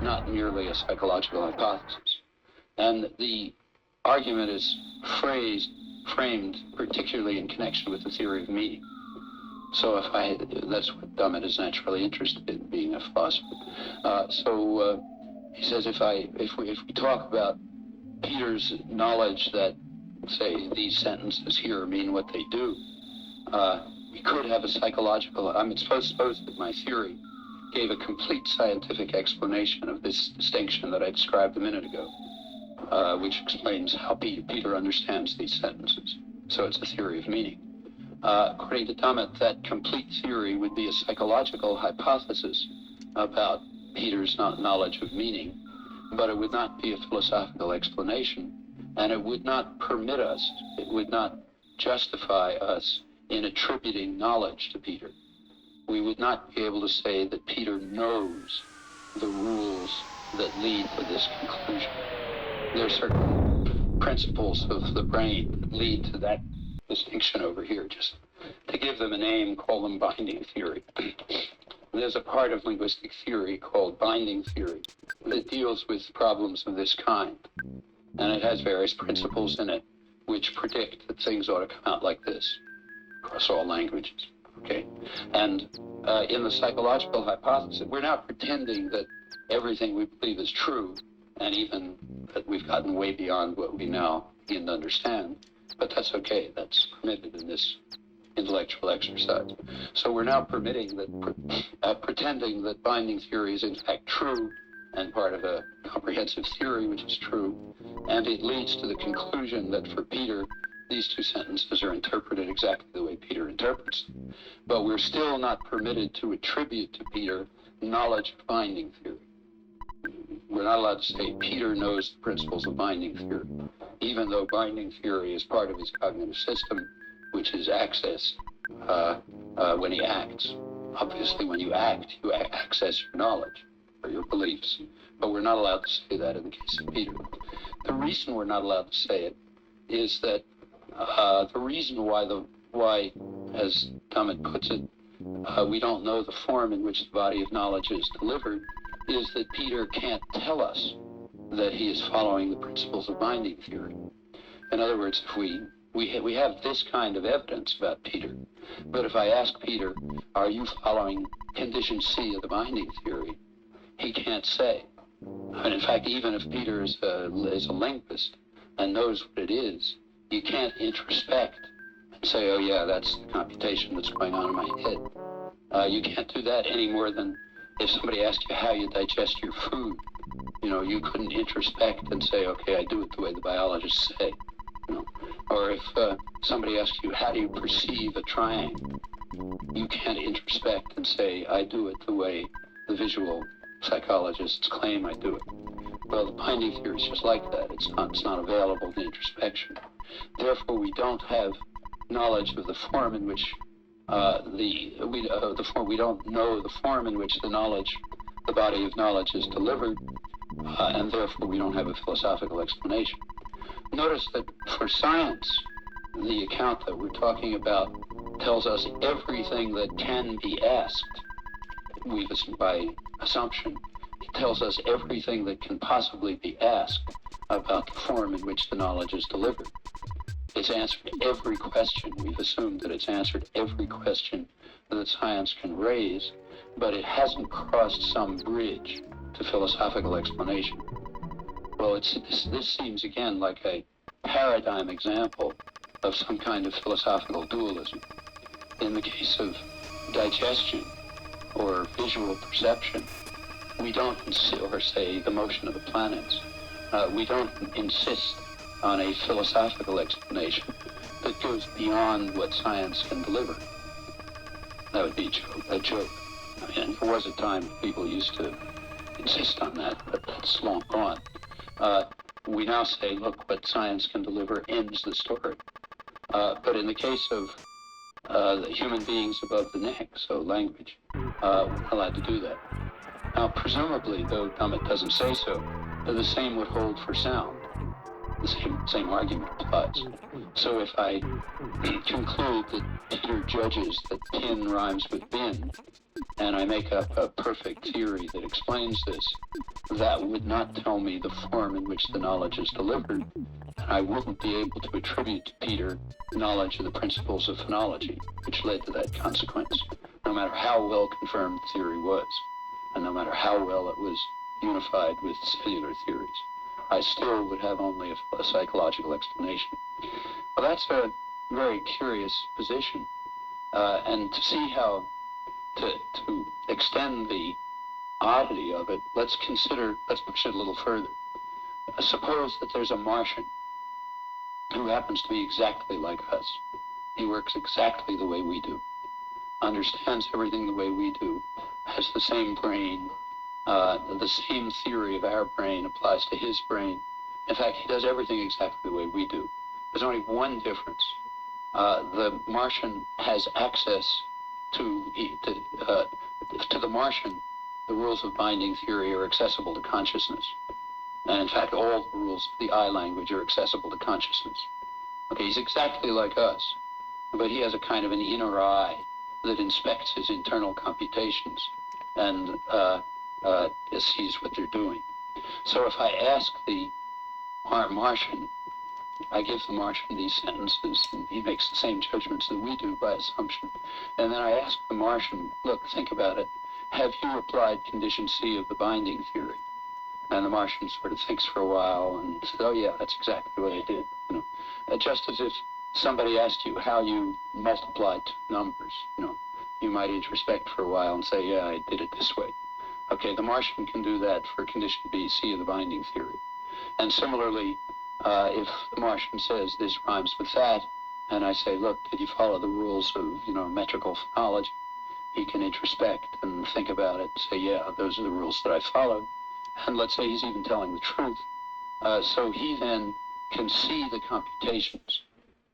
not merely a psychological hypothesis. And the argument is framed particularly in connection with the theory of meaning. So that's what Dummett is naturally interested in, being a philosopher. He says if we talk about Peter's knowledge that, say, these sentences here mean what they do, we could have a psychological. I'm supposed that my theory gave a complete scientific explanation of this distinction that I described a minute ago, which explains how Peter understands these sentences. So it's a theory of meaning. According to Dummett, that complete theory would be a psychological hypothesis about Peter's knowledge of meaning, but it would not be a philosophical explanation, and it would not permit us, it would not justify us in attributing knowledge to Peter. We would not be able to say that Peter knows the rules that lead to this conclusion. There are certain principles of the brain that lead to that distinction over here. Just to give them a name, call them binding theory. There's a part of linguistic theory called binding theory that deals with problems of this kind. And it has various principles in it which predict that things ought to come out like this across all languages. Okay? And in the psychological hypothesis, we're not pretending that everything we believe is true, and even that we've gotten way beyond what we now begin to understand. But that's okay. That's permitted in this intellectual exercise. So we're now permitting that, pretending that binding theory is in fact true and part of a comprehensive theory which is true, and it leads to the conclusion that for Peter, these two sentences are interpreted exactly the way Peter interprets them. But we're still not permitted to attribute to Peter knowledge of binding theory. We're not allowed to say Peter knows the principles of binding theory, even though binding theory is part of his cognitive system, which is accessed when he acts. Obviously, when you act, you access your knowledge or your beliefs, but we're not allowed to say that in the case of Peter. The reason we're not allowed to say it is that the reason why, as Dummett puts it, we don't know the form in which the body of knowledge is delivered is that Peter can't tell us that he is following the principles of binding theory. In other words, if we have this kind of evidence about Peter, but if I ask Peter, are you following condition C of the binding theory, he can't say. And in fact, even if Peter is a linguist and knows what it is, You can't introspect and say, oh yeah, that's the computation that's going on in my head. You can't do that any more than if somebody asked you how you digest your food. You couldn't introspect and say, okay, I do it the way the biologists say. Or if somebody asks you, how do you perceive a triangle? You can't introspect and say, I do it the way the visual psychologists claim I do it. Well, the binding theory is just like that. It's not available to introspection. Therefore, we don't have knowledge of the form in which we don't know the form in which the body of knowledge is delivered, and therefore we don't have a philosophical explanation. Notice that for science, the account that we're talking about tells us everything that can be asked. By assumption, it tells us everything that can possibly be asked about the form in which the knowledge is delivered. It's answered every question. We've assumed that it's answered every question that science can raise, but it hasn't crossed some bridge to philosophical explanation. Well, this seems again like a paradigm example of some kind of philosophical dualism. In the case of digestion or visual perception, we don't or say the motion of the planets, we don't insist on a philosophical explanation that goes beyond what science can deliver. That would be a joke. And there was a time people used to insist on that, but that's long gone. We now say, look, what science can deliver ends the story. But in the case of the human beings above the neck, so language, we're not allowed to do that. Now, presumably, though Dummett doesn't say so, the same would hold for sound. The same argument applies. So if I conclude that Peter judges that pin rhymes with bin, and I make up a perfect theory that explains this, that would not tell me the form in which the knowledge is delivered, and I wouldn't be able to attribute to Peter knowledge of the principles of phonology, which led to that consequence, no matter how well confirmed the theory was, and no matter how well it was unified with cellular theories. I still would have only a psychological explanation. Well, that's a very curious position. And to see how to extend the oddity of it, let's push it a little further. Suppose that there's a Martian who happens to be exactly like us. He works exactly the way we do, understands everything the way we do, has the same brain, the same theory of our brain applies to his brain. In fact, he does everything exactly the way we do. There's only one difference. The Martian has access to the Martian. The rules of binding theory are accessible to consciousness. And in fact, all the rules of the I language are accessible to consciousness. Okay, he's exactly like us, but he has a kind of an inner eye that inspects his internal computations and sees what they're doing. So if I ask the Martian, I give the Martian these sentences, and he makes the same judgments that we do by assumption. And then I ask the Martian, look, think about it. Have you applied condition C of the binding theory? And the Martian sort of thinks for a while and says, oh yeah, that's exactly what I did. Just as if somebody asked you how you multiplied numbers, you might introspect for a while and say, yeah, I did it this way. Okay, the Martian can do that for condition B, C of the binding theory. And similarly, if the Martian says this rhymes with that, and I say, look, did you follow the rules of, metrical phonology? He can introspect and think about it, say, yeah, those are the rules that I followed. And let's say he's even telling the truth. So he then can see the computations,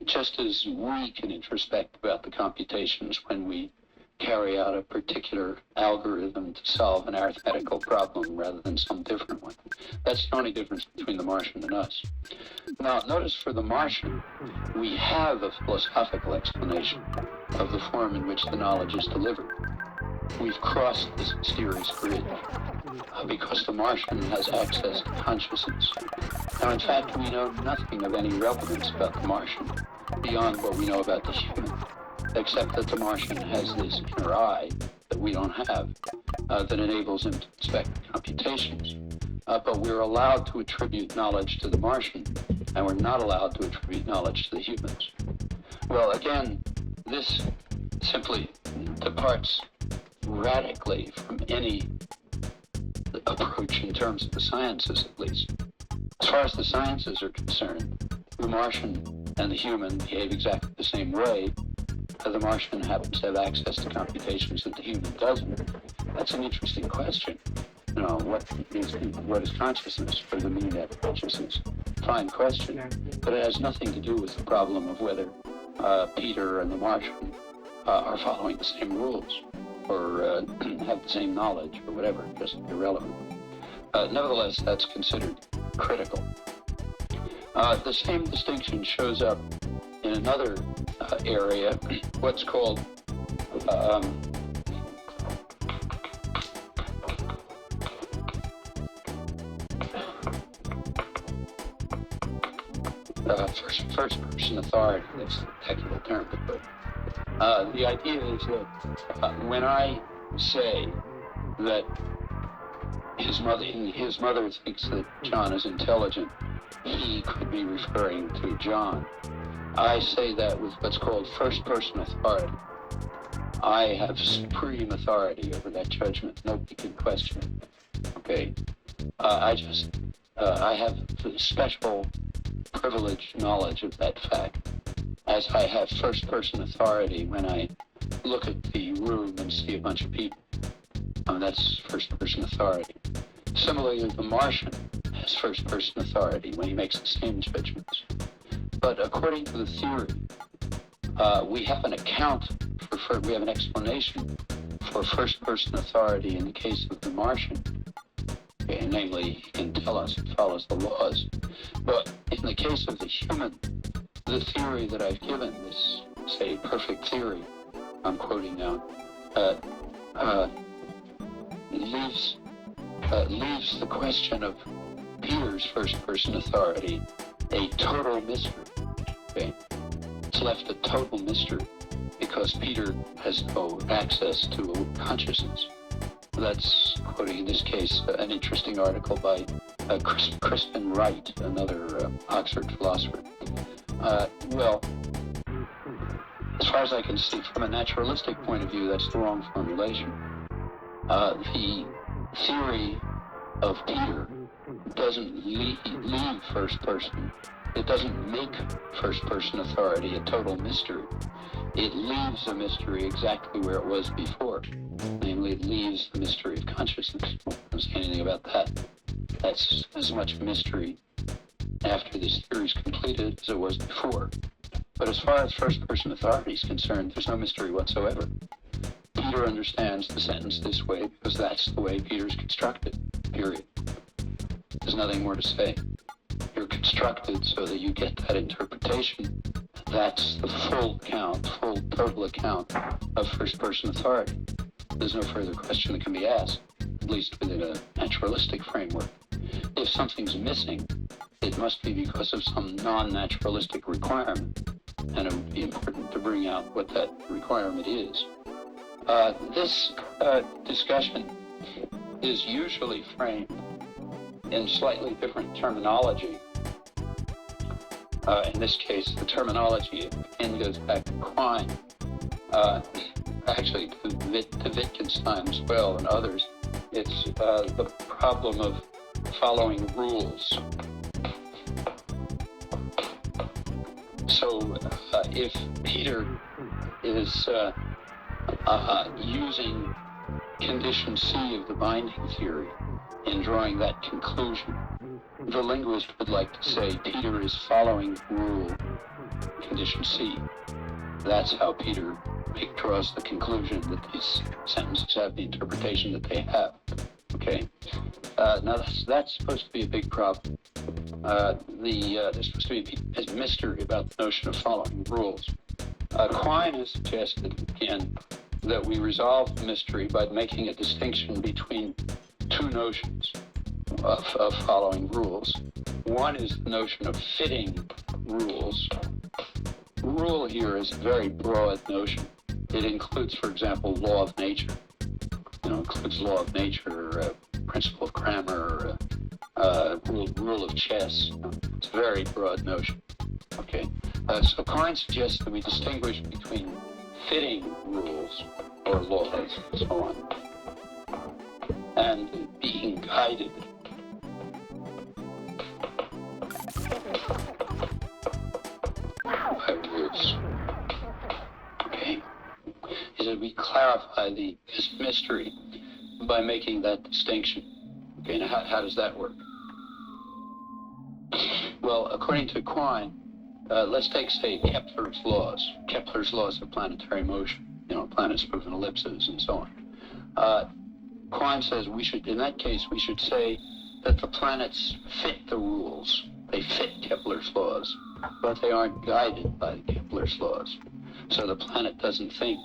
just as we can introspect about the computations when we carry out a particular algorithm to solve an arithmetical problem rather than some different one. That's the only difference between the Martian and us. Now, notice for the Martian, we have a philosophical explanation of the form in which the knowledge is delivered. We've crossed this mysterious grid because the Martian has access to consciousness. Now, in fact, we know nothing of any relevance about the Martian beyond what we know about the human, except that the Martian has this inner eye that we don't have, that enables him to inspect computations. But we're allowed to attribute knowledge to the Martian and we're not allowed to attribute knowledge to the humans. Well, again, this simply departs radically from any approach in terms of the sciences, at least. As far as the sciences are concerned, the Martian and the human behave exactly the same way. The Martian happens to have access to computations that the human doesn't. That's an interesting question. You know, what is consciousness for the meaning of consciousness? Fine question, but it has nothing to do with the problem of whether Peter and the Martian are following the same rules or have the same knowledge or whatever, just irrelevant. Nevertheless, that's considered critical. The same distinction shows up in another area, what's called first-person authority. That's the technical term to put. The idea is that when I say that his mother thinks that John is intelligent, he could be referring to John. I say that with what's called first-person authority. I have supreme authority over that judgment. Nobody can question it. Okay? I have special privileged knowledge of that fact, as I have first-person authority when I look at the room and see a bunch of people. That's first-person authority. Similarly, the Martian has first-person authority when he makes the same judgments. But according to the theory, we have an we have an explanation for first-person authority in the case of the Martian. Okay, namely, he can tell us it follows the laws. But in the case of the human, the theory that I've given, this, say, perfect theory, I'm quoting now, leaves the question of Peter's first-person authority a total mystery. Okay? It's left a total mystery because Peter has no access to consciousness. That's, quoting in this case, an interesting article by Crispin Wright, another Oxford philosopher. Well, as far as I can see, from a naturalistic point of view, that's the wrong formulation. The theory of Peter doesn't leave first person. It doesn't make first-person authority a total mystery. It leaves a mystery exactly where it was before. Namely, it leaves the mystery of consciousness. I don't say anything about that. That's as much mystery after this theory is completed as it was before. But as far as first-person authority is concerned, there's no mystery whatsoever. Peter understands the sentence this way because that's the way Peter's constructed, period. There's nothing more to say. You're constructed so that you get that interpretation. That's the full total account of first-person authority. There's no further question that can be asked, at least within a naturalistic framework. If something's missing, it must be because of some non-naturalistic requirement, and it would be important to bring out what that requirement is. This discussion is usually framed in slightly different terminology. In this case, the terminology again goes back to Quine, actually to Wittgenstein as well and others. It's the problem of following rules. So if Peter is using condition C of the binding theory in drawing that conclusion, the linguist would like to say Peter is following rule condition C. That's how Peter draws the conclusion that these sentences have the interpretation that they have. Okay. Now that's supposed to be a big problem. There's supposed to be a mystery about the notion of following rules. Quine has suggested again that we resolve the mystery by making a distinction between two notions of following rules. One is the notion of fitting rules. Rule here is a very broad notion. It includes, for example, law of nature. Includes law of nature, principle of grammar, rule of chess. It's a very broad notion. Okay, so Klein suggests that we distinguish between fitting rules or laws and so on, and being guided by rules. Okay, he said we clarify this mystery by making that distinction. Okay, now how does that work? Well, according to Quine, let's take, say, Kepler's laws. Kepler's laws of planetary motion. Planets move in ellipses and so on. Quine says in that case, we should say that the planets fit the rules. They fit Kepler's laws, but they aren't guided by Kepler's laws. So the planet doesn't think,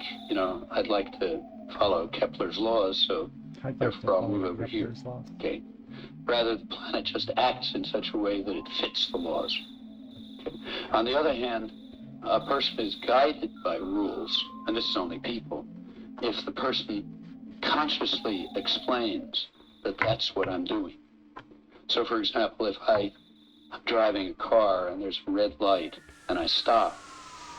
I'd like to follow Kepler's laws, so therefore I'll move over here. Okay. Rather, the planet just acts in such a way that it fits the laws. Okay. On the other hand, a person is guided by rules, and this is only people, if the person consciously explains that that's what I'm doing. So, for example, if I'm driving a car and there's a red light and I stop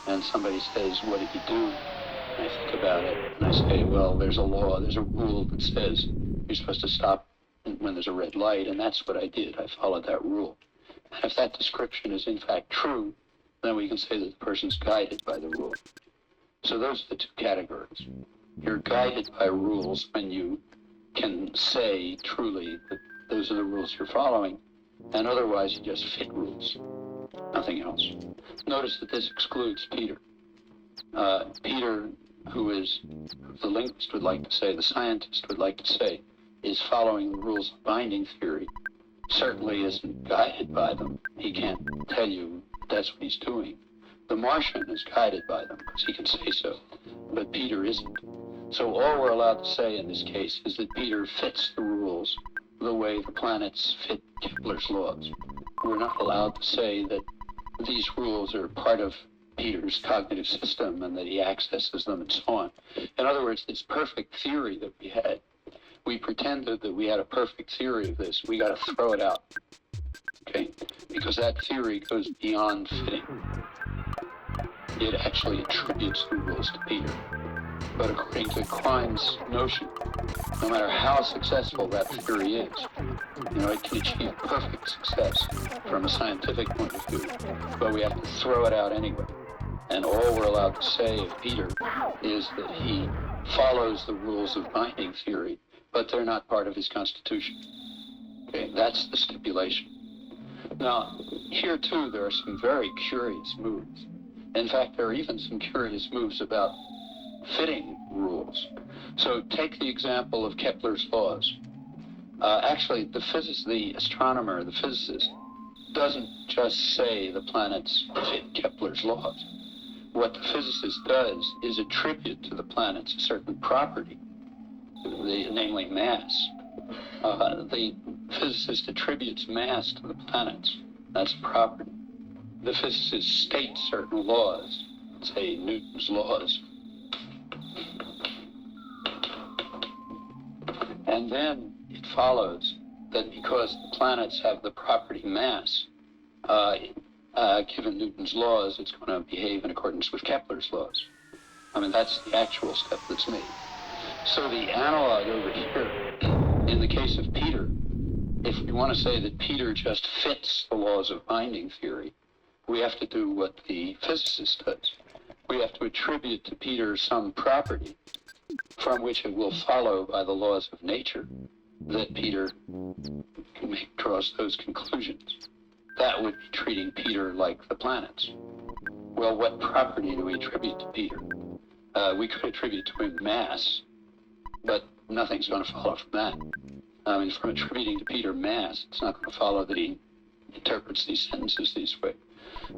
and somebody says, "What did you do?" And I think about it and I say, well, there's a law, there's a rule that says you're supposed to stop when there's a red light, and that's what I did. I followed that rule. And if that description is in fact true, then we can say that the person's guided by the rule. So those are the two categories. You're guided by rules when you can say truly that those are the rules you're following, and otherwise you just fit rules, nothing else. Notice that this excludes Peter. Peter, who the linguist would like to say, the scientist would like to say, is following the rules of binding theory, certainly isn't guided by them. He can't tell you that's what he's doing. The Martian is guided by them because he can say so, but Peter isn't. So all we're allowed to say in this case is that Peter fits the rules the way the planets fit Kepler's laws. We're not allowed to say that these rules are part of Peter's cognitive system and that he accesses them and so on. In other words, this perfect theory that we had, we pretended that we had a perfect theory of this. We got to throw it out, okay? Because that theory goes beyond fitting. It actually attributes the rules to Peter. But according to Quine's notion, no matter how successful that theory is, it can achieve perfect success from a scientific point of view, but we have to throw it out anyway. And all we're allowed to say of Peter is that he follows the rules of binding theory, but they're not part of his constitution. Okay, that's the stipulation. Now, here too, there are some very curious moves. In fact, there are even some curious moves about fitting rules. So take the example of Kepler's laws. Actually, the astronomer, the physicist, doesn't just say the planets fit Kepler's laws. What the physicist does is attribute to the planets a certain property, namely mass. The physicist attributes mass to the planets. That's property. The physicist states certain laws, say Newton's laws. And then it follows that because the planets have the property mass, given Newton's laws, it's going to behave in accordance with Kepler's laws. That's the actual step that's made. So the analog over here, in the case of Peter, if we want to say that Peter just fits the laws of binding theory, we have to do what the physicist does. We have to attribute to Peter some property from which it will follow by the laws of nature that Peter draws those conclusions. That would be treating Peter like the planets. Well, what property do we attribute to Peter? We could attribute to him mass, but nothing's going to follow from that. From attributing to Peter mass, it's not going to follow that he interprets these sentences this way.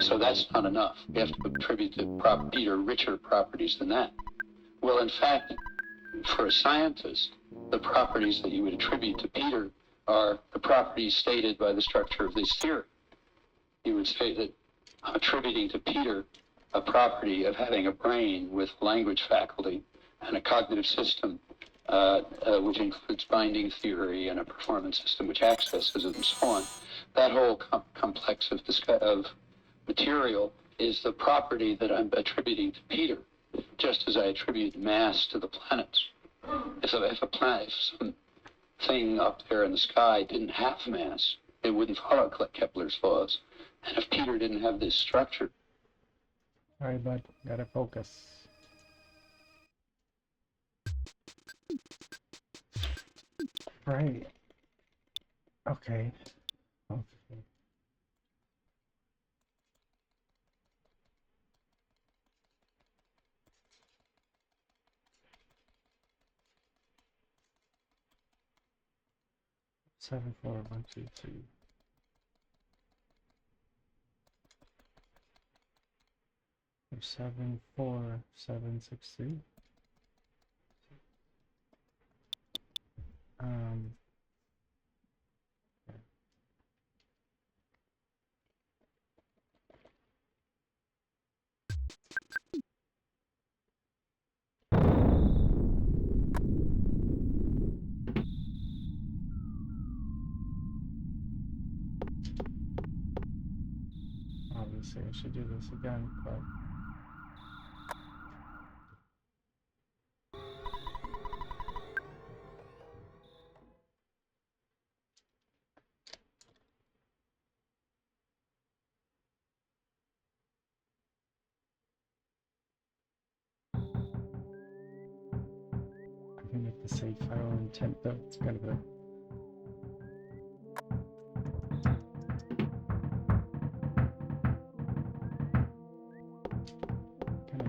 So that's not enough. We have to attribute to Peter richer properties than that. Well, in fact, for a scientist, the properties that you would attribute to Peter are the properties stated by the structure of this theory. You would say that I'm attributing to Peter a property of having a brain with language faculty and a cognitive system which includes binding theory and a performance system which accesses it and so on. That whole complex of material is the property that I'm attributing to Peter, just as I attribute mass to the planets. If some thing up there in the sky didn't have mass, it wouldn't follow Kepler's laws. And if Peter didn't have this structure... All right, bud, gotta focus. Right. Okay. Okay. 7, 4, 1, 2, 3. Or 7, 4, 7, 6, 3. Yeah. Obviously, I should do this again, but I can make the save file intent though. It's kind of a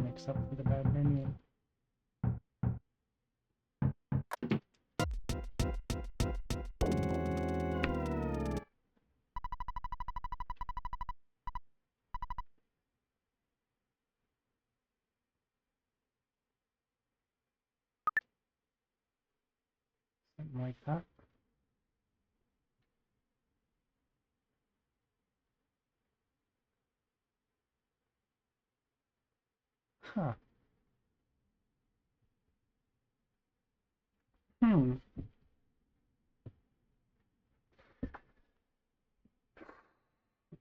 mix up with a bad menu. Something like that. Huh.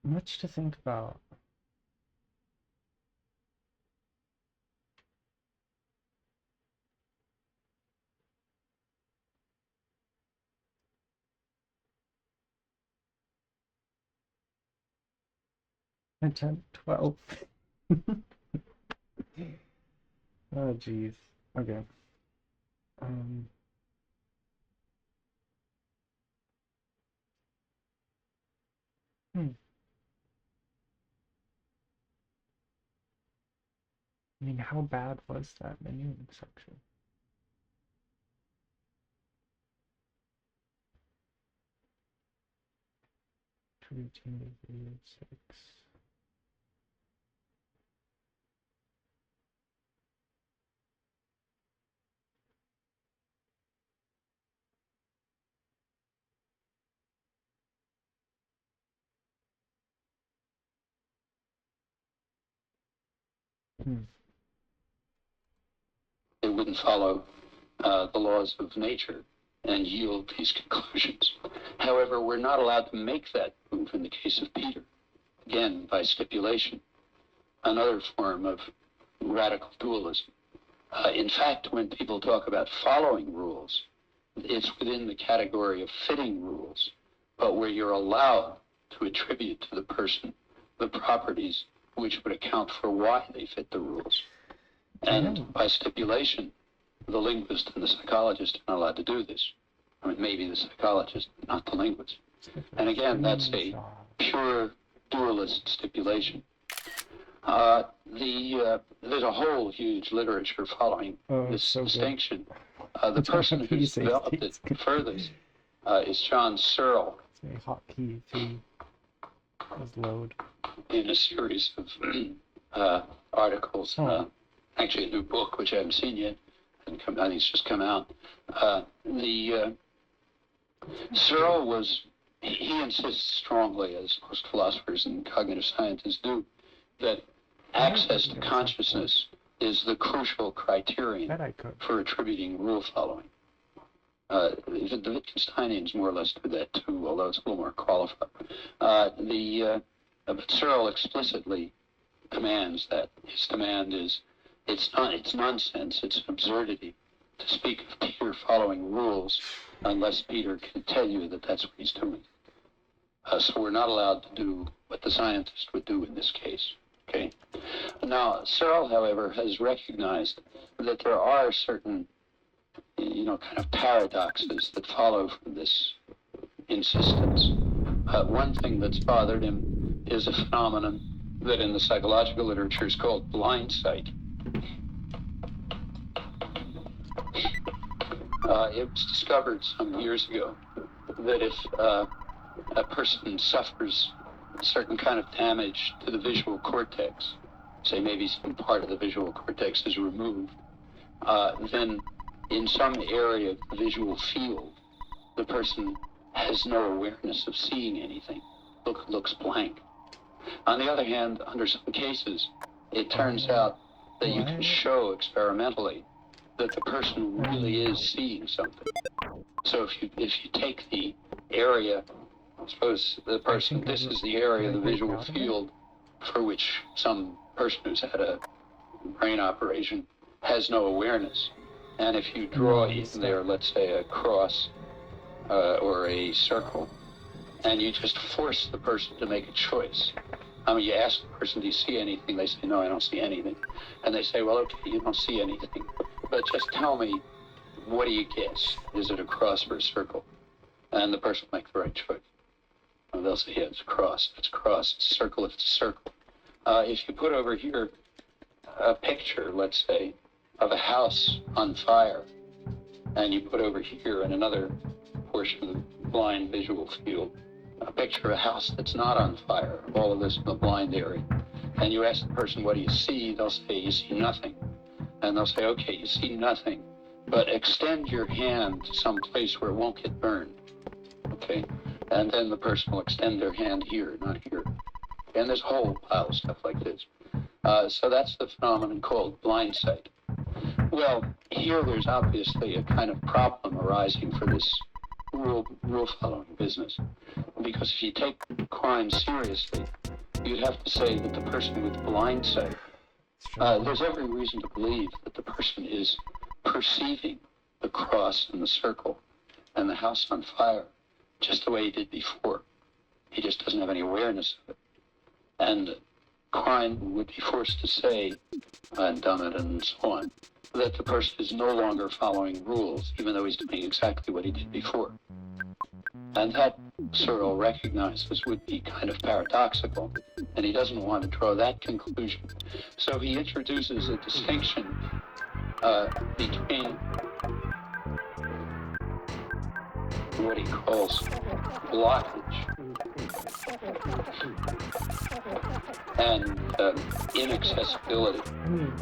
Much to think about. Intent 12. Oh, geez. Okay. I mean, how bad was that menu section? Two, 6. It wouldn't follow the laws of nature and yield these conclusions. However, we're not allowed to make that move in the case of Peter, again, by stipulation, another form of radical dualism. In fact, when people talk about following rules, it's within the category of fitting rules, but where you're allowed to attribute to the person the properties which would account for why they fit the rules. And by stipulation, the linguist and the psychologist are not allowed to do this. I mean, maybe the psychologist, not the linguist. And again, that's a pure dualist stipulation. There's a whole huge literature following this distinction. The person who's developed it furthest is John Searle. It's a hotkey to load. In a series of articles, actually a new book, which I haven't seen yet, I think it's just come out. Searle he insists strongly, as most philosophers and cognitive scientists do, that access to consciousness is the crucial criterion for attributing rule following. The Wittgensteinians more or less do that too, although it's a little more qualified. But Searle explicitly commands that. His command is, it's nonsense, it's an absurdity to speak of Peter following rules unless Peter can tell you that that's what he's doing. So we're not allowed to do what the scientist would do in this case. Okay. Now, Searle, however, has recognized that there are certain, kind of paradoxes that follow from this insistence. One thing that's bothered him is a phenomenon that in the psychological literature is called blind sight. It was discovered some years ago that if a person suffers a certain kind of damage to the visual cortex, say maybe some part of the visual cortex is removed, then in some area of the visual field, the person has no awareness of seeing anything, looks blank. On the other hand, under some cases, it turns out that you can show experimentally that the person really is seeing something. So if you take the area, suppose the person, this is the area of the visual field for which some person who's had a brain operation has no awareness. And if you draw in there, let's say a cross or a circle, and you just force the person to make a choice. I mean, you ask the person, do you see anything? They say, no, I don't see anything. And they say, well, okay, you don't see anything, but just tell me, what do you guess? Is it a cross or a circle? And the person will make the right choice. And they'll say, yeah, it's a cross, it's a circle, if it's a circle. If you put over here a picture, let's say, of a house on fire, and you put over here in another portion of the blind visual field a picture of a house that's not on fire, all of this in the blind area, and you ask the person, what do you see? They'll say, you see nothing. And they'll say, okay, you see nothing, but extend your hand to some place where it won't get burned. Okay? And then the person will extend their hand here, not here. And there's a whole pile of stuff like this. So that's the phenomenon called blind sight. Well, here there's obviously a kind of problem arising for this rule following business. Because if you take crime seriously, you'd have to say that the person with blind sight, there's every reason to believe that the person is perceiving the cross and the circle and the house on fire just the way he did before. He just doesn't have any awareness of it. And crime would be forced to say, and done it and so on, that the person is no longer following rules, even though he's doing exactly what he did before. And that Searle recognizes would be kind of paradoxical, and he doesn't want to draw that conclusion. So he introduces a distinction between what he calls blockage and inaccessibility. I mean,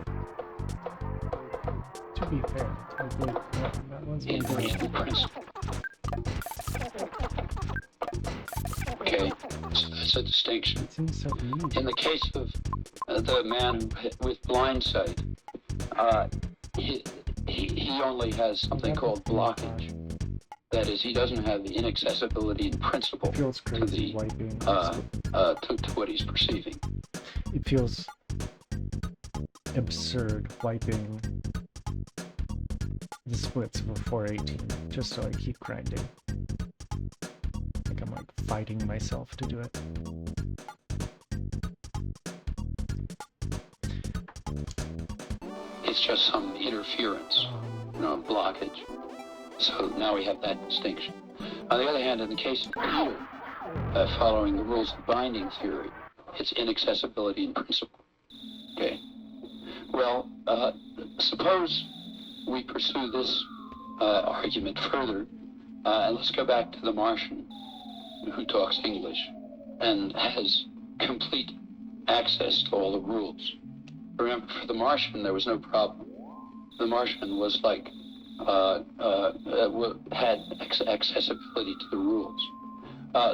to be fair, that one's In principle. Okay, so that's a distinction. It seems so easy. In the case of the man with blind sight, he only has something called blockage. That is, he doesn't have the inaccessibility in principle It feels to crazy the wiping. to what he's perceiving. It feels absurd wiping the splits of a 418 just so I keep grinding. Like I'm like fighting myself to do it. It's just some interference, blockage. So now we have that distinction. On the other hand, in the case of Peter, following the rules of binding theory, it's inaccessibility in principle. Okay. Well, suppose we pursue this argument further, and let's go back to the Martian who talks English and has complete access to all the rules. Remember, for the Martian, there was no problem. The Martian was like, had accessibility to the rules.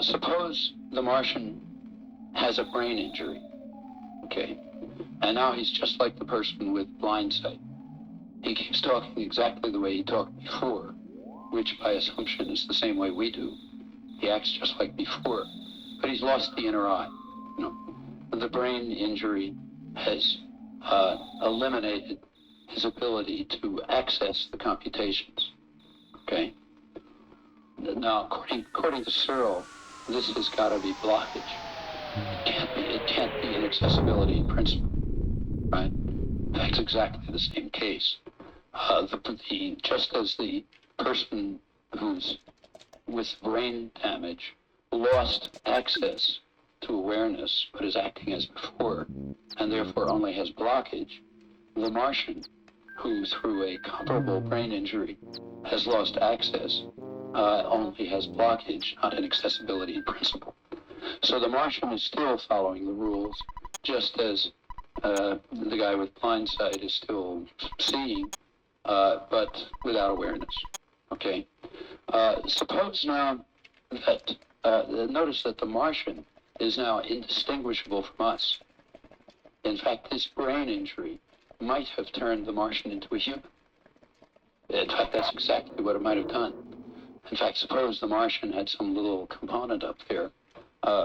Suppose the Martian has a brain injury, okay? And now he's just like the person with blind sight. He keeps talking exactly the way he talked before, which by assumption is the same way we do. He acts just like before, but he's lost the inner eye. You know, the brain injury has eliminated his ability to access the computations. Okay. Now, according to Searle, this has got to be blockage. It can't be inaccessibility in principle, right? That's exactly the same case. Just as the person who's with brain damage lost access to awareness but is acting as before, and therefore only has blockage, the Martian, who through a comparable brain injury has lost access, only has blockage, not inaccessibility in principle. So the Martian is still following the rules, just as the guy with blind sight is still seeing, but without awareness. Okay. Suppose now that notice that the Martian is now indistinguishable from us. In fact, this brain injury might have turned the Martian into a human. In fact, that's exactly what it might have done. In fact, suppose the Martian had some little component up there,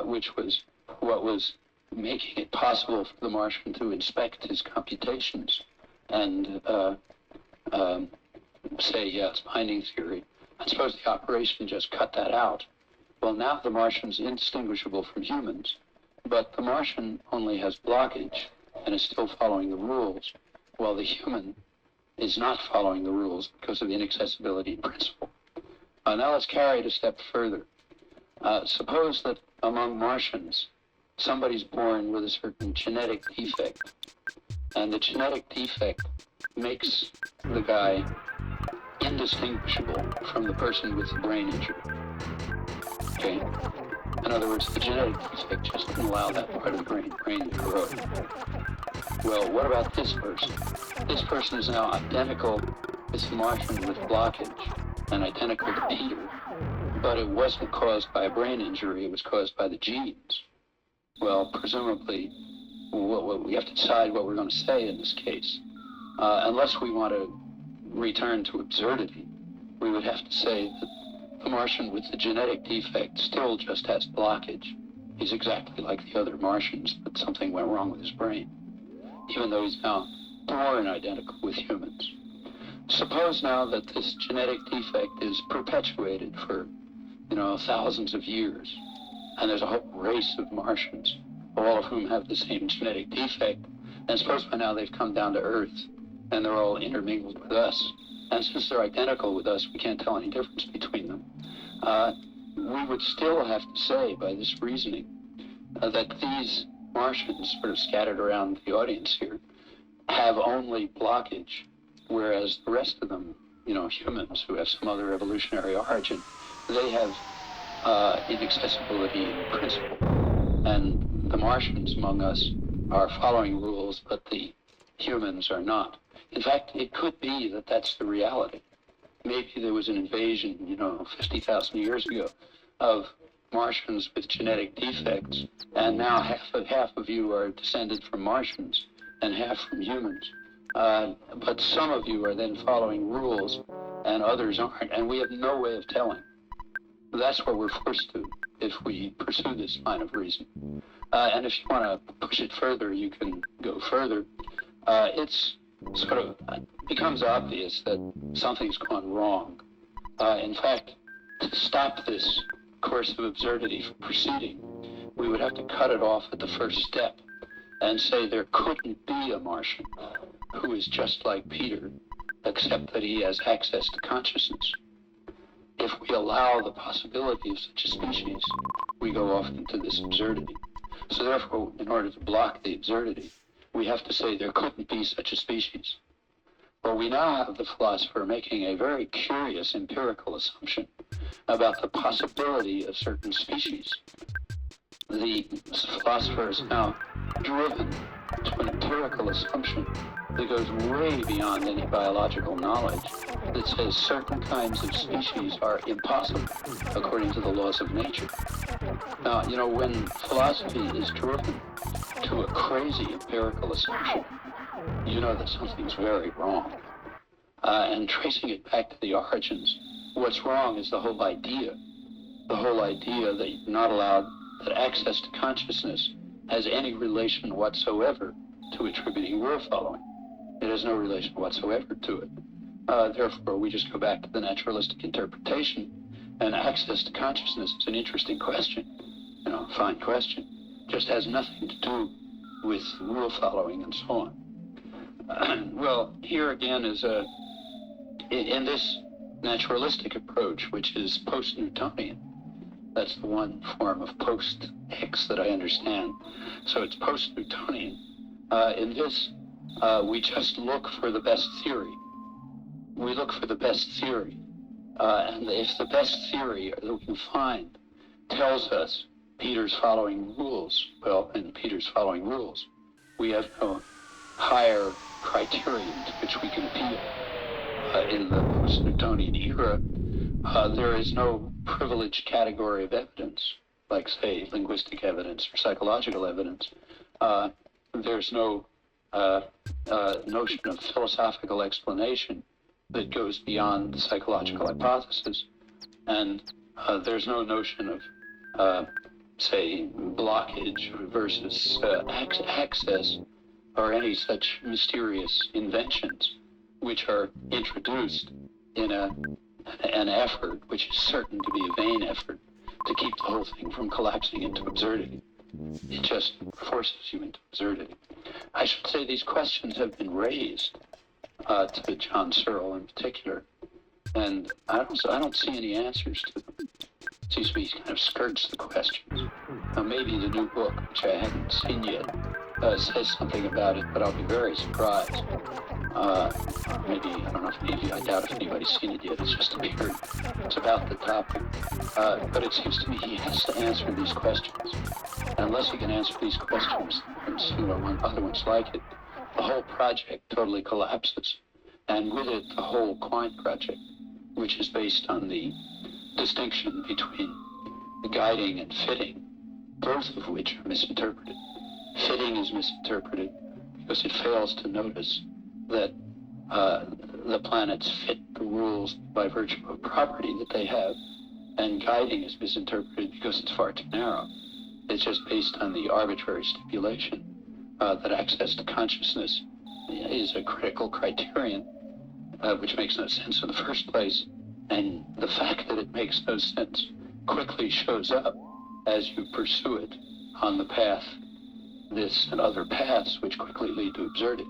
which was what was making it possible for the Martian to inspect his computations and say, yes, binding theory. And suppose the operation just cut that out. Well, now the Martian's indistinguishable from humans, but the Martian only has blockage and is still following the rules, while the human is not following the rules because of inaccessibility in principle. Now let's carry it a step further. Suppose that among Martians, somebody's born with a certain genetic defect, and the genetic defect makes the guy indistinguishable from the person with the brain injury. Okay? In other words, the genetic defect just didn't allow that part of the brain to grow. Well, what about this person? This person is now identical with the Martian with blockage and identical to Peter, but it wasn't caused by a brain injury, it was caused by the genes. Well, presumably, we have to decide what we're going to say in this case. Unless we want to return to absurdity, we would have to say that the Martian with the genetic defect still just has blockage. He's exactly like the other Martians, but something went wrong with his brain, even though he's now born identical with humans. Suppose now that this genetic defect is perpetuated for, thousands of years, and there's a whole race of Martians, all of whom have the same genetic defect, and suppose by now they've come down to Earth, and they're all intermingled with us. And since they're identical with us, we can't tell any difference between them. We would still have to say, by this reasoning, that these Martians, sort of scattered around the audience here, have only blockage, whereas the rest of them, humans who have some other evolutionary origin, they have inaccessibility in principle. And the Martians among us are following rules, but the humans are not. In fact, it could be that that's the reality. Maybe there was an invasion, 50,000 years ago of Martians with genetic defects, and now half of you are descended from Martians and half from humans. But some of you are then following rules and others aren't, and we have no way of telling. That's what we're forced to if we pursue this line of reason. And if you want to push it further, you can go further. It's sort of becomes obvious that something's gone wrong. In fact, to stop this course of absurdity from proceeding, we would have to cut it off at the first step and say there couldn't be a Martian who is just like Peter, except that he has access to consciousness. If we allow the possibility of such a species, we go off into this absurdity. So therefore, in order to block the absurdity, we have to say there couldn't be such a species. Well, we now have the philosopher making a very curious empirical assumption about the possibility of certain species. The philosopher is now driven to an empirical assumption that goes way beyond any biological knowledge, that says certain kinds of species are impossible according to the laws of nature. Now, when philosophy is driven to a crazy empirical assumption, you know that something's very wrong. And tracing it back to the origins What's wrong is the whole idea that you're not allowed, that access to consciousness has any relation whatsoever to attributing rule following. It has no relation whatsoever to it. Therefore, we just go back to the naturalistic interpretation, and access to consciousness is an interesting question, fine question. Just has nothing to do with rule following and so on. Well, here again is in this naturalistic approach, which is post-Newtonian. That's the one form of post-X that I understand. So it's post-Newtonian. In this, we just look for the best theory. We look for the best theory. And if the best theory that we can find tells us Peter's following rules, well, in Peter's following rules, we have no higher criterion to which we can appeal. In the post-Newtonian era, there is no privileged category of evidence, like, say, linguistic evidence or psychological evidence. There's no notion of philosophical explanation that goes beyond the psychological hypothesis. And there's no notion of, say, blockage versus access or any such mysterious inventions which are introduced in an effort which is certain to be a vain effort to keep the whole thing from collapsing into absurdity. It just forces you into absurdity. I should say these questions have been raised to John Searle in particular, and I don't see any answers to them. It seems to me he kind of skirts the questions. Now maybe the new book, which I haven't seen yet, says something about it, but I'll be very surprised. Maybe, I don't know if any of you, I doubt if anybody's seen it yet, it's just appeared. It's about the topic. But it seems to me he has to answer these questions. And unless he can answer these questions, and other ones like it, the whole project totally collapses. And with it, the whole Quine project, which is based on the distinction between guiding and fitting, both of which are misinterpreted. Fitting is misinterpreted because it fails to notice that the planets fit the rules by virtue of property that they have, and guiding is misinterpreted because it's far too narrow. It's just based on the arbitrary stipulation that access to consciousness is a critical criterion, which makes no sense in the first place, and the fact that it makes no sense quickly shows up as you pursue it on the path, this and other paths which quickly lead to absurdity.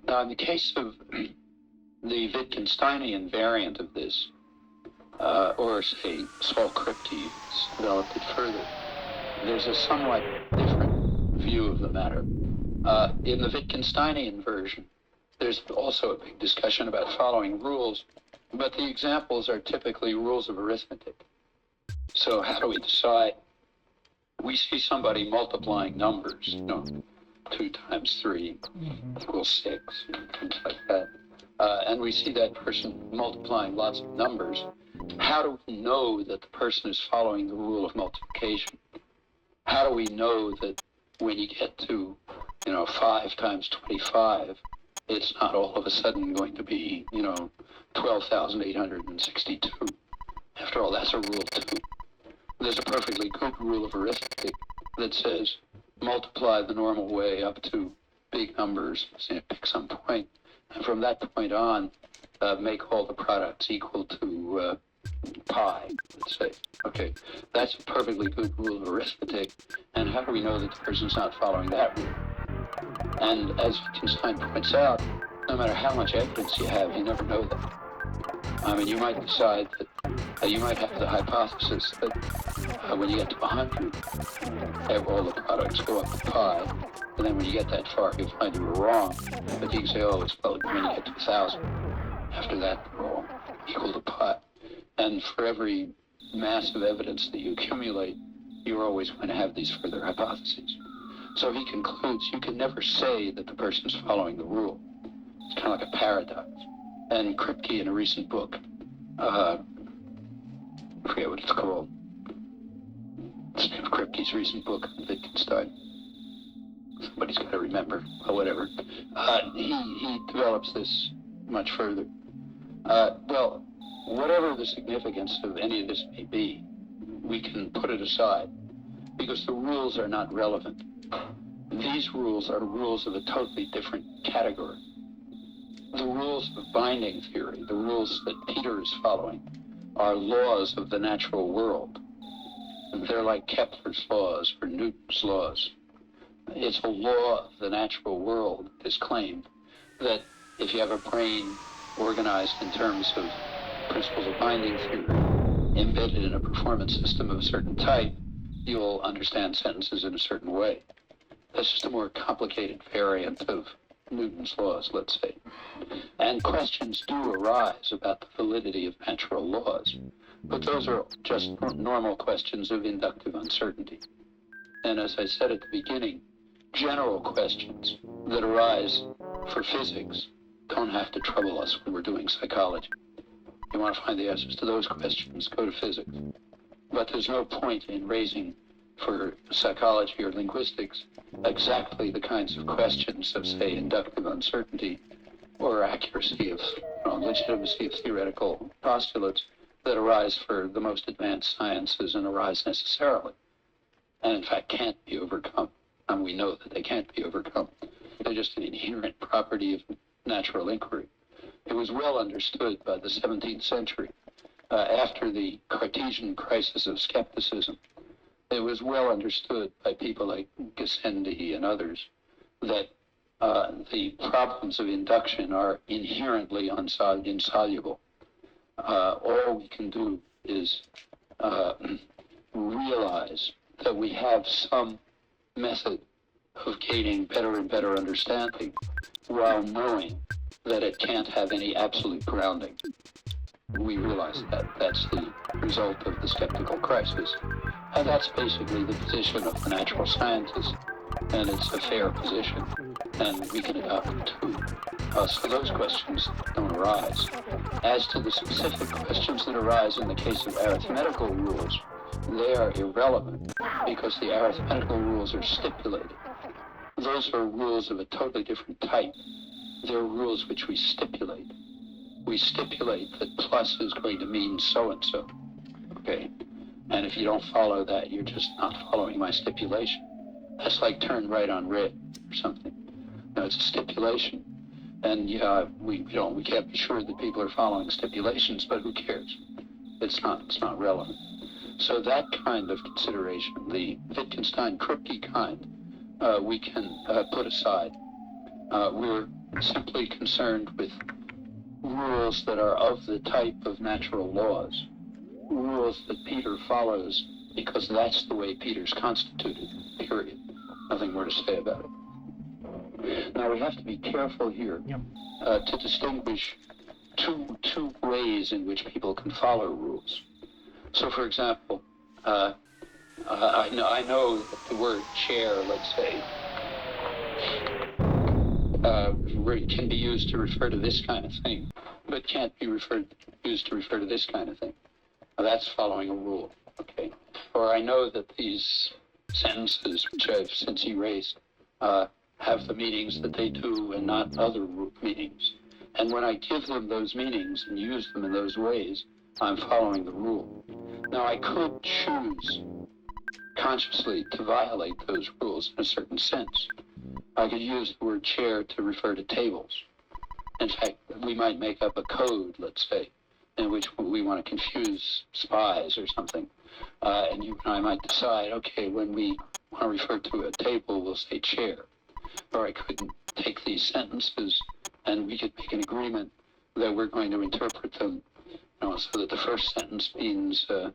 Now, in the case of the Wittgensteinian variant of this, or say Saul Kripke has developed it further, there's a somewhat different view of the matter. In the Wittgensteinian version, there's also a big discussion about following rules, but the examples are typically rules of arithmetic. So how do we decide? We see somebody multiplying numbers, 2 times 3 equals 6, things like that. And we see that person multiplying lots of numbers. How do we know that the person is following the rule of multiplication? How do we know that when you get to, 5 times 25, it's not all of a sudden going to be, 12,862? After all, that's a rule 2. There's a perfectly good rule of arithmetic that says multiply the normal way up to big numbers, say pick some point, and from that point on, make all the products equal to pi, let's say. Okay, that's a perfectly good rule of arithmetic, and how do we know that the person's not following that rule? And as Wittgenstein points out, no matter how much evidence you have, you never know that. I mean, you might decide that you might have the hypothesis that when you get to 100, all the products go up to pi, and then when you get that far, you'll find you were wrong. But you can say, it's well, when you get to 1,000, after that, they're all equal to pi. And for every mass of evidence that you accumulate, you're always going to have these further hypotheses. So he concludes you can never say that the person's following the rule. It's kind of like a paradox. And Kripke, in a recent book, I forget what it's called. It's the name of Kripke's recent book, Wittgenstein. Somebody's got to remember, or whatever. He develops this much further. Well, whatever the significance of any of this may be, we can put it aside because the rules are not relevant. These rules are rules of a totally different category. The rules of binding theory, the rules that Peter is following, are laws of the natural world. They're like Kepler's laws or Newton's laws. It's a law of the natural world, it is claimed, that if you have a brain organized in terms of principles of binding theory, embedded in a performance system of a certain type, you'll understand sentences in a certain way. That's just a more complicated variant of Newton's laws, let's say. And questions do arise about the validity of natural laws, but those are just normal questions of inductive uncertainty. And as I said at the beginning, general questions that arise for physics don't have to trouble us when we're doing psychology. You want to find the answers to those questions, go to physics. But there's no point in raising for psychology or linguistics exactly the kinds of questions of, say, inductive uncertainty or accuracy of legitimacy of theoretical postulates that arise for the most advanced sciences and arise necessarily, and in fact can't be overcome. And we know that they can't be overcome. They're just an inherent property of natural inquiry. It was well understood by the 17th century, after the Cartesian crisis of skepticism. It was well understood by people like Gassendi and others that the problems of induction are inherently insoluble. All we can do is realize that we have some method of gaining better and better understanding while knowing that it can't have any absolute grounding. We realize that that's the result of the skeptical crisis. And that's basically the position of the natural scientist, and it's a fair position, and we can adopt it too. So those questions don't arise. As to the specific questions that arise in the case of arithmetical rules, they are irrelevant because the arithmetical rules are stipulated. Those are rules of a totally different type. They're rules which we stipulate. We stipulate that plus is going to mean so-and-so, okay? And if you don't follow that, you're just not following my stipulation. That's like turn right on red or something. No, it's a stipulation. And yeah, we can't be sure that people are following stipulations, but who cares? It's not relevant. So that kind of consideration, the Wittgenstein-Kripke kind, we can put aside. We're simply concerned with rules that are of the type of natural laws, rules that Peter follows because that's the way Peter's constituted, period. Nothing more to say about it. Now we have to be careful here to distinguish two ways in which people can follow rules. So for example, I know that the word chair, let's say, can be used to refer to this kind of thing, but can't be used to refer to this kind of thing. Now, that's following a rule, okay? Or I know that these sentences, which I've since erased, have the meanings that they do and not other meanings. And when I give them those meanings and use them in those ways, I'm following the rule. Now, I could choose consciously to violate those rules in a certain sense. I could use the word chair to refer to tables. In fact, we might make up a code, let's say, in which we want to confuse spies or something. And you and I might decide, okay, when we want to refer to a table, we'll say chair. Or I could take these sentences and we could make an agreement that we're going to interpret them, so that the first sentence means the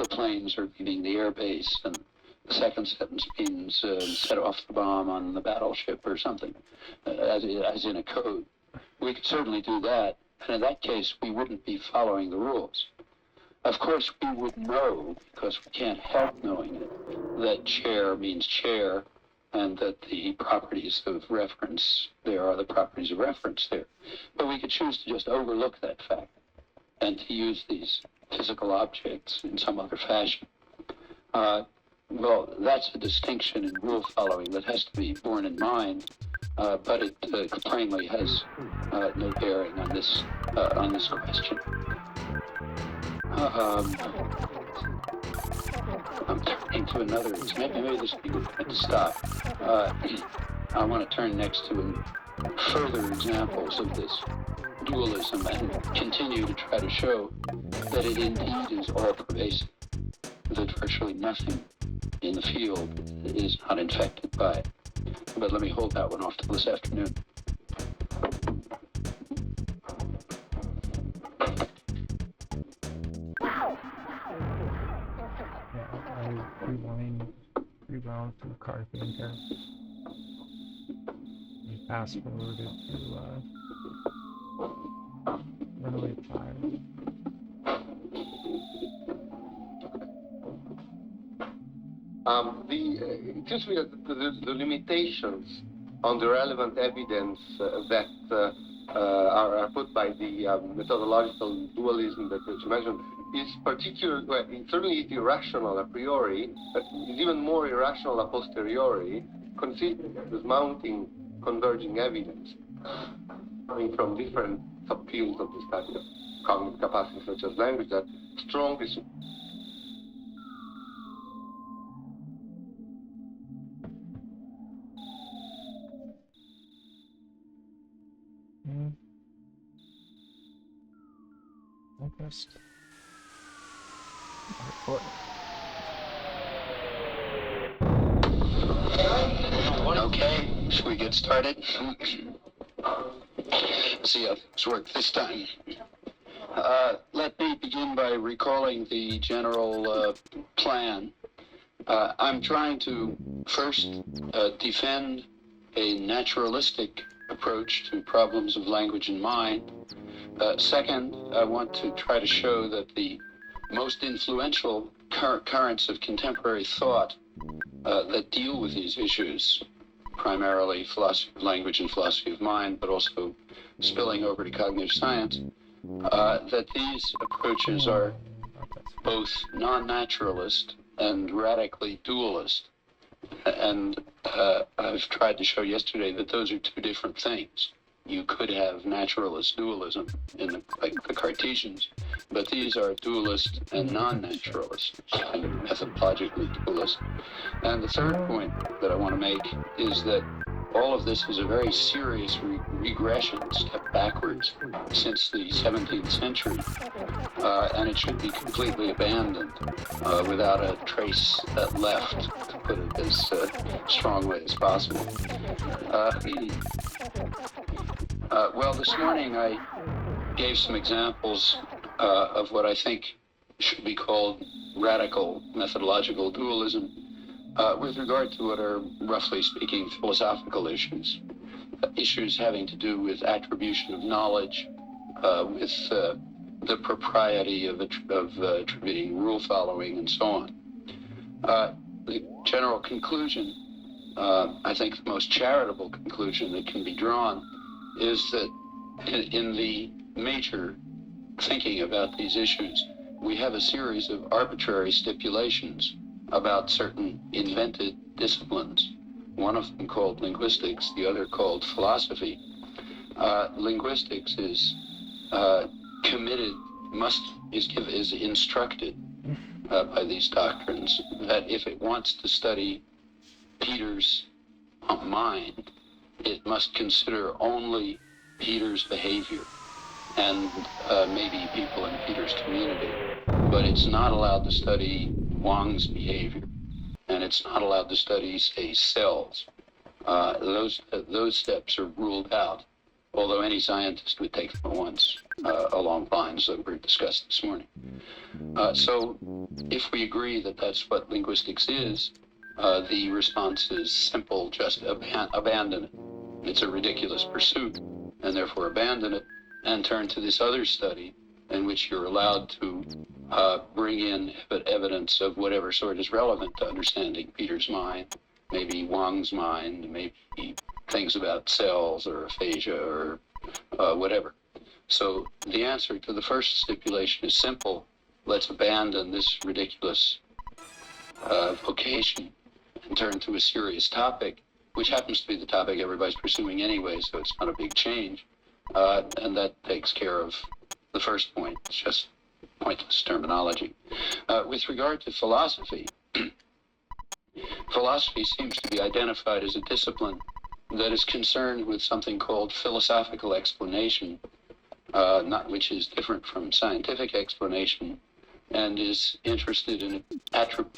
planes are leaving the air base, and the second sentence means set off the bomb on the battleship or something, as in a code. We could certainly do that, and in that case, we wouldn't be following the rules. Of course, we would know, because we can't help knowing it, that chair means chair, and that the properties of reference there are the properties of reference there. But we could choose to just overlook that fact and to use these physical objects in some other fashion. Well, that's a distinction in rule following that has to be borne in mind but it plainly has no bearing on this question. I'm turning to another. Maybe this would be a good point to stop. I want to turn next to further examples of this dualism and continue to try to show that it indeed is all pervasive, that virtually nothing in the field is not infected by it. But let me hold that one off till this afternoon. Rewound through Carpenter. And fast forwarded to Runaway Fire. It seems to me that the limitations on the relevant evidence that are put by the methodological dualism that you mentioned is certainly it's irrational a priori, but it's even more irrational a posteriori, considering as mounting converging evidence coming from different subfields of the study of cognitive capacity, such as language, that strongly Focused. Okay, should we get started? See how things work this time. Let me begin by recalling the general plan. I'm trying to first defend a naturalistic approach to problems of language and mind. Second, I want to try to show that the most influential currents of contemporary thought that deal with these issues, primarily philosophy of language and philosophy of mind, but also spilling over to cognitive science, that these approaches are both non-naturalist and radically dualist. And I've tried to show yesterday that those are two different things. You could have naturalist dualism like the Cartesians, but these are dualist and non-naturalist, kind of methodologically dualist. And the third point that I want to make is that all of this is a very serious regression, step backwards, since the 17th century, and it should be completely abandoned without a trace left, to put it as strongly as possible. Well, this morning I gave some examples of what I think should be called radical methodological dualism with regard to what are, roughly speaking, philosophical issues. Issues having to do with attribution of knowledge, with the propriety of attributing rule following, and so on. The general conclusion, I think the most charitable conclusion that can be drawn, is that in the major thinking about these issues, we have a series of arbitrary stipulations about certain invented disciplines, one of them called linguistics, the other called philosophy. Linguistics is committed, is instructed by these doctrines that if it wants to study Peter's mind, it must consider only Peter's behavior and maybe people in Peter's community, but it's not allowed to study Wang's behavior, and it's not allowed to study, say, cells. Those steps are ruled out, although any scientist would take them at once along lines that were discussed this morning. So if we agree that that's what linguistics is, the response is simple: just abandon it. It's a ridiculous pursuit, and therefore abandon it, and turn to this other study in which you're allowed to bring in evidence of whatever sort is relevant to understanding Peter's mind, maybe Wang's mind, maybe things about cells or aphasia or whatever. So the answer to the first stipulation is simple: let's abandon this ridiculous vocation and turn to a serious topic. which happens to be the topic everybody's pursuing anyway, so it's not a big change. And that takes care of the first point. It's just pointless terminology. With regard to philosophy, philosophy seems to be identified as a discipline that is concerned with something called philosophical explanation, which is different from scientific explanation, and is interested in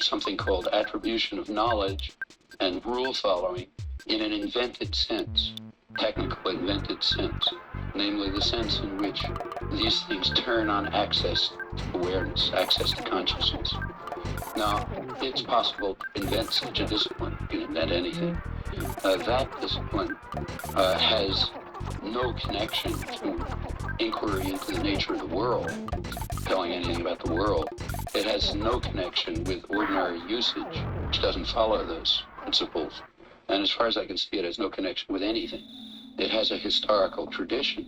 something called attribution of knowledge and rule following in an invented sense, technical invented sense, namely the sense in which these things turn on access to awareness, access to consciousness. Now, it's possible to invent such a discipline. You can invent anything. That discipline has no connection to inquiry into the nature of the world, telling anything about the world. It has no connection with ordinary usage, which doesn't follow those principles. And as far as I can see, it has no connection with anything. It has a historical tradition.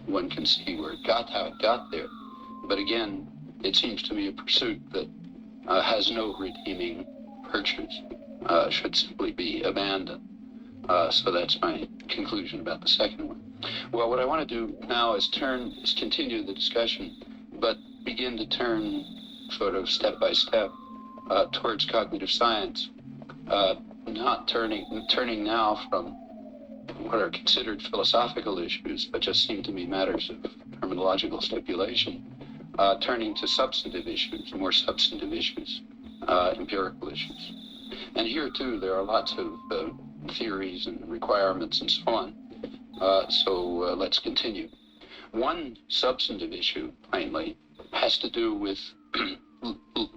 One can see where it got, how it got there. But again, it seems to me a pursuit that has no redeeming virtues, should simply be abandoned. So that's my conclusion about the second one. Well, what I want to do now is continue the discussion, but begin to turn sort of step by step towards cognitive science, not turning now from what are considered philosophical issues, but just seem to be matters of terminological stipulation, turning to substantive issues, more substantive issues, empirical issues. And here, too, there are lots of theories and requirements and so on. So let's continue. One substantive issue, plainly, has to do with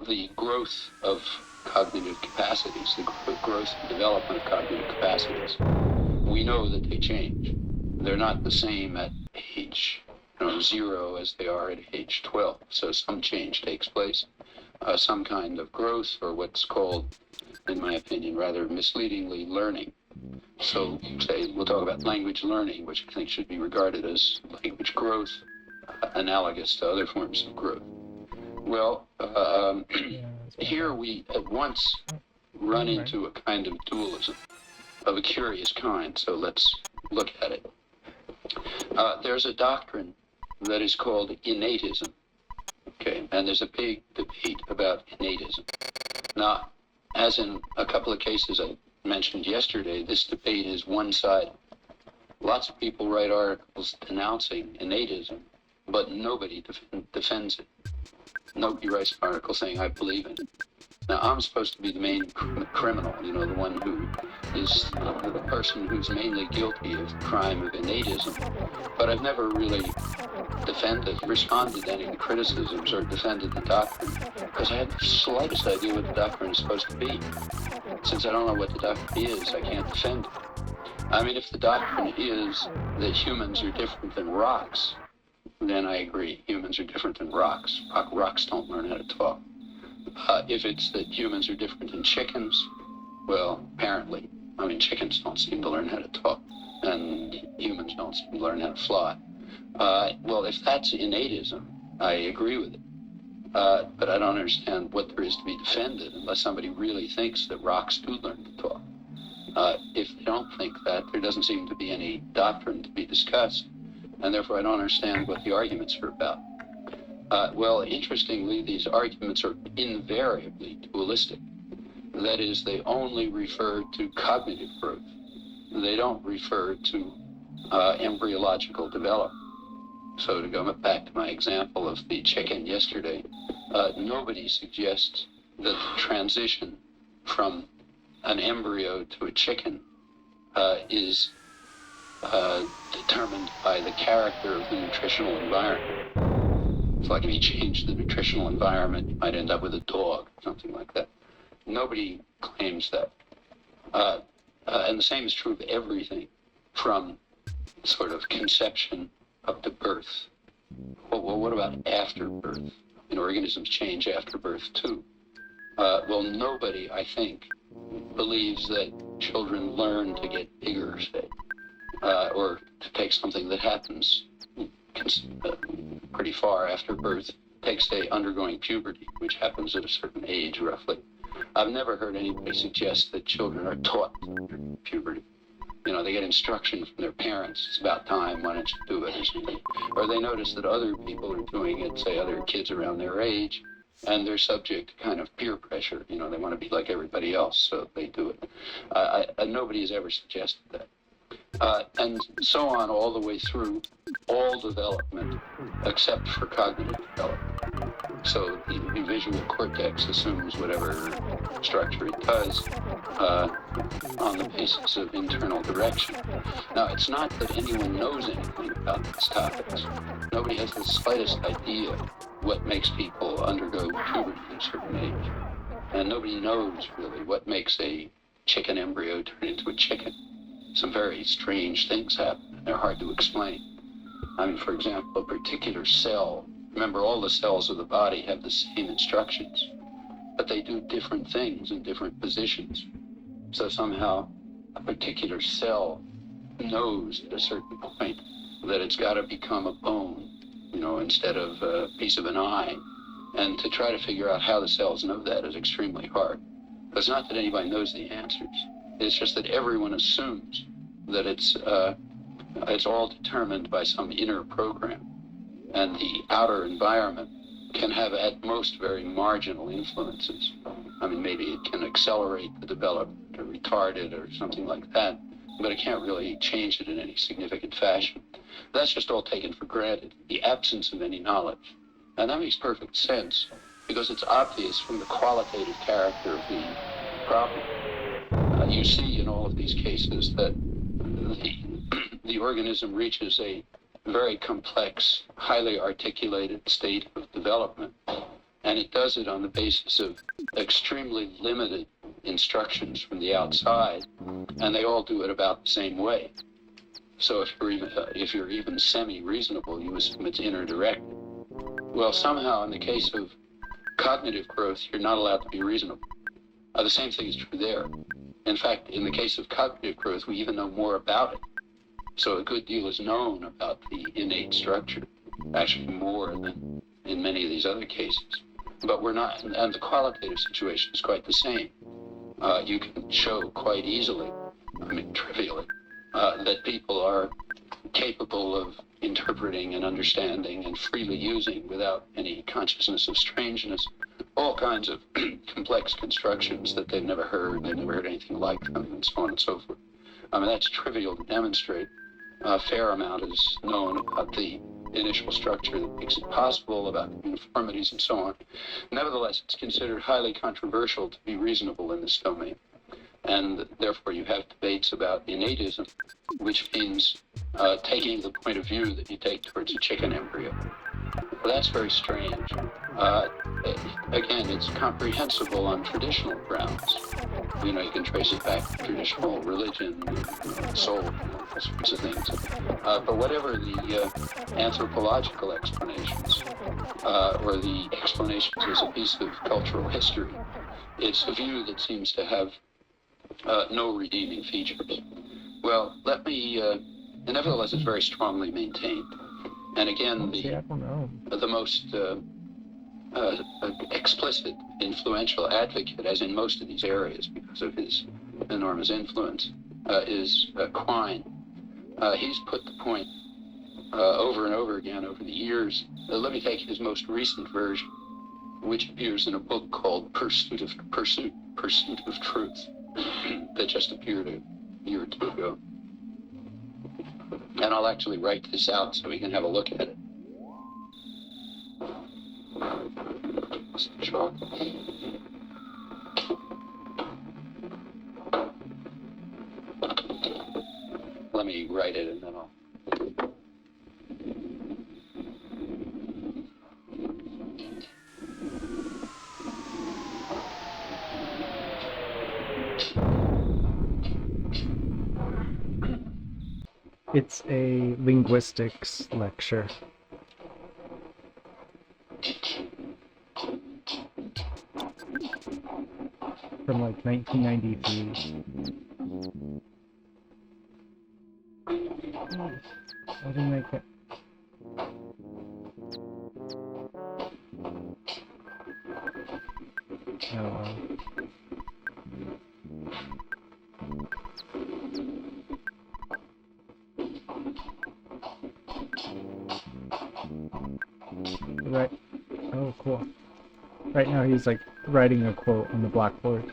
the growth of cognitive capacities, the growth and development of cognitive capacities. We know that they change. They're not the same at age 0 as they are at age 12. So some change takes place, some kind of growth, or what's called, in my opinion, rather misleadingly, learning. So, say, we'll talk about language learning, which I think should be regarded as language growth, analogous to other forms of growth. Well, here we at once run into a kind of dualism of a curious kind, so let's look at it. There's a doctrine that is called innatism, okay, and there's a big debate about innatism. Now, as in a couple of cases I mentioned yesterday, this debate is one-sided. Lots of people write articles denouncing innatism, but nobody defends it. Nobody writes an article saying, I believe in it. Now, I'm supposed to be the main criminal, the one who is the person who's mainly guilty of the crime of innatism. But I've never really responded to any of the criticisms or defended the doctrine, because I have the slightest idea what the doctrine is supposed to be. Since I don't know what the doctrine is, I can't defend it. I mean, if the doctrine is that humans are different than rocks, then I agree. Humans are different than rocks. Rocks don't learn how to talk. If it's that humans are different than chickens, well, apparently. I mean, chickens don't seem to learn how to talk, and humans don't seem to learn how to fly. Well, if that's innatism, I agree with it. But I don't understand what there is to be defended unless somebody really thinks that rocks do learn to talk. If they don't think that, there doesn't seem to be any doctrine to be discussed, and therefore I don't understand what the arguments are about. Well, interestingly, these arguments are invariably dualistic. That is, they only refer to cognitive growth. They don't refer to embryological development. So to go back to my example of the chicken yesterday, nobody suggests that the transition from an embryo to a chicken is determined by the character of the nutritional environment. It's like if you change the nutritional environment, you might end up with a dog, something like that. Nobody claims that. And the same is true of everything from sort of conception up to birth. Well, what about after birth? Organisms change after birth too. Well, nobody, I think, believes that children learn to get bigger, say, or to take something that happens pretty far after birth, takes, say, undergoing puberty, which happens at a certain age, roughly. I've never heard anybody suggest that children are taught puberty. They get instruction from their parents. It's about time, why don't you do it, or something. Or they notice that other people are doing it, say other kids around their age, and they're subject to kind of peer pressure. They want to be like everybody else, so they do it. Nobody has ever suggested that. And so on all the way through all development except for cognitive development. So the visual cortex assumes whatever structure it does on the basis of internal direction. Now, it's not that anyone knows anything about these topics. Nobody has the slightest idea what makes people undergo puberty at a certain age. And nobody knows really what makes a chicken embryo turn into a chicken. Some very strange things happen, and they're hard to explain. For example, a particular cell, remember all the cells of the body have the same instructions, but they do different things in different positions. So somehow a particular cell knows at a certain point that it's got to become a bone, instead of a piece of an eye. And to try to figure out how the cells know that is extremely hard. But it's not that anybody knows the answers. It's just that everyone assumes that it's all determined by some inner program, and the outer environment can have at most very marginal influences. Maybe it can accelerate the development or retard it or something like that, but it can't really change it in any significant fashion. That's just all taken for granted, the absence of any knowledge. And that makes perfect sense, because it's obvious from the qualitative character of the problem. You see in all of these cases that the organism reaches a very complex, highly articulated state of development, and it does it on the basis of extremely limited instructions from the outside, and they all do it about the same way. So if you're even semi-reasonable, you assume it's inner-directed. Well, somehow in the case of cognitive growth, you're not allowed to be reasonable. The same thing is true there. In fact, in the case of cognitive growth, we even know more about it. So a good deal is known about the innate structure, actually more than in many of these other cases. But we're not, and the qualitative situation is quite the same. You can show quite easily, trivially, that people are capable of interpreting and understanding and freely using, without any consciousness of strangeness, all kinds of complex constructions that they've never heard anything like them, and so on and so forth. That's trivial to demonstrate. A fair amount is known about the initial structure that makes it possible, about the uniformities and so on. Nevertheless, it's considered highly controversial to be reasonable in this domain. And therefore you have debates about innatism, which means taking the point of view that you take towards a chicken embryo. Well, that's very strange. Again, it's comprehensible on traditional grounds. You can trace it back to traditional religion, soul, all sorts of things. But whatever the anthropological explanations, or the explanations as a piece of cultural history, it's a view that seems to have no redeeming features. Well, nevertheless, it's very strongly maintained. And again, the most explicit, influential advocate, as in most of these areas because of his enormous influence, is Quine. He's put the point over and over again over the years. Let me take his most recent version, which appears in a book called Pursuit of Truth, that just appeared a year or two ago. And I'll actually write this out so we can have a look at it. Let me write it and then I'll... It's a linguistics lecture. From like 1993. I didn't make it. Oh well. right. Oh, cool. Right now he's like writing a quote on the blackboard.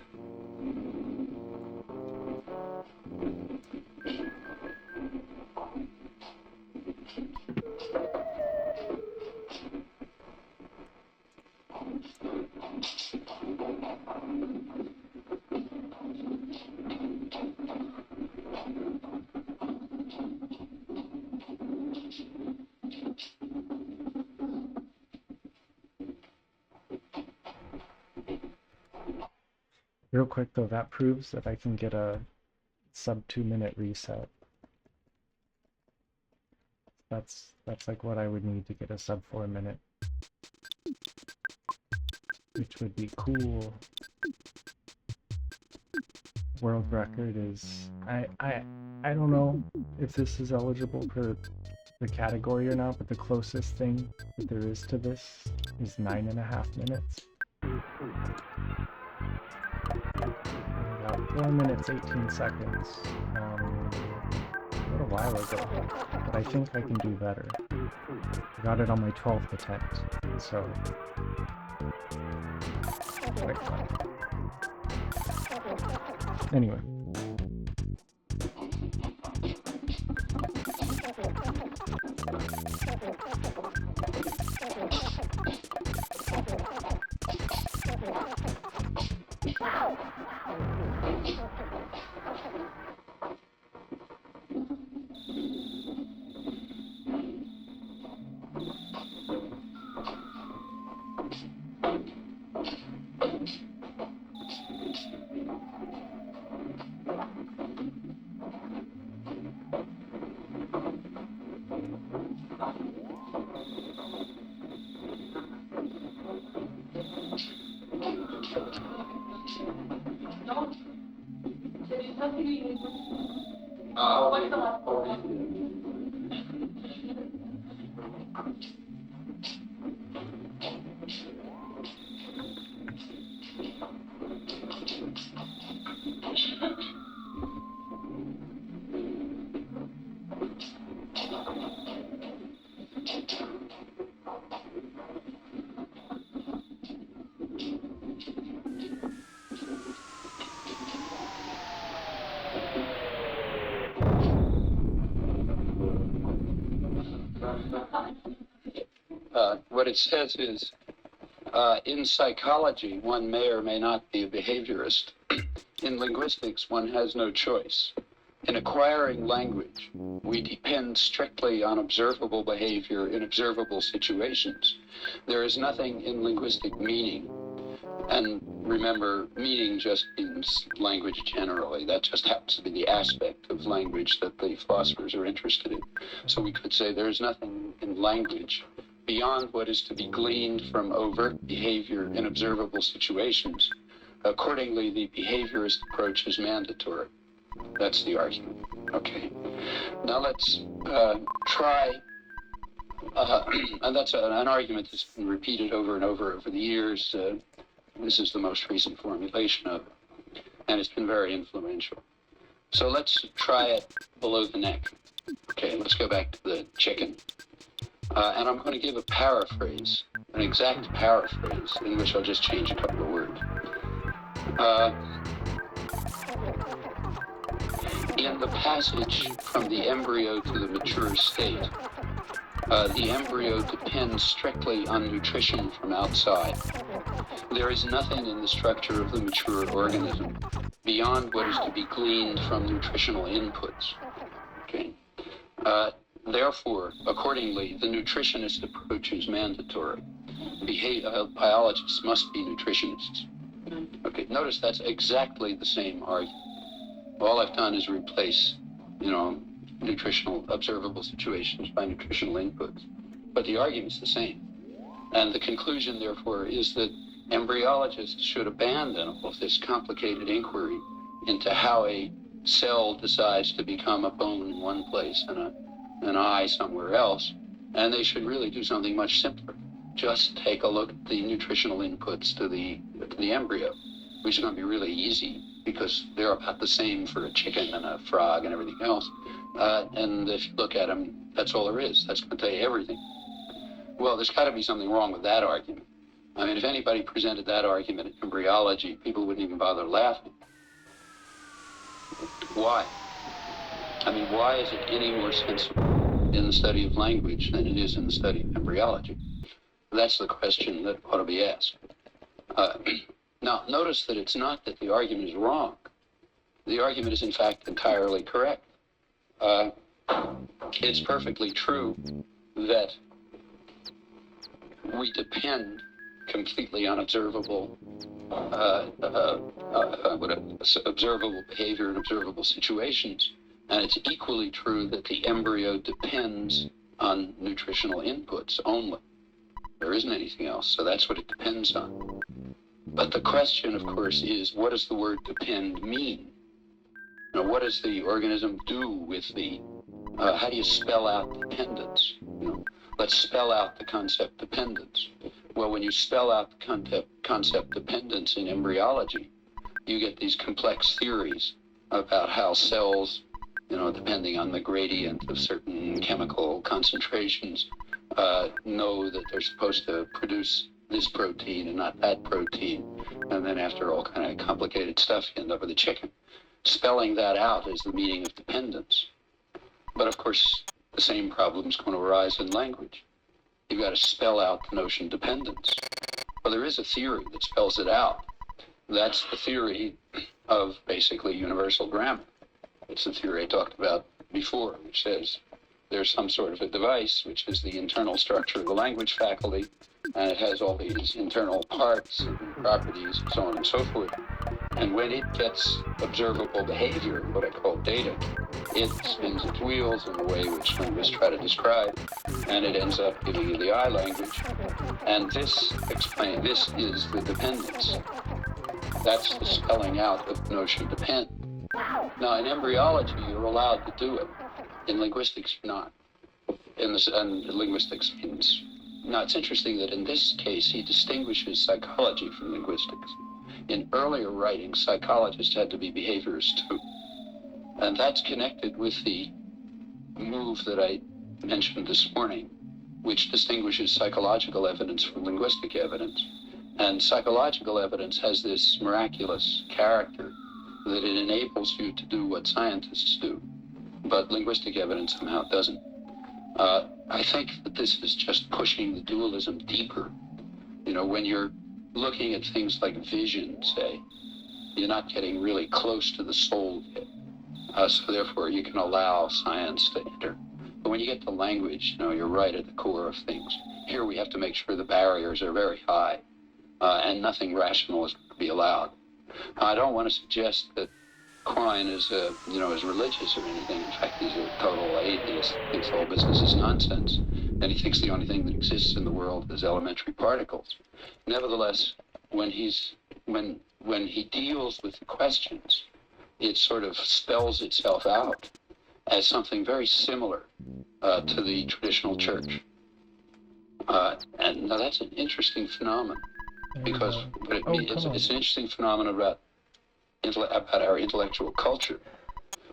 Real quick though, that proves that I can get a sub 2-minute reset. That's like what I would need to get a sub 4-minute. Which would be cool. World record is I don't know if this is eligible for the category or not, but the closest thing that there is to this is 9.5 minutes. About 4 minutes 18 seconds. A little while ago, but I think I can do better. I got it on my 12th attempt, so quite fun. Anyway. What it says is, in psychology, one may or may not be a behaviorist. In linguistics, one has no choice. In acquiring language, we depend strictly on observable behavior in observable situations. There is nothing in linguistic meaning. And remember, meaning just means language generally. That just happens to be the aspect of language that the philosophers are interested in. So we could say there's nothing in language beyond what is to be gleaned from overt behavior in observable situations. Accordingly, the behaviorist approach is mandatory. That's the argument. Okay. Now let's try, and that's an argument that's been repeated over and over the years. This is the most recent formulation of it, and it's been very influential. So let's try it below the neck. Okay, let's go back to the chicken. And I'm going to give a paraphrase, an exact paraphrase, in which I'll just change a couple of words. In the passage from the embryo to the mature state, the embryo depends strictly on nutrition from outside. There is nothing in the structure of the mature organism beyond what is to be gleaned from nutritional inputs. Okay. Therefore, accordingly, the nutritionist approach is mandatory. Biologists must be nutritionists. Okay, notice that's exactly the same argument. All I've done is replace, nutritional observable situations by nutritional inputs. But the argument's the same. And the conclusion, therefore, is that embryologists should abandon all of this complicated inquiry into how a cell decides to become a bone in one place and an eye somewhere else, and they should really do something much simpler. Just take a look at the nutritional inputs to the embryo, which is going to be really easy because they're about the same for a chicken and a frog and everything else. And if you look at them, that's all there is. That's going to tell you everything. Well, there's got to be something wrong with that argument. I mean, if anybody presented that argument in embryology, people wouldn't even bother laughing. Why? I mean, why is it any more sensible in the study of language than it is in the study of embryology? That's the question that ought to be asked. Now, notice that it's not that the argument is wrong. The argument is, in fact, entirely correct. It's perfectly true that we depend completely on observable behavior and observable situations. And it's equally true that the embryo depends on nutritional inputs only. There isn't anything else, so that's what it depends on. But the question, of course, is what does the word depend mean? Now, what does the organism do with the, how do you spell out dependence? Let's spell out the concept dependence. Well, when you spell out the concept dependence in embryology, you get these complex theories about how cells, depending on the gradient of certain chemical concentrations, know that they're supposed to produce this protein and not that protein. And then after all kind of complicated stuff, you end up with a chicken. Spelling that out is the meaning of dependence. But of course, the same problem is going to arise in language. You've got to spell out the notion dependence. Well, there is a theory that spells it out. That's the theory of basically universal grammar. It's the theory I talked about before, which says there's some sort of a device, which is the internal structure of the language faculty, and it has all these internal parts and properties and so on and so forth. And when it gets observable behavior, what I call data, it spins its wheels in the way which linguists try to describe, and it ends up giving you the I language. And this is the dependence. That's the spelling out of the notion depend. Now, in embryology, you're allowed to do it. In linguistics, you're not. And linguistics means... Now, it's interesting that in this case, he distinguishes psychology from linguistics. In earlier writings, psychologists had to be behaviorists too. And that's connected with the move that I mentioned this morning, which distinguishes psychological evidence from linguistic evidence. And psychological evidence has this miraculous character that it enables you to do what scientists do, but linguistic evidence somehow doesn't. I think that this is just pushing the dualism deeper. When you're looking at things like vision, say, you're not getting really close to the soul yet. So therefore, you can allow science to enter. But when you get to language, you're right at the core of things. Here we have to make sure the barriers are very high, and nothing rational is going to be allowed. I don't want to suggest that Quine is religious or anything. In fact, he's a total atheist. He thinks the whole business is nonsense, and he thinks the only thing that exists in the world is elementary particles. Nevertheless, when he deals with the questions, it sort of spells itself out as something very similar to the traditional church. And now that's an interesting phenomenon, because it's an interesting phenomenon about our intellectual culture.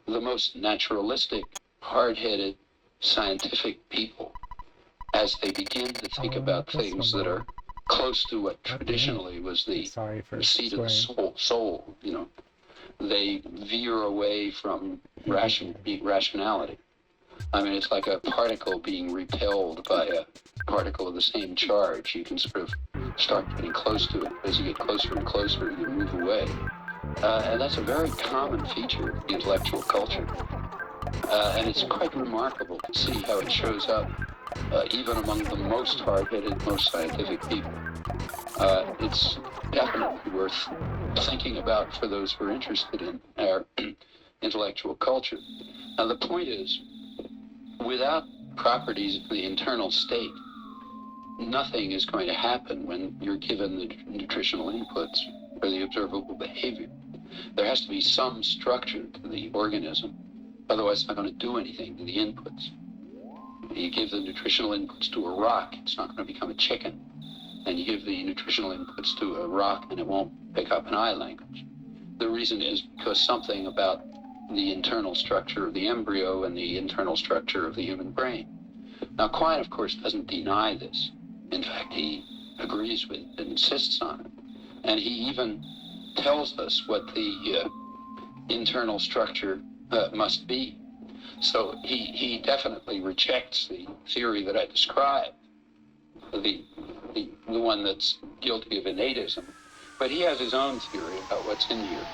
The most naturalistic, hard-headed, scientific people, as they begin to think about things that are close to what traditionally was the seat of the soul, they veer away from rationality. I mean, it's like a particle being repelled by a particle of the same charge. You can sort of start getting close to it. As you get closer and closer, you move away. And that's a very common feature of the intellectual culture. And it's quite remarkable to see how it shows up even among the most hard-headed, most scientific people. It's definitely worth thinking about for those who are interested in our intellectual culture. Now, the point is, without properties of the internal state, nothing is going to happen when you're given the nutritional inputs or the observable behavior. There has to be some structure to the organism, otherwise it's not going to do anything to the inputs. You give the nutritional inputs to a rock, it's not going to become a chicken. And you give the nutritional inputs to a rock and it won't pick up an I language. The reason is because something about the internal structure of the embryo and the internal structure of the human brain Now, Quine, of course, doesn't deny this. In fact, he agrees with it and insists on it. And he even tells us what the internal structure must be. So he definitely rejects the theory that I described, the one that's guilty of innatism. But he has his own theory about what's in here.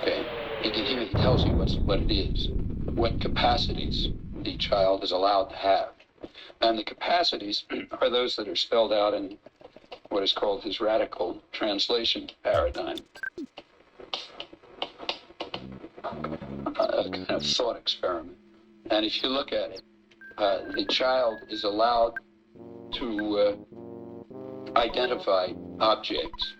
Okay, he tells you what it is, what capacities the child is allowed to have. And the capacities are those that are spelled out in what is called his radical translation paradigm. A kind of thought experiment. And if you look at it, the child is allowed to identify objects.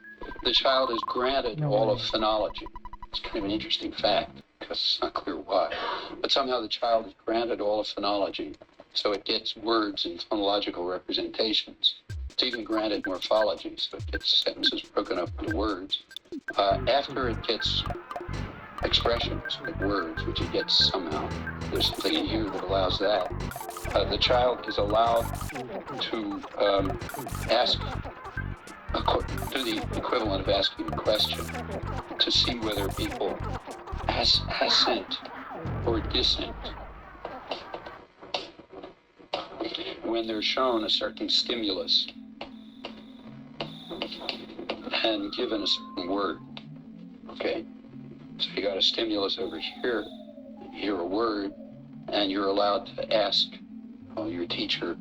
The child is granted all of phonology. It's kind of an interesting fact, because it's not clear why. But somehow the child is granted all of phonology, so it gets words and phonological representations. It's even granted morphology, so it gets sentences broken up into words. After it gets expressions, like words, which it gets somehow, there's something in here that allows that. The child is allowed to ask, do the equivalent of asking a question, to see whether people assent or dissent when they're shown a certain stimulus and given a certain word. Okay, so you got a stimulus over here, you hear a word, and you're allowed to ask your teacher,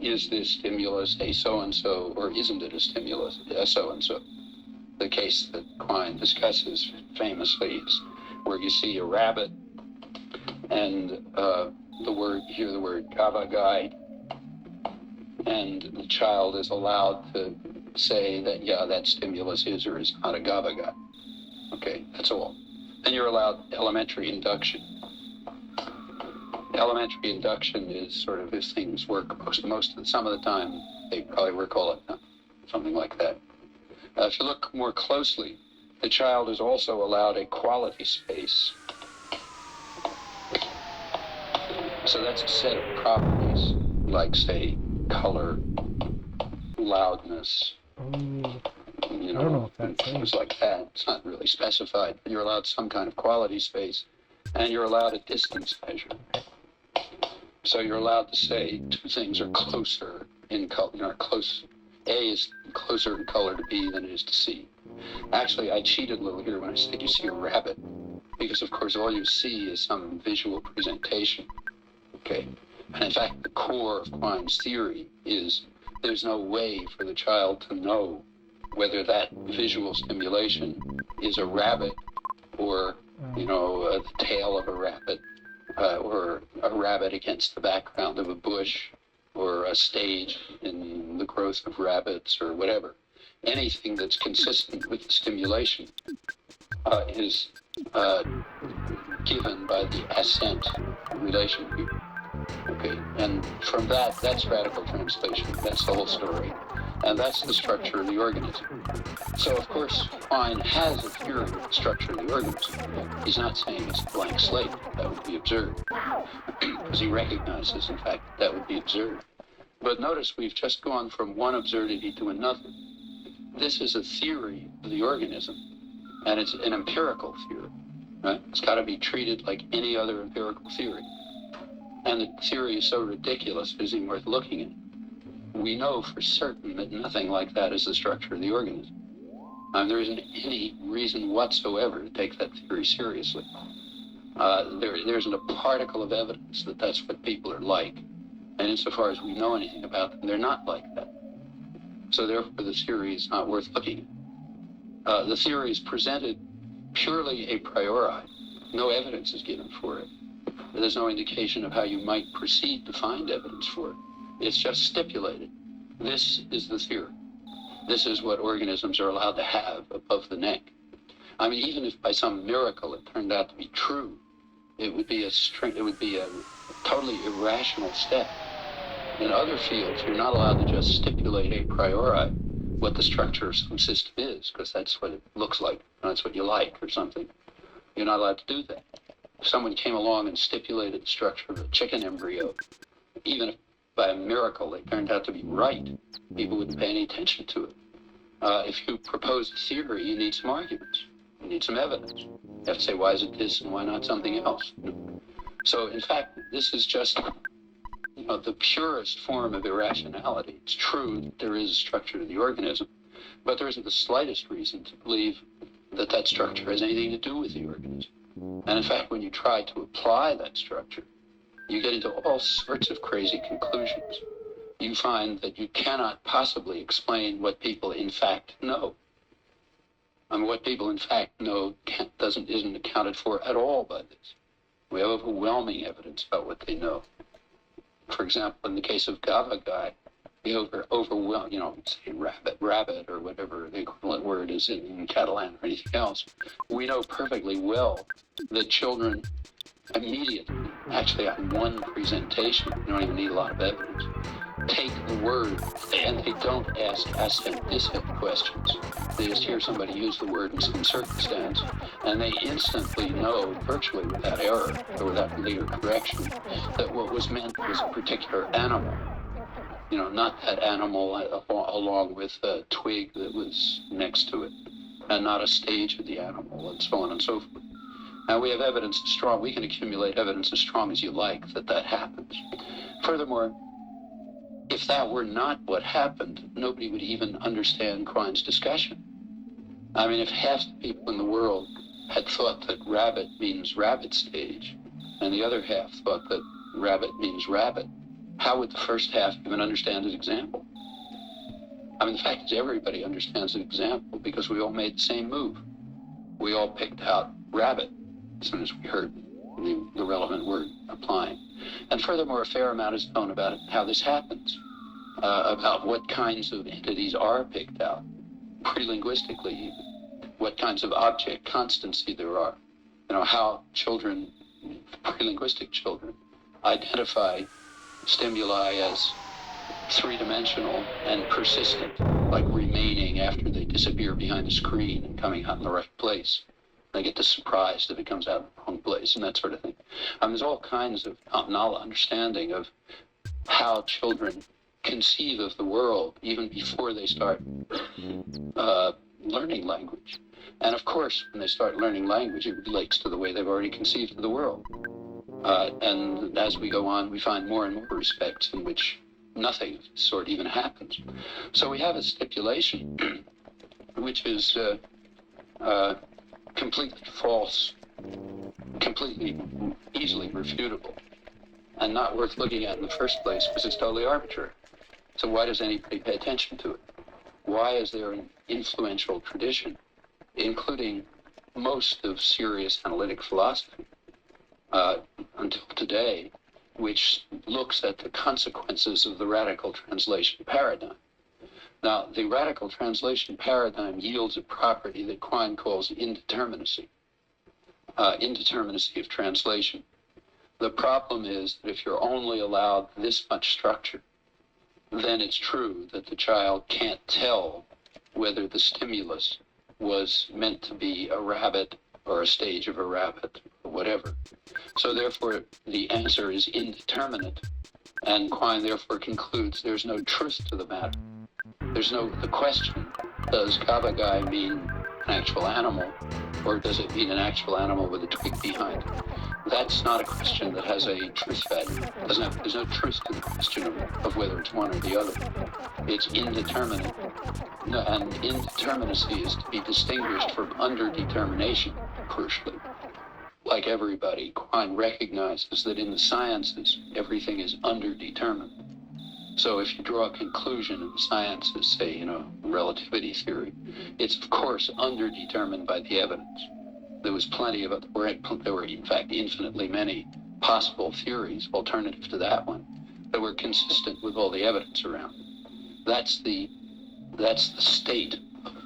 is this stimulus a so-and-so, or isn't it a stimulus a so-and-so? The case that Quine discusses famously is where you see a rabbit and you hear the word gavagai, and the child is allowed to say that, yeah, that stimulus is or is not a gavagai. Okay, that's all. Then you're allowed elementary induction. Elementary induction is sort of as things work some of the time, they probably work all the time, something like that. If you look more closely, the child is also allowed a quality space. So that's a set of properties, like, say, color, loudness, I don't know if that's things like that. It's not really specified, but you're allowed some kind of quality space, and you're allowed a distance measure. So you're allowed to say two things are closer in color, close. A is closer in color to B than it is to C. Actually, I cheated a little here when I said you see a rabbit, because of course all you see is some visual presentation. Okay, and in fact, the core of Quine's theory is there's no way for the child to know whether that visual stimulation is a rabbit or, the tail of a rabbit, or a rabbit against the background of a bush, or a stage in the growth of rabbits, or whatever. Anything that's consistent with the stimulation is given by the assent relation here. Okay, and from that's radical translation. That's the whole story. And that's the structure of the organism. So, of course, Quine has a theory of the structure of the organism. He's not saying it's a blank slate. That would be absurd. Because he recognizes, in fact, that would be absurd. But notice we've just gone from one absurdity to another. This is a theory of the organism, and it's an empirical theory. Right? It's got to be treated like any other empirical theory. And the theory is so ridiculous, it isn't worth looking at. We know for certain that nothing like that is the structure of the organism. There isn't any reason whatsoever to take that theory seriously. There isn't a particle of evidence that that's what people are like. And insofar as we know anything about them, they're not like that. So therefore, the theory is not worth looking at. The theory is presented purely a priori. No evidence is given for it. There's no indication of how you might proceed to find evidence for it. It's just stipulated. This is the theory. This is what organisms are allowed to have above the neck. Even if by some miracle it turned out to be true, it would be a totally irrational step. In other fields, you're not allowed to just stipulate a priori what the structure of some system is, because that's what it looks like, and that's what you like or something. You're not allowed to do that. If someone came along and stipulated the structure of a chicken embryo, even if by a miracle they turned out to be right, people wouldn't pay any attention to it. If you propose a theory, you need some arguments. You need some evidence. You have to say, why is it this and why not something else? So, in fact, this is just, the purest form of irrationality. It's true that there is a structure to the organism, but there isn't the slightest reason to believe that that structure has anything to do with the organism. And in fact, when you try to apply that structure, you get into all sorts of crazy conclusions. You find that you cannot possibly explain what people in fact know. I mean, what people in fact know isn't accounted for at all by this. We have overwhelming evidence about what they know. For example, in the case of Gavagai, the overwhelm, say rabbit, or whatever the equivalent word is in Catalan or anything else. We know perfectly well that children immediately, actually on one presentation, you don't even need a lot of evidence, take the word and they don't ask and questions. They just hear somebody use the word in some circumstance and they instantly know, virtually without error or without later correction, that what was meant was a particular animal. Not that animal along with a twig that was next to it, and not a stage of the animal, and so on and so forth. Now, we have evidence strong, we can accumulate evidence as strong as you like that happens. Furthermore, if that were not what happened, nobody would even understand Quine's discussion. I mean, if half the people in the world had thought that rabbit means rabbit stage, and the other half thought that rabbit means rabbit, how would the first half even understand his example? I mean, the fact is everybody understands the example because we all made the same move. We all picked out rabbit as soon as we heard the relevant word applying. And furthermore, a fair amount is known about how this happens, about what kinds of entities are picked out, pre-linguistically even, what kinds of object constancy there are, how children, pre-linguistic children, identify stimuli as three-dimensional and persistent, like remaining after they disappear behind a screen and coming out in the right place. They get surprised if it comes out in the wrong place and that sort of thing. There's all kinds of understanding of how children conceive of the world even before they start learning language. And of course, when they start learning language, it relates to the way they've already conceived of the world. And as we go on, we find more and more respects in which nothing of this sort even happens. So we have a stipulation which is completely false, completely easily refutable, and not worth looking at in the first place because it's totally arbitrary. So why does anybody pay attention to it? Why is there an influential tradition, including most of serious analytic philosophy, until today, which looks at the consequences of the radical translation paradigm? Now, the radical translation paradigm yields a property that Quine calls indeterminacy, indeterminacy of translation. The problem is that if you're only allowed this much structure, then it's true that the child can't tell whether the stimulus was meant to be a rabbit or a stage of a rabbit or whatever. So therefore, the answer is indeterminate, and Quine therefore concludes there's no truth to the matter. The question, does Gavagai mean an actual animal, or does it mean an actual animal with a twig behind it? That's not a question that has a truth value. There's no truth to the question of whether it's one or the other. It's indeterminate. And indeterminacy is to be distinguished from underdetermination, crucially. Like everybody, Quine recognizes that in the sciences, everything is underdetermined. So if you draw a conclusion in the sciences, say, relativity theory, it's of course underdetermined by the evidence. There was there were in fact infinitely many possible theories, alternative to that one, that were consistent with all the evidence around it. That's the state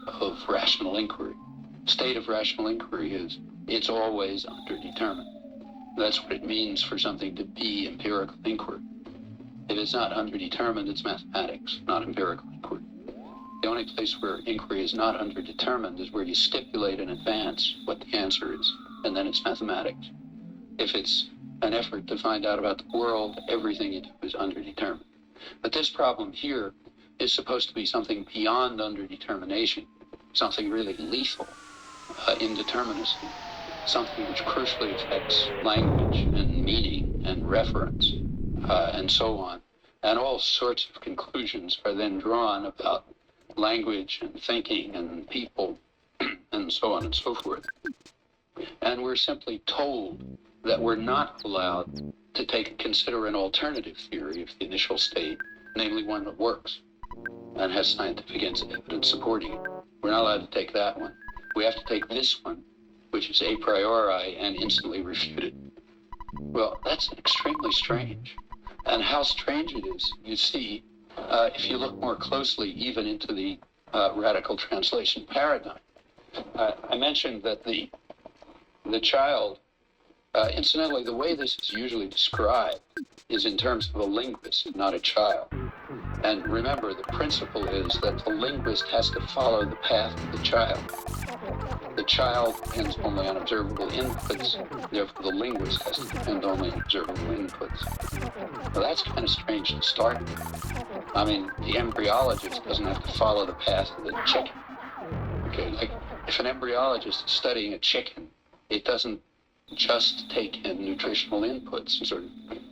of rational inquiry. State of rational inquiry is it's always underdetermined. That's what it means for something to be empirical inquiry. If it's not underdetermined, it's mathematics, not empirical inquiry. The only place where inquiry is not underdetermined is where you stipulate in advance what the answer is, and then it's mathematics. If it's an effort to find out about the world. Everything you do is underdetermined. But this problem here is supposed to be something beyond underdetermination, something really lethal, indeterminacy, something which crucially affects language and meaning and reference, and so on. And all sorts of conclusions are then drawn about language and thinking and people and so on and so forth. And we're simply told that we're not allowed to consider an alternative theory of the initial state, namely one that works and has scientific evidence supporting it. We're not allowed to take that one. We have to take this one, which is a priori and instantly refuted. Well, that's extremely strange. And how strange it is, you see, if you look more closely even into the radical translation paradigm. I mentioned that the child, incidentally, the way this is usually described is in terms of a linguist, not a child. And remember, the principle is that the linguist has to follow the path of the child. The child depends only on observable inputs, therefore the linguist has to depend only on observable inputs. Well, that's kind of strange to start with. I mean, the embryologist doesn't have to follow the path of the chicken. Okay, like if an embryologist is studying a chicken, it doesn't just take in nutritional inputs and sort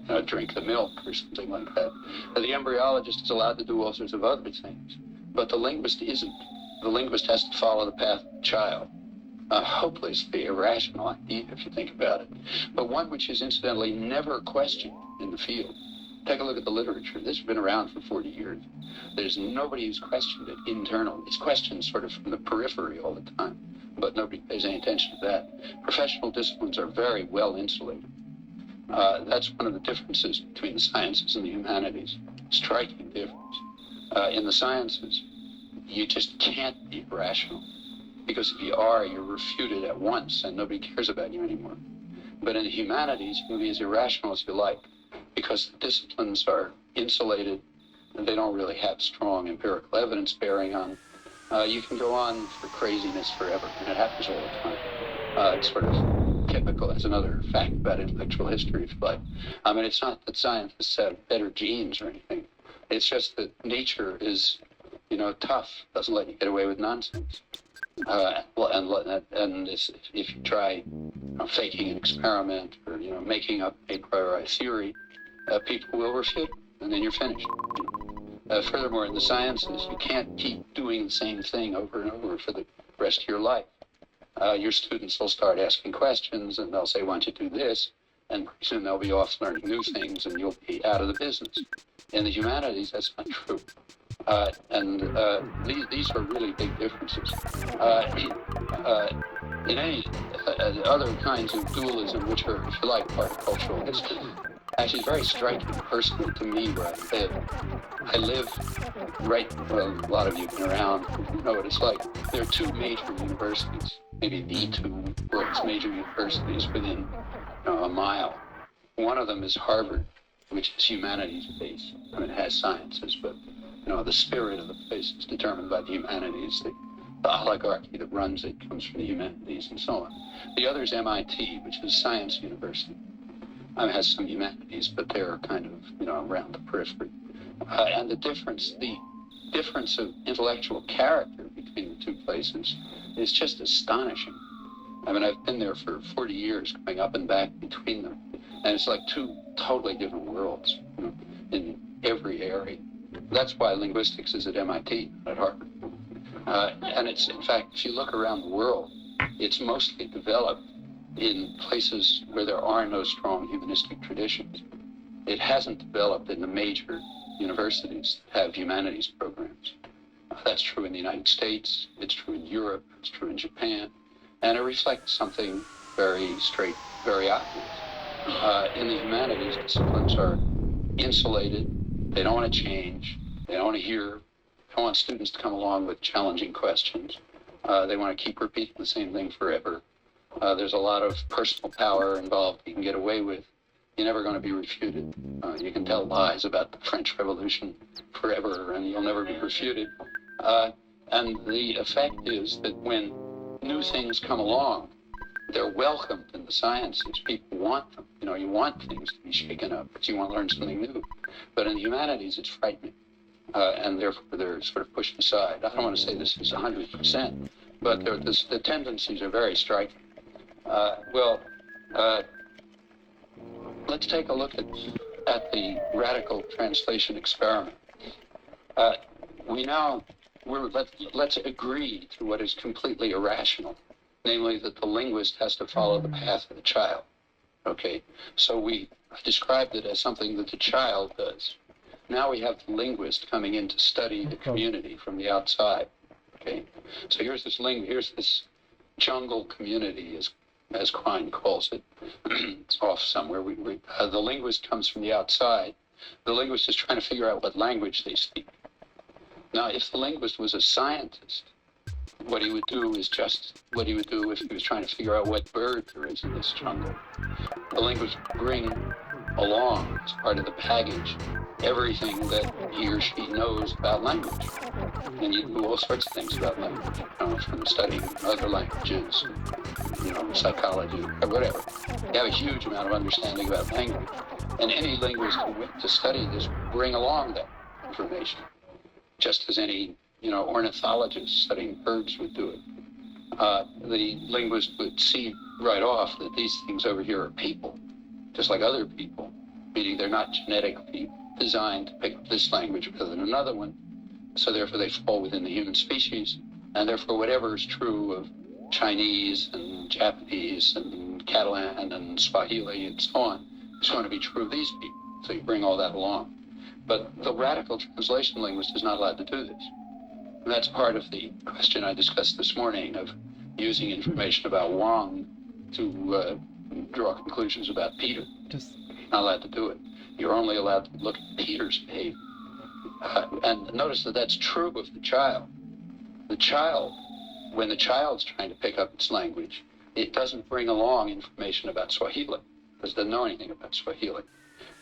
of drink the milk or something like that. The embryologist is allowed to do all sorts of other things, but the linguist isn't. The linguist has to follow the path of the child. A hopelessly irrational idea if you think about it, but one which is incidentally never questioned in the field. Take a look at the literature. This has been around for 40 years. There's nobody who's questioned it internally. It's questioned sort of from the periphery all the time, but nobody pays any attention to that. Professional disciplines are very well insulated. That's one of the differences between the sciences and the humanities. Striking difference. In the sciences, you just can't be rational, because if you are, you're refuted at once and nobody cares about you anymore. But in the humanities, you can be as irrational as you like, because the disciplines are insulated and they don't really have strong empirical evidence bearing on. You can go on for craziness forever, and it happens all the time. It's sort of typical. That's another fact about intellectual history, if you like. I mean, it's not that scientists have better genes or anything. It's just that nature is, tough, doesn't let you get away with nonsense. If you try faking an experiment or making up a priori theory, people will refute it, and then you're finished. Furthermore, in the sciences, you can't keep doing the same thing over and over for the rest of your life. Your students will start asking questions, and they'll say, "Why don't you do this?" And pretty soon they'll be off learning new things, and you'll be out of the business. In the humanities, that's not true. These are really big differences. In any other kinds of dualism, which are, if you like, part of cultural history, actually very striking personally to me where I live well, a lot of you have been around, you know what it's like. There are two major universities, maybe the two world's major universities within a mile. One of them is Harvard, which is humanities-based. I mean, it has sciences, but the spirit of the place is determined by the humanities. The oligarchy that runs it comes from the humanities and so on. The other is MIT, which is a science university. It has some humanities, but they're kind of, around the periphery. And the difference of intellectual character between the two places is just astonishing. I mean, I've been there for 40 years, going up and back between them. And it's like two totally different worlds, in every area. That's why linguistics is at MIT, not at Harvard. And it's, in fact, if you look around the world, it's mostly developed in places where there are no strong humanistic traditions. It hasn't developed in the major universities that have humanities programs. That's true in the United States, it's true in Europe, it's true in Japan, and it reflects something very straight, very obvious. In the humanities, disciplines are insulated. They don't want to change. They don't want to hear. They don't want students to come along with challenging questions. They want to keep repeating the same thing forever. There's a lot of personal power involved you can get away with. You're never going to be refuted. You can tell lies about the French Revolution forever, and you'll never be refuted. And the effect is that when new things come along, they're welcomed in the sciences. People want them. you want things to be shaken up because you want to learn something new. But in the humanities, it's frightening. And therefore they're sort of pushed aside. I don't want to say this is 100%, but the tendencies are very striking. Let's take a look at the radical translation experiment. Let's agree to what is completely irrational, namely that the linguist has to follow the path of the child. Okay, so we described it as something that the child does. Now we have the linguist coming in to study the community from the outside. Okay, so here's this jungle community, as Quine calls it. It's off somewhere. The linguist comes from the outside. The linguist is trying to figure out what language they speak. Now, if the linguist was a scientist, what he would do is just what he would do if he was trying to figure out what bird there is in this jungle. The linguist would bring along, as part of the baggage, everything that he or she knows about language. And you do all sorts of things about language, from studying other languages, psychology, or whatever. You have a huge amount of understanding about language. And any linguist who went to study this would bring along that information, just as any, ornithologist studying birds would do it. The linguist would see right off that these things over here are people, just like other people, meaning they're not genetically designed to pick up this language rather than another one, so therefore they fall within the human species, and therefore whatever is true of Chinese and Japanese and Catalan and Swahili and so on is going to be true of these people, so you bring all that along. But the radical translation linguist is not allowed to do this. And that's part of the question I discussed this morning of using information about Wang to draw conclusions about Peter. Just not allowed to do it. You're only allowed to look at Peter's behavior. And notice that that's true of the child. The child, when the child's trying to pick up its language, it doesn't bring along information about Swahili, because it doesn't know anything about Swahili.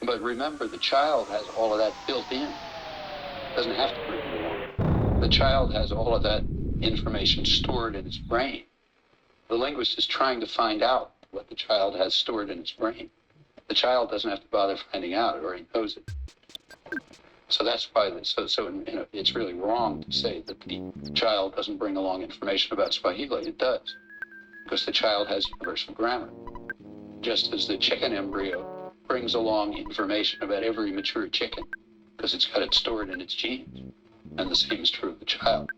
But remember, the child has all of that built in. It doesn't have to bring it along. The child has all of that information stored in its brain. The linguist is trying to find out what the child has stored in its brain. The child doesn't have to bother finding out; it already knows it. So that's why. It's really wrong to say that the child doesn't bring along information about Swahili. It does, because the child has universal grammar, just as the chicken embryo brings along information about every mature chicken, because it's got it stored in its genes. And the same is true of the child.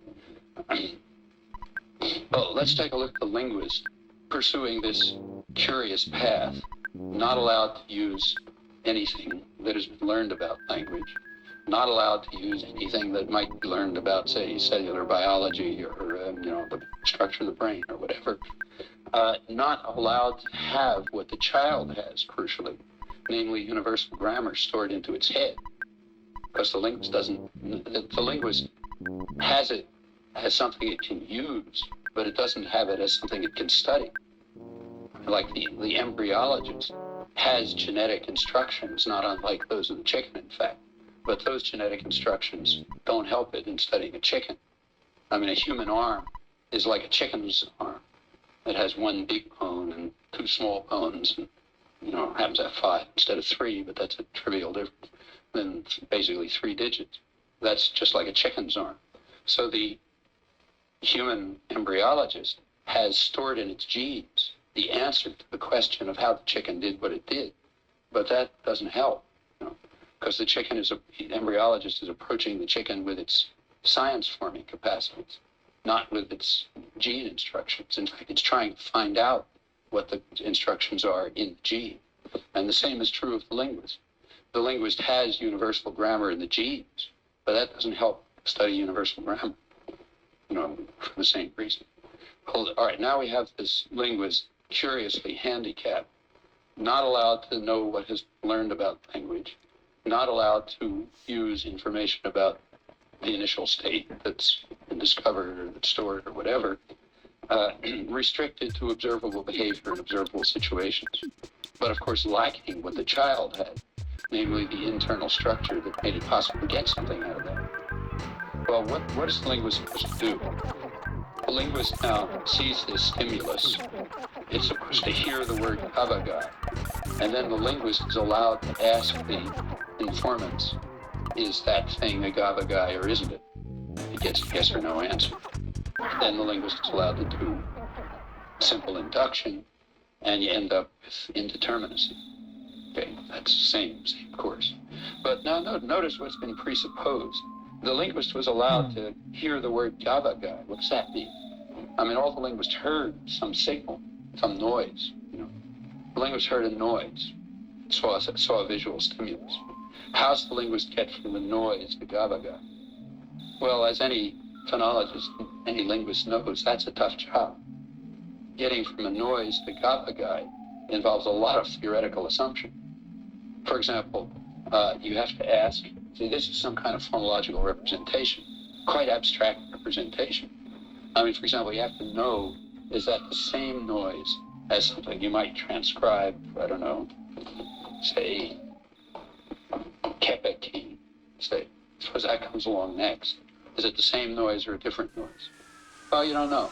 Well, let's take a look at the linguist pursuing this curious path, not allowed to use anything that has been learned about language, not allowed to use anything that might be learned about, say, cellular biology or, the structure of the brain or whatever, not allowed to have what the child has, crucially, namely universal grammar stored into its head, because the linguist has it as something it can use, but it doesn't have it as something it can study. Like the embryologist has genetic instructions, not unlike those of the chicken, in fact, but those genetic instructions don't help it in studying a chicken. I mean, a human arm is like a chicken's arm. It has one big bone and two small bones, and happens to have 5 instead of 3, but that's a trivial difference. Then basically 3 digits. That's just like a chicken's arm. So the human embryologist has stored in its genes the answer to the question of how the chicken did what it did. But that doesn't help, because the embryologist is approaching the chicken with its science-forming capacities, not with its gene instructions. In fact, it's trying to find out what the instructions are in the gene. And the same is true of the linguist. The linguist has universal grammar in the genes, but that doesn't help study universal grammar, for the same reason. All right, now we have this linguist curiously handicapped, not allowed to know what has learned about language, not allowed to use information about the initial state that's been discovered or that's stored or whatever, restricted to observable behavior in observable situations. But of course lacking what the child had, namely the internal structure that made it possible to get something out of that. Well, what is the linguist supposed to do? The linguist now sees this stimulus. It's supposed to hear the word kavaga. And then the linguist is allowed to ask the informants, is that thing a Gava guy or isn't it? He gets a yes or no answer. Then the linguist is allowed to do simple induction, and you end up with indeterminacy. Okay, that's the same course. But now notice what's been presupposed. The linguist was allowed to hear the word Gava guy. What does that mean? I mean, all the linguist heard some signal, some noise. The linguist heard a noise, saw a visual stimulus. How's the linguist get from the noise to Gava guy? Well, as any phonologist, any linguist knows, that's a tough job. Getting from a noise to Gava guy involves a lot of theoretical assumption. For example, you have to ask, see, this is some kind of phonological representation, quite abstract representation. I mean, for example, you have to know, is that the same noise as something you might transcribe, I don't know, say, Kepeki, say, suppose that comes along next. Is it the same noise or a different noise? Well, you don't know.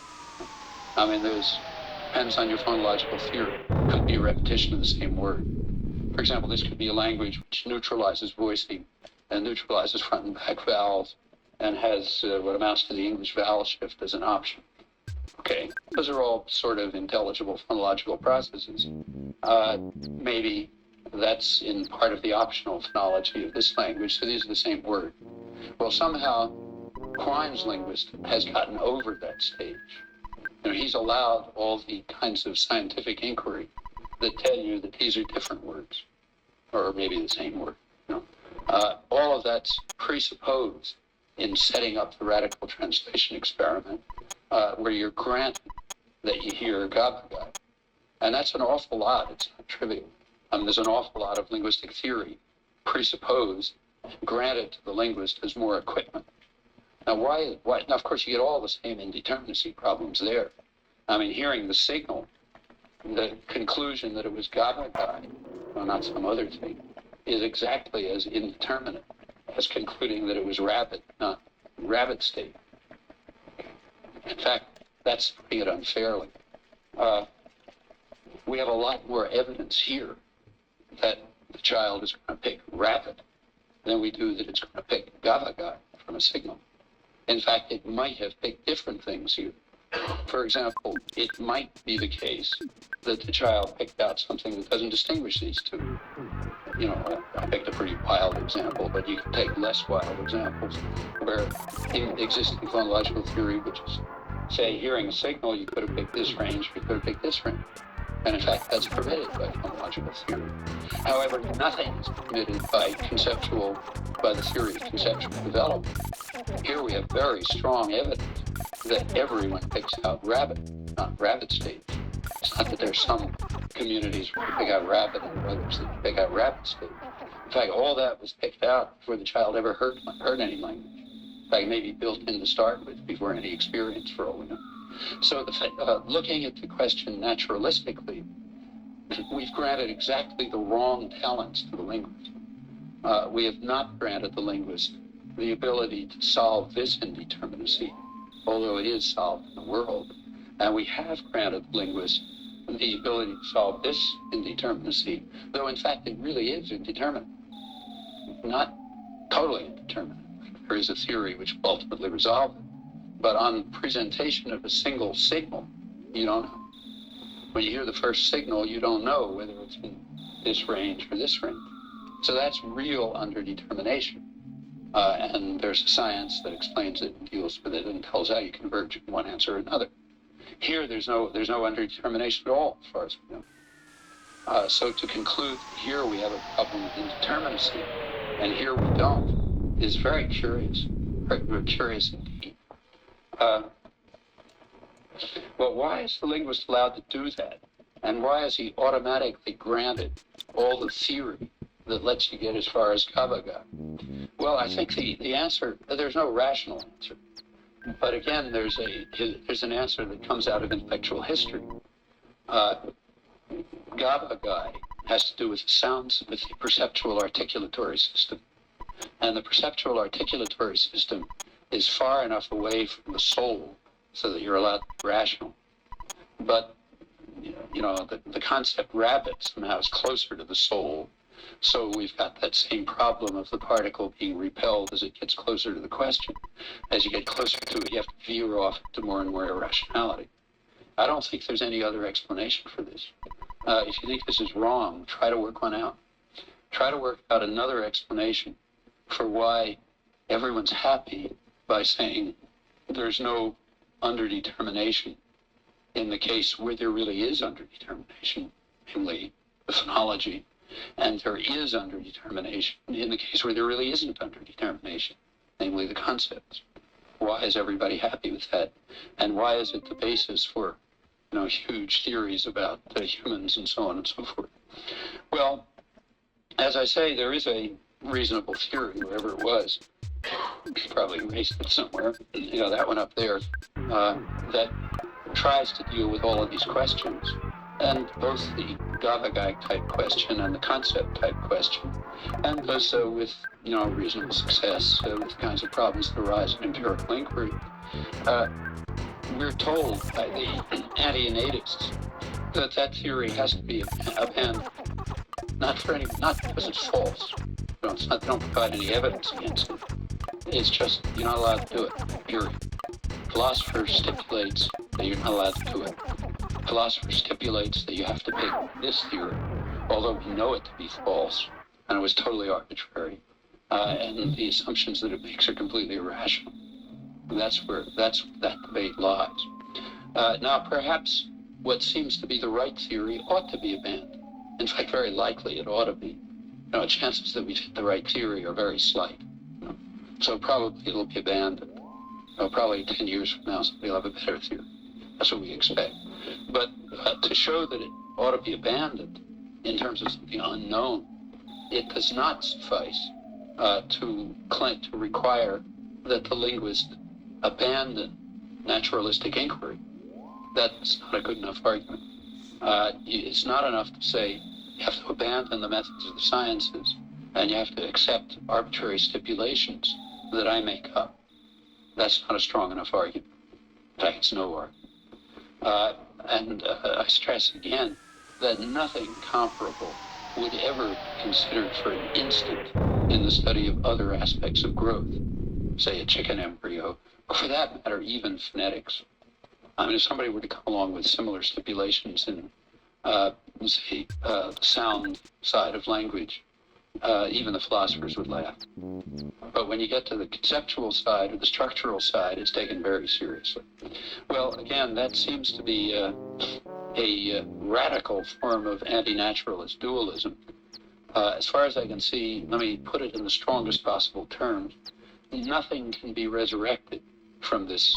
I mean, depends on your phonological theory. Could be a repetition of the same word. For example, this could be a language which neutralizes voicing and neutralizes front and back vowels and has what amounts to the English vowel shift as an option. Okay, those are all sort of intelligible phonological processes. Maybe that's in part of the optional phonology of this language, so these are the same word. Well, somehow Quine's linguist has gotten over that stage. He's allowed all the kinds of scientific inquiry that tell you that these are different words, or maybe the same word. All of that's presupposed in setting up the radical translation experiment, where you're granted that you hear Gava guy. And that's an awful lot. It's not trivial. There's an awful lot of linguistic theory presupposed, granted to the linguist as more equipment. Now, why? Now, of course, you get all the same indeterminacy problems there. I mean, hearing the signal, the conclusion that it was Gava guy, well, not some other thing, is exactly as indeterminate as concluding that it was rabbit, not rabbit state. In fact, that's putting it unfairly. We have a lot more evidence here that the child is going to pick rabbit than we do that it's going to pick Gava guy from a signal. In fact, it might have picked different things here. For example, it might be the case that the child picked out something that doesn't distinguish these two. I picked a pretty wild example, but you can take less wild examples where in existing phonological theory, which is, say, hearing a signal, you could have picked this range, you could have picked this range. And in fact, that's permitted by phonological theory. However, nothing is permitted by the theory of conceptual development. Here we have very strong evidence that everyone picks out rabbit, not rabbit state. It's not that there's some communities where you pick out rabbit and others that pick out rabbit state. In fact, all that was picked out before the child ever heard any language. In fact, maybe built in to start with before any experience, for all we know. So looking at the question naturalistically, we've granted exactly the wrong talents to the linguist. We have not granted the linguist the ability to solve this indeterminacy, although it is solved in the world. And we have granted the linguist the ability to solve this indeterminacy, though in fact it really is indeterminate. Not totally indeterminate. There is a theory which will ultimately resolve it. But on presentation of a single signal, you don't know. When you hear the first signal, you don't know whether it's in this range or this range. So that's real underdetermination. And there's a science that explains it and deals with it and tells how you converge in one answer or another. Here, there's no underdetermination at all, as far as we know. So to conclude, here we have a problem with indeterminacy, and here we don't, is very curious. Very curious indeed. Well, why is the linguist allowed to do that? And why is he automatically granted all the theory that lets you get as far as Gava guy? Well, I think the answer, there's no rational answer. But again, there's an answer that comes out of intellectual history. Gava guy has to do with the perceptual articulatory system. And the perceptual articulatory system is far enough away from the soul so that you're allowed to be rational. But the concept rabbit somehow is closer to the soul. So we've got that same problem of the particle being repelled as it gets closer to the question. As you get closer to it, you have to veer off to more and more irrationality. I don't think there's any other explanation for this. If you think this is wrong, try to work one out. Try to work out another explanation for why everyone's happy by saying there's no underdetermination in the case where there really is underdetermination, namely the phonology, and there is underdetermination in the case where there really isn't underdetermination, namely the concepts. Why is everybody happy with that? And why is it the basis for huge theories about humans and so on and so forth? Well, as I say, there is a reasonable theory, wherever it was. Probably erased it somewhere. That one up there, that tries to deal with all of these questions, and both the Gavagag type question and the concept type question, and does so with reasonable success with the kinds of problems that arise in empirical inquiry. We're told by the anti-nativists that theory has to be abandoned, not because it's false. They don't provide any evidence against it. It's just you're not allowed to do it, period. Philosopher stipulates that you're not allowed to do it. Philosopher stipulates that you have to pick this theory, although we know it to be false, and it was totally arbitrary, and the assumptions that it makes are completely irrational. That's where that debate lies. Now, perhaps what seems to be the right theory ought to be abandoned. In fact, very likely it ought to be. Chances that we've hit the right theory are very slight. So probably it'll be abandoned. Probably 10 years from now, somebody will have a better theory. That's what we expect. But to show that it ought to be abandoned in terms of something unknown, it does not suffice to require that the linguist abandon naturalistic inquiry. That's not a good enough argument. It's not enough to say you have to abandon the methods of the sciences and you have to accept arbitrary stipulations that I make up. That's not a strong enough argument. In fact, it's no argument. And I stress again that nothing comparable would ever be considered for an instant in the study of other aspects of growth, say a chicken embryo, or for that matter, even phonetics. If somebody were to come along with similar stipulations in, say, the sound side of language, even the philosophers would laugh. But when you get to the conceptual side or the structural side, it's taken very seriously. Well, again, that seems to be a radical form of anti-naturalist dualism. As far as I can see, let me put it in the strongest possible terms, nothing can be resurrected from this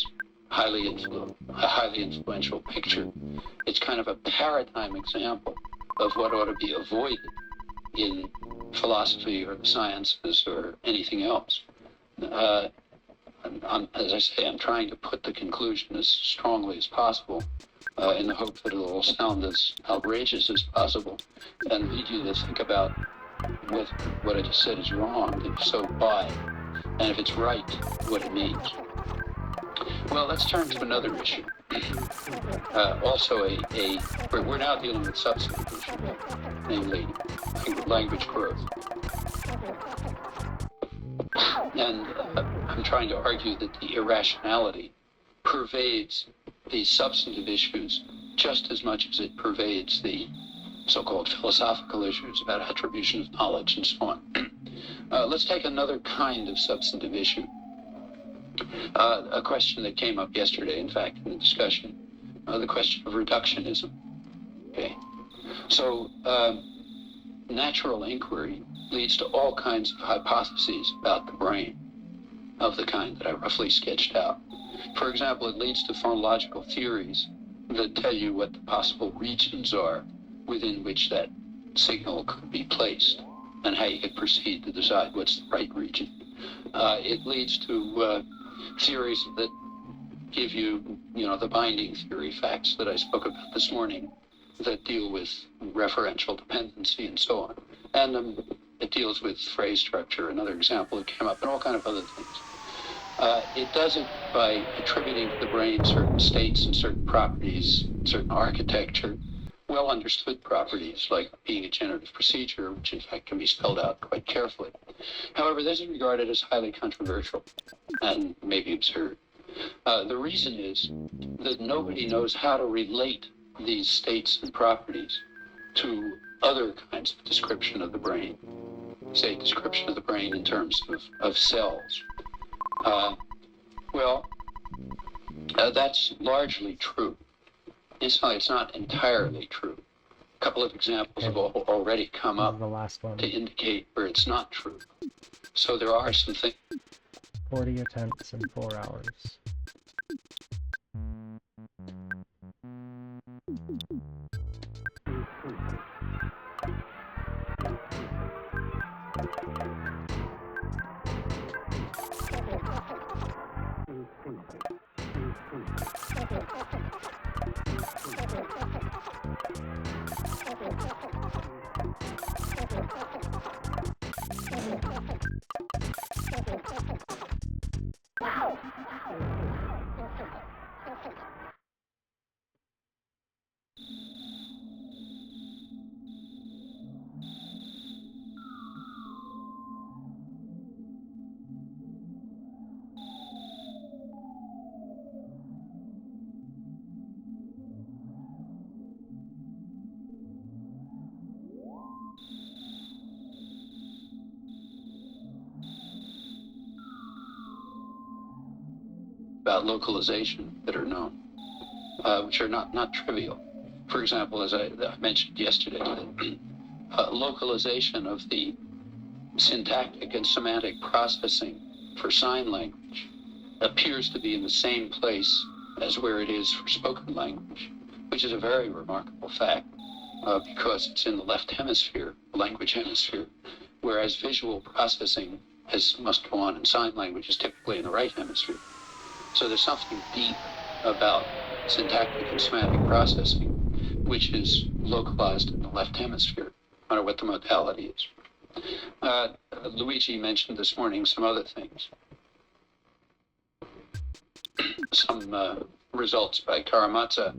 highly influential picture. It's kind of a paradigm example of what ought to be avoided in philosophy or the sciences or anything else. As I say, I'm trying to put the conclusion as strongly as possible in the hope that it'll sound as outrageous as possible and lead you to think about whether what I just said is wrong, and if so, why, and if it's right, what it means. Well, let's turn to another issue. Also, we're now dealing with substantive issues, namely language growth. And I'm trying to argue that the irrationality pervades the substantive issues just as much as it pervades the so-called philosophical issues about attribution of knowledge and so on. Let's take another kind of substantive issue. A question that came up yesterday, in fact, in the discussion, the question of reductionism. Okay, so natural inquiry leads to all kinds of hypotheses about the brain of the kind that I roughly sketched out. For example, it leads to phonological theories that tell you what the possible regions are within which that signal could be placed and how you could proceed to decide what's the right region. It leads to theories that give you, the binding theory facts that I spoke about this morning that deal with referential dependency and so on. And it deals with phrase structure, another example that came up, and all kind of other things. It does it by attributing to the brain certain states and certain properties, certain architecture, well understood properties like being a generative procedure, which in fact can be spelled out quite carefully. However, this is regarded as highly controversial and maybe absurd. The reason is that nobody knows how to relate these states and properties to other kinds of description of the brain, say description of the brain in terms of cells. That's largely true. It's not entirely true. A couple of examples have already come This is up the last one. to indicate where it's not true. So there are some things. 40 attempts in 4 hours. About localization that are known, which are not trivial. For example, as I mentioned yesterday, the localization of the syntactic and semantic processing for sign language appears to be in the same place as where it is for spoken language, which is a very remarkable fact because it's in the left hemisphere, the language hemisphere, whereas visual processing must go on in sign language is typically in the right hemisphere. So there's something deep about syntactic and semantic processing, which is localized in the left hemisphere, no matter what the modality is. Luigi mentioned this morning some other things. Some results by Karamazza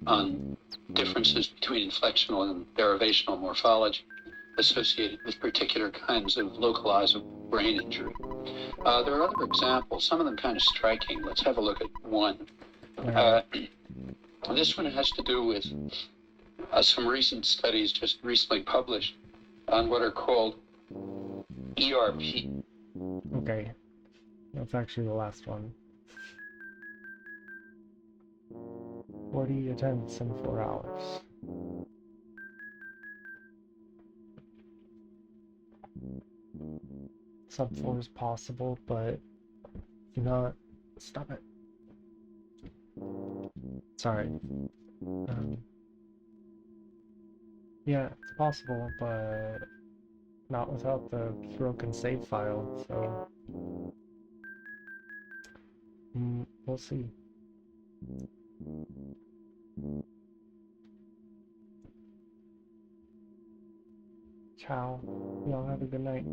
on differences between inflectional and derivational morphology associated with particular kinds of localizable brain injury. There are other examples, some of them kind of striking. Let's have a look at one. This one has to do with some recent studies just recently published on what are called ERP. Okay, that's actually the last one. 40 attempts in 4 hours. Sub 4 is possible, but do not stop it. Sorry. Yeah, it's possible, but not without the broken save file, so we'll see. Ciao. Y'all have a good night.